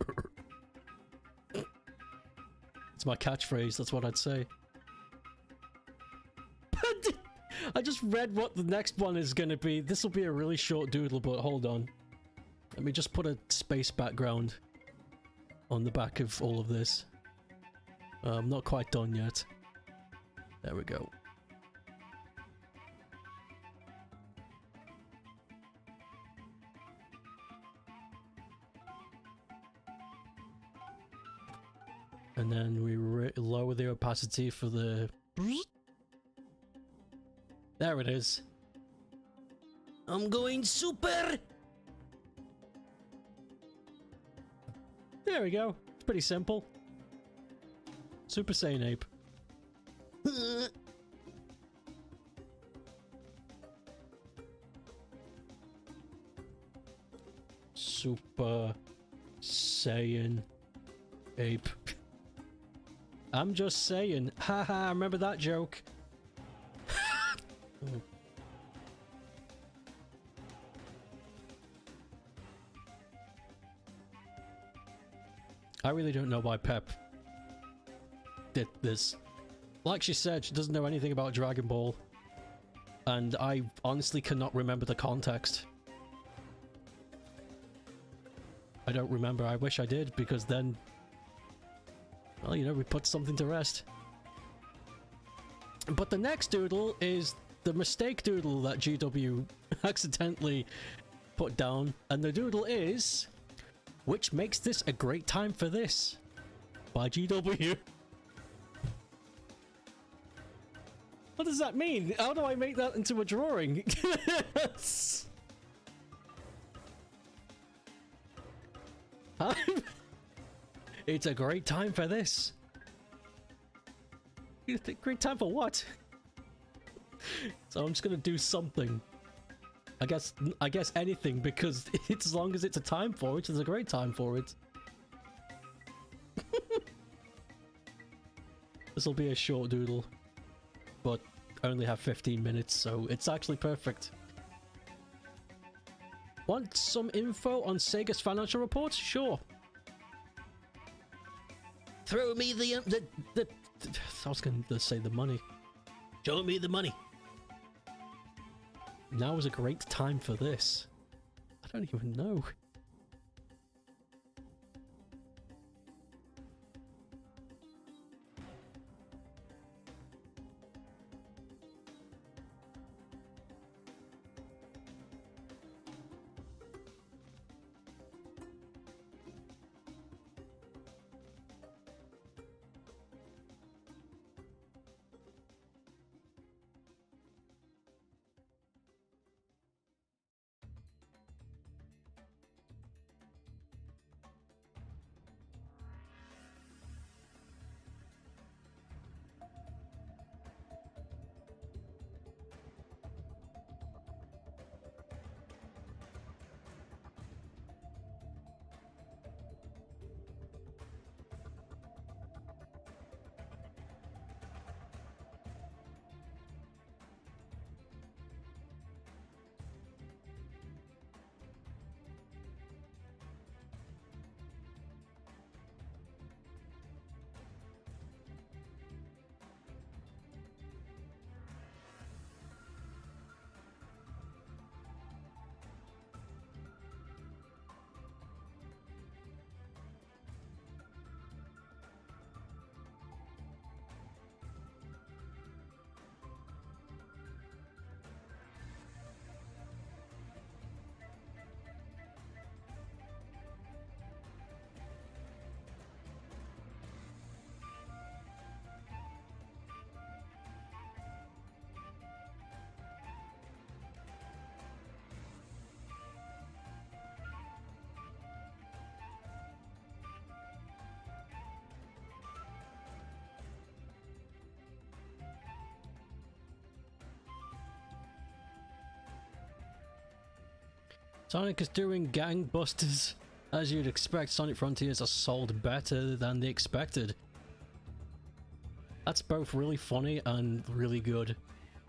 It's my catchphrase, that's what I'd say. I just read what the next one is gonna be. This will be a really short doodle, but hold on. Let me just put a space background on the back of all of this. I'm not quite done yet. There we go. And then we lower the opacity for the... There it is. I'm going super! There we go. It's pretty simple. Super Saiyan Ape. Super Saiyan Ape. I'm just saying. Haha, remember that joke? Oh. I really don't know why Pep did this. Like she said, she doesn't know anything about Dragon Ball. And I honestly cannot remember the context. I don't remember. I wish I did, because then, well, you know, we put something to rest. But the next doodle is the mistake doodle that GW accidentally put down. And the doodle is, which makes this a great time for this, by GW. What does that mean? How do I make that into a drawing? It's a great time for this. Great time for what? So I'm just gonna do something. I guess anything, because it's, as long as it's a time for it, it's a great time for it. This will be a short doodle, but I only have 15 minutes, so it's actually perfect. Want some info on Sega's financial reports? Sure. Throw me the I was going to say the money. Show me the money. Now is a great time for this. I don't even know. Sonic is doing gangbusters. As you'd expect, Sonic Frontiers are sold better than they expected. That's both really funny and really good.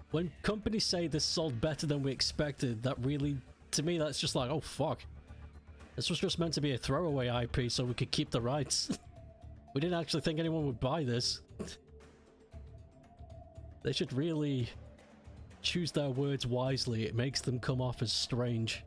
When companies say this sold better than we expected, that really, to me, that's just like, oh fuck. This was just meant to be a throwaway IP so we could keep the rights. We didn't actually think anyone would buy this. They should really choose their words wisely. It makes them come off as strange.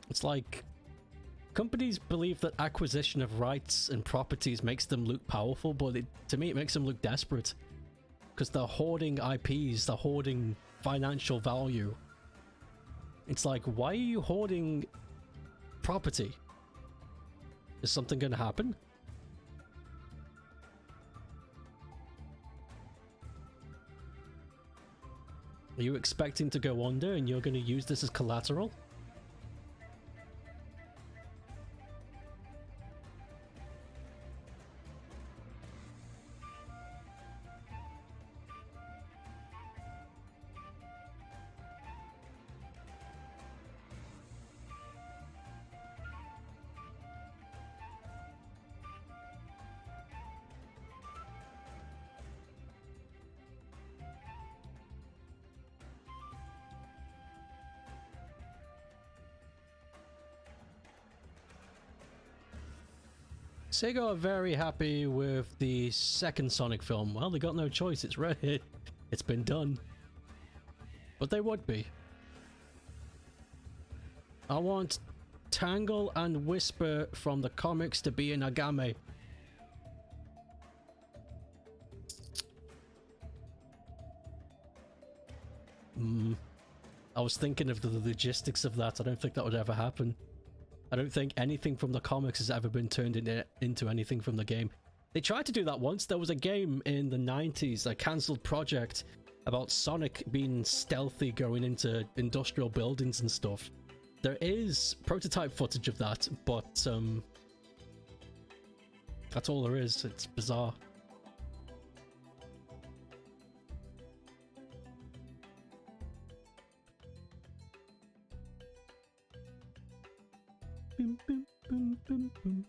It's like, companies believe that acquisition of rights and properties makes them look powerful, but to me it makes them look desperate. Because they're hoarding IPs, they're hoarding financial value. It's like, why are you hoarding property? Is something going to happen? Are you expecting to go under and you're going to use this as collateral? Sega are very happy with the second Sonic film. Well, they got no choice. It's ready. It's been done. But they would be. I want Tangle and Whisper from the comics to be in Agame. I was thinking of the logistics of that. I don't think that would ever happen. I don't think anything from the comics has ever been turned into anything from the game. They tried to do that once. There was a game in the 90s, a cancelled project, about Sonic being stealthy going into industrial buildings and stuff. There is prototype footage of that, but that's all there is. It's bizarre. Boom, boom, boom, boom, boom.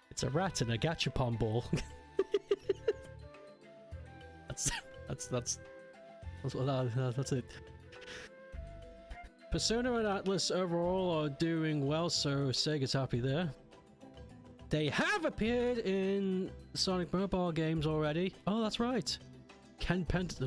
It's a rat in a gachapon ball. That's it. Persona and Atlas overall are doing well, so Sega's happy there. They have appeared in Sonic mobile games already. Oh, that's right. Ken Pent.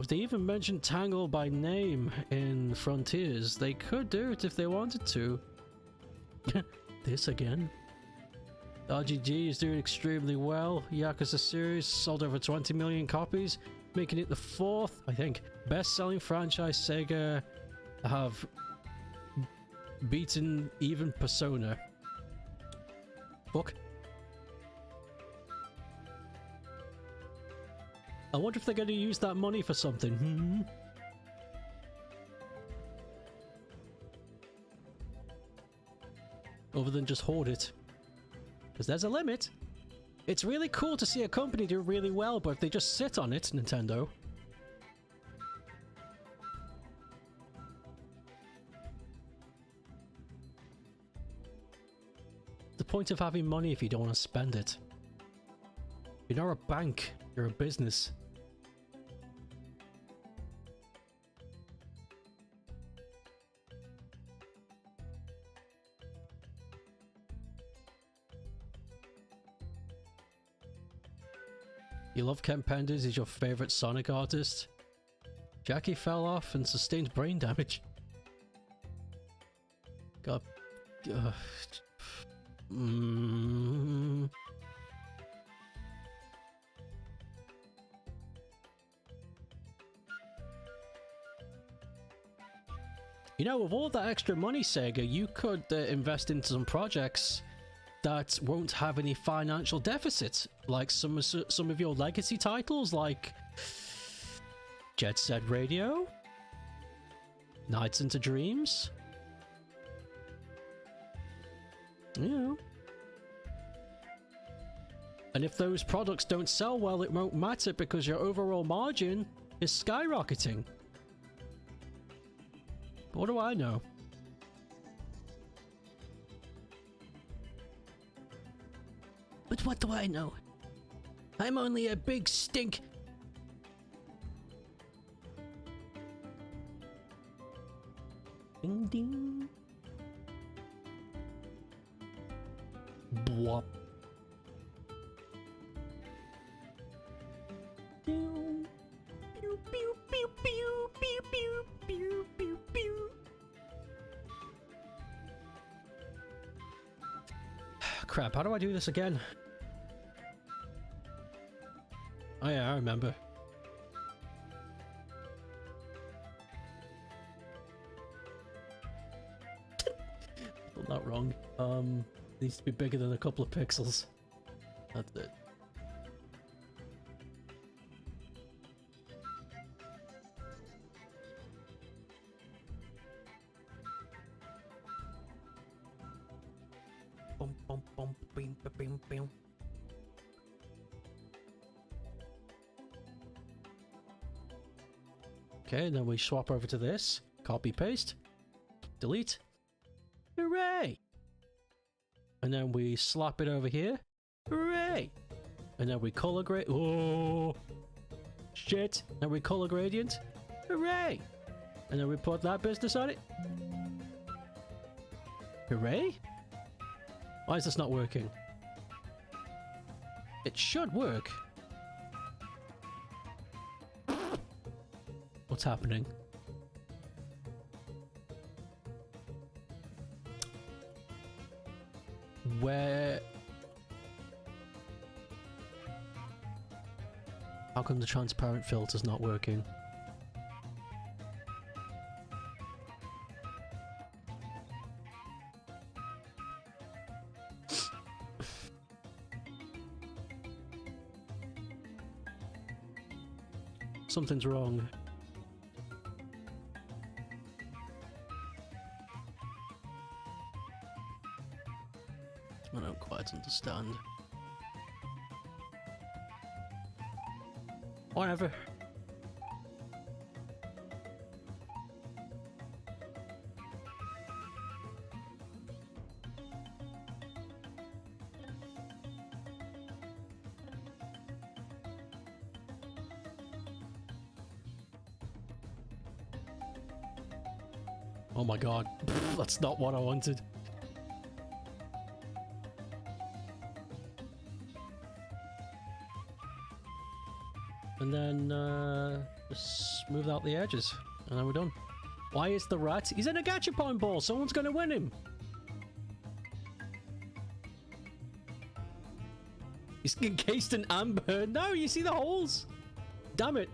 They even mentioned Tangle by name in Frontiers. They could do it if they wanted to. This again. RGG is doing extremely well. Yakuza series sold over 20 million copies, making it the fourth, I think, best-selling franchise Sega have beaten even Persona. Fuck. I wonder if they're going to use that money for something. Other than just hoard it. Because there's a limit. It's really cool to see a company do really well, but if they just sit on it, Nintendo. The point of having money if you don't want to spend it. You're not a bank, you're a business. You love Ken Penders, he's your favorite Sonic artist. Jackie fell off and sustained brain damage. God. You know, with all that extra money, Sega, you could invest into some projects that won't have any financial deficits, like some of your legacy titles, like Jet Set Radio, Nights into Dreams. You know. And if those products don't sell well, it won't matter because your overall margin is skyrocketing. But what do I know? But what do I know? I'm only a big stink. Ding ding. Bwop. Pew pew pew pew pew pew pew pew pew pew. Crap, how do I do this again? Oh yeah, I remember. got that wrong. Needs to be bigger than a couple of pixels. That's it. Bum, bum, bum, bing, ba, bing, bing. Okay, then we swap over to this. Copy, paste, delete. Hooray! And then we slap it over here. Hooray! And then we color grade. Oh shit! And we color gradient. Hooray! And then we put that business on it. Hooray! Why is this not working? It should work. What's happening? Where? How come the transparent filter's not working? Something's wrong. I don't quite understand. Whatever. Oh my god, that's not what I wanted. And then, just smooth out the edges. And then we're done. Why is the rat? He's in a gachapon ball! Someone's gonna win him! He's encased in amber! No, you see the holes! Damn it!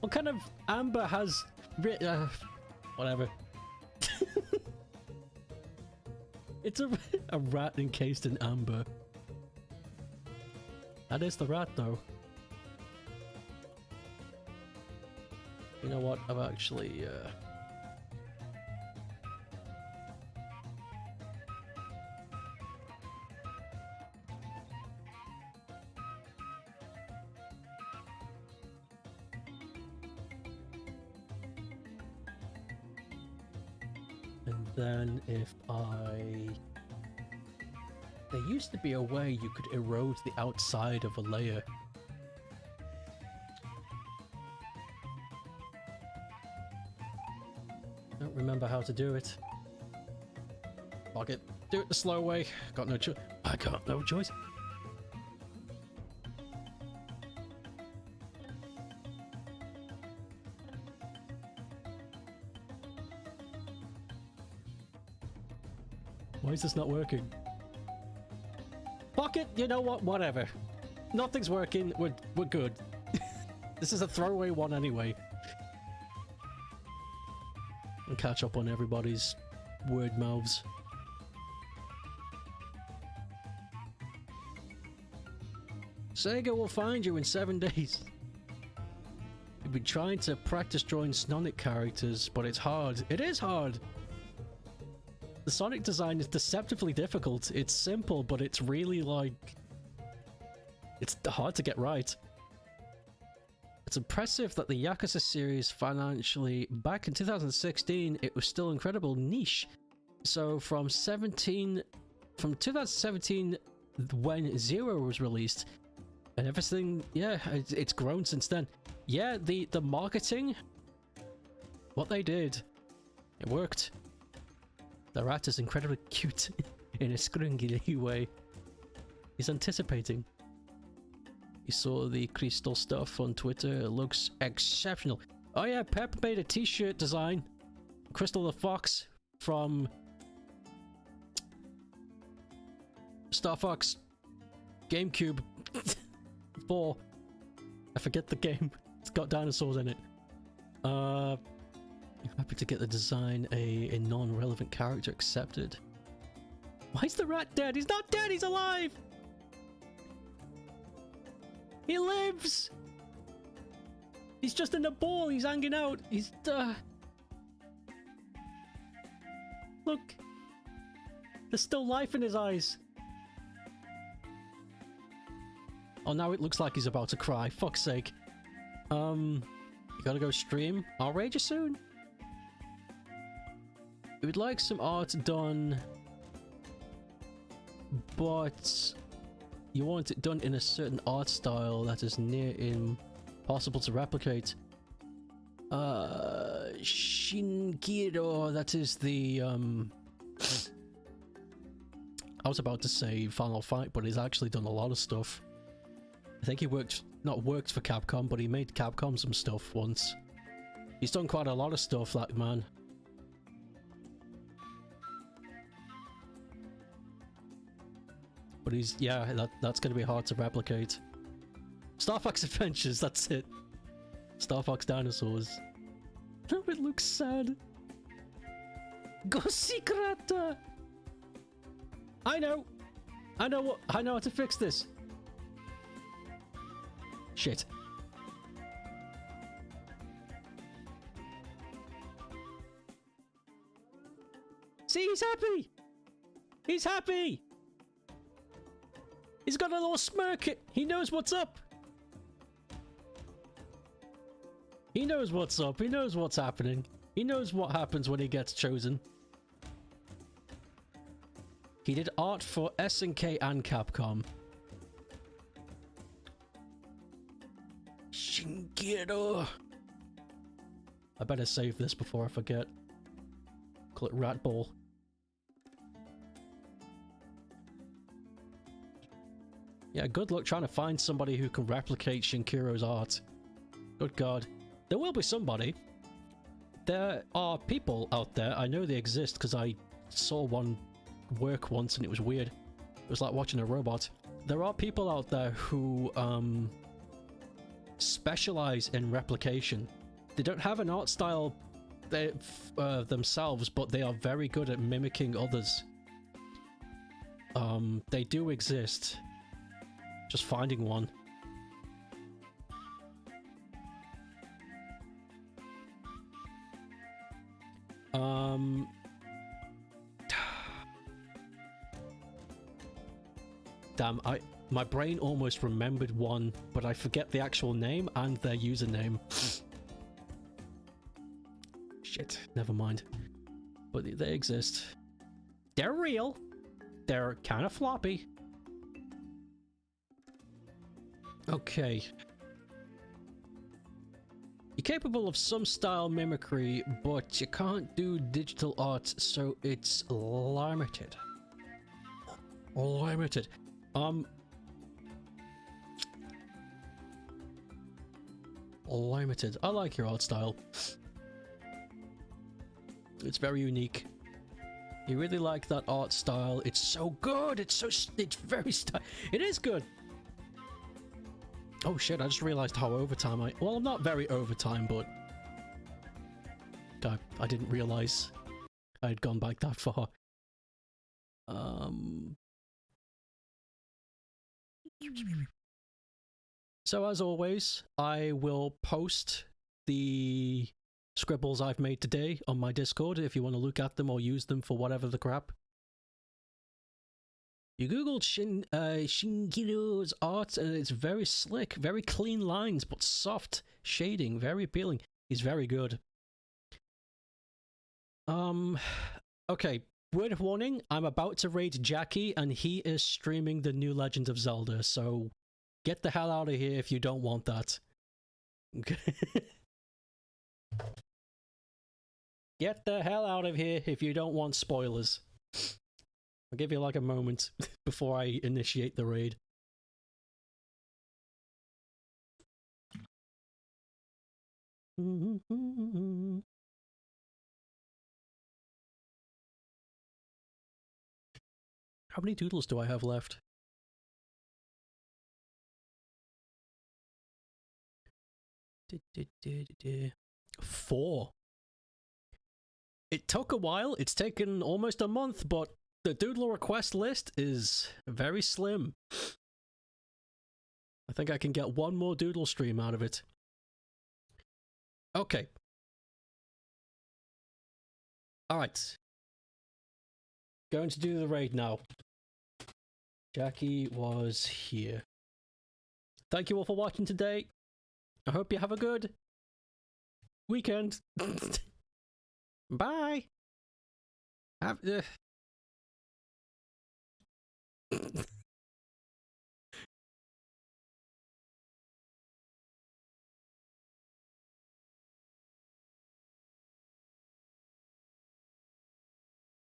What kind of amber has... whatever. It's a rat encased in amber. That is the rat, though. You know what? I've actually... And then if I... There used to be a way you could erode the outside of a layer. Don't remember how to do it. Fuck it. Do it the slow way. Got no choice. I got no choice. Why is this not working? Fuck it, you know what? Whatever. Nothing's working. We're good. This is a throwaway one anyway. And catch up on everybody's word mouths. Sega will find you in 7 days. You've been trying to practice drawing Sonic characters, but it's hard. It is hard! The Sonic design is deceptively difficult. It's simple, but it's really like... It's hard to get right. It's impressive that the Yakuza series financially, back in 2016, it was still incredible niche. So from 2017, when Zero was released, and everything, yeah, it's grown since then. Yeah, the marketing, what they did, it worked. The rat is incredibly cute in a scringily way. He's anticipating. You saw the crystal stuff on Twitter. It looks exceptional. Oh yeah, Pep made a t-shirt design. Crystal the Fox from Star Fox GameCube 4. I forget the game. It's got dinosaurs in it. Happy to get the design a non-relevant character accepted. Why is the rat dead? He's not dead, he's alive! He lives! He's just in a ball, he's hanging out. He's Look. There's still life in his eyes. Oh, now it looks like he's about to cry. Fuck's sake. You gotta go stream. I'll rage you soon. We would like some art done, but you want it done in a certain art style that is near impossible to replicate. Shinkiro, that is the I was about to say Final Fight, but he's actually done a lot of stuff. I think he not worked for Capcom, but he made Capcom some stuff once. He's done quite a lot of stuff, that man. But he's, yeah, that's gonna be hard to replicate. Star Fox Adventures, that's it. Star Fox Dinosaurs. Oh, it looks sad. Go secret! I know how to fix this. Shit. See, he's happy! He's happy! He's got a little smirk. He knows what's up. He knows what's up. He knows what's happening. He knows what happens when he gets chosen. He did art for SNK and Capcom. Shinkiro. I better save this before I forget. Call it Rat Ball. Yeah, good luck trying to find somebody who can replicate Shinkiro's art. Good God. There will be somebody. There are people out there. I know they exist because I saw one work once and it was weird. It was like watching a robot. There are people out there who specialize in replication. They don't have an art style themselves, but they are very good at mimicking others. They do exist. Just finding one. Damn, my brain almost remembered one, but I forget the actual name and their username. Shit, never mind. But they exist. They're real. They're kind of floppy. Okay. You're capable of some style mimicry, but you can't do digital art, so it's limited. Limited. Limited. I like your art style. It's very unique. You really like that art style. It's so good. It's very it is good. Oh shit, I just realized how overtime well, I'm not very overtime, but I didn't realize I had gone back that far. So as always, I will post the scribbles I've made today on my Discord if you want to look at them or use them for whatever the crap. You googled Shinkiro's art and it's very slick, very clean lines, but soft shading, very appealing. He's very good. Okay, word of warning, I'm about to raid Jackie and he is streaming the new Legend of Zelda, so get the hell out of here if you don't want that. Okay. Get the hell out of here if you don't want spoilers. I'll give you like a moment before I initiate the raid. How many doodles do I have left? Four. It took a while. It's taken almost a month, but the doodle request list is very slim. I think I can get one more doodle stream out of it. Okay. Alright. Going to do the raid now. Jackie was here. Thank you all for watching today. I hope you have a good weekend. Bye. Have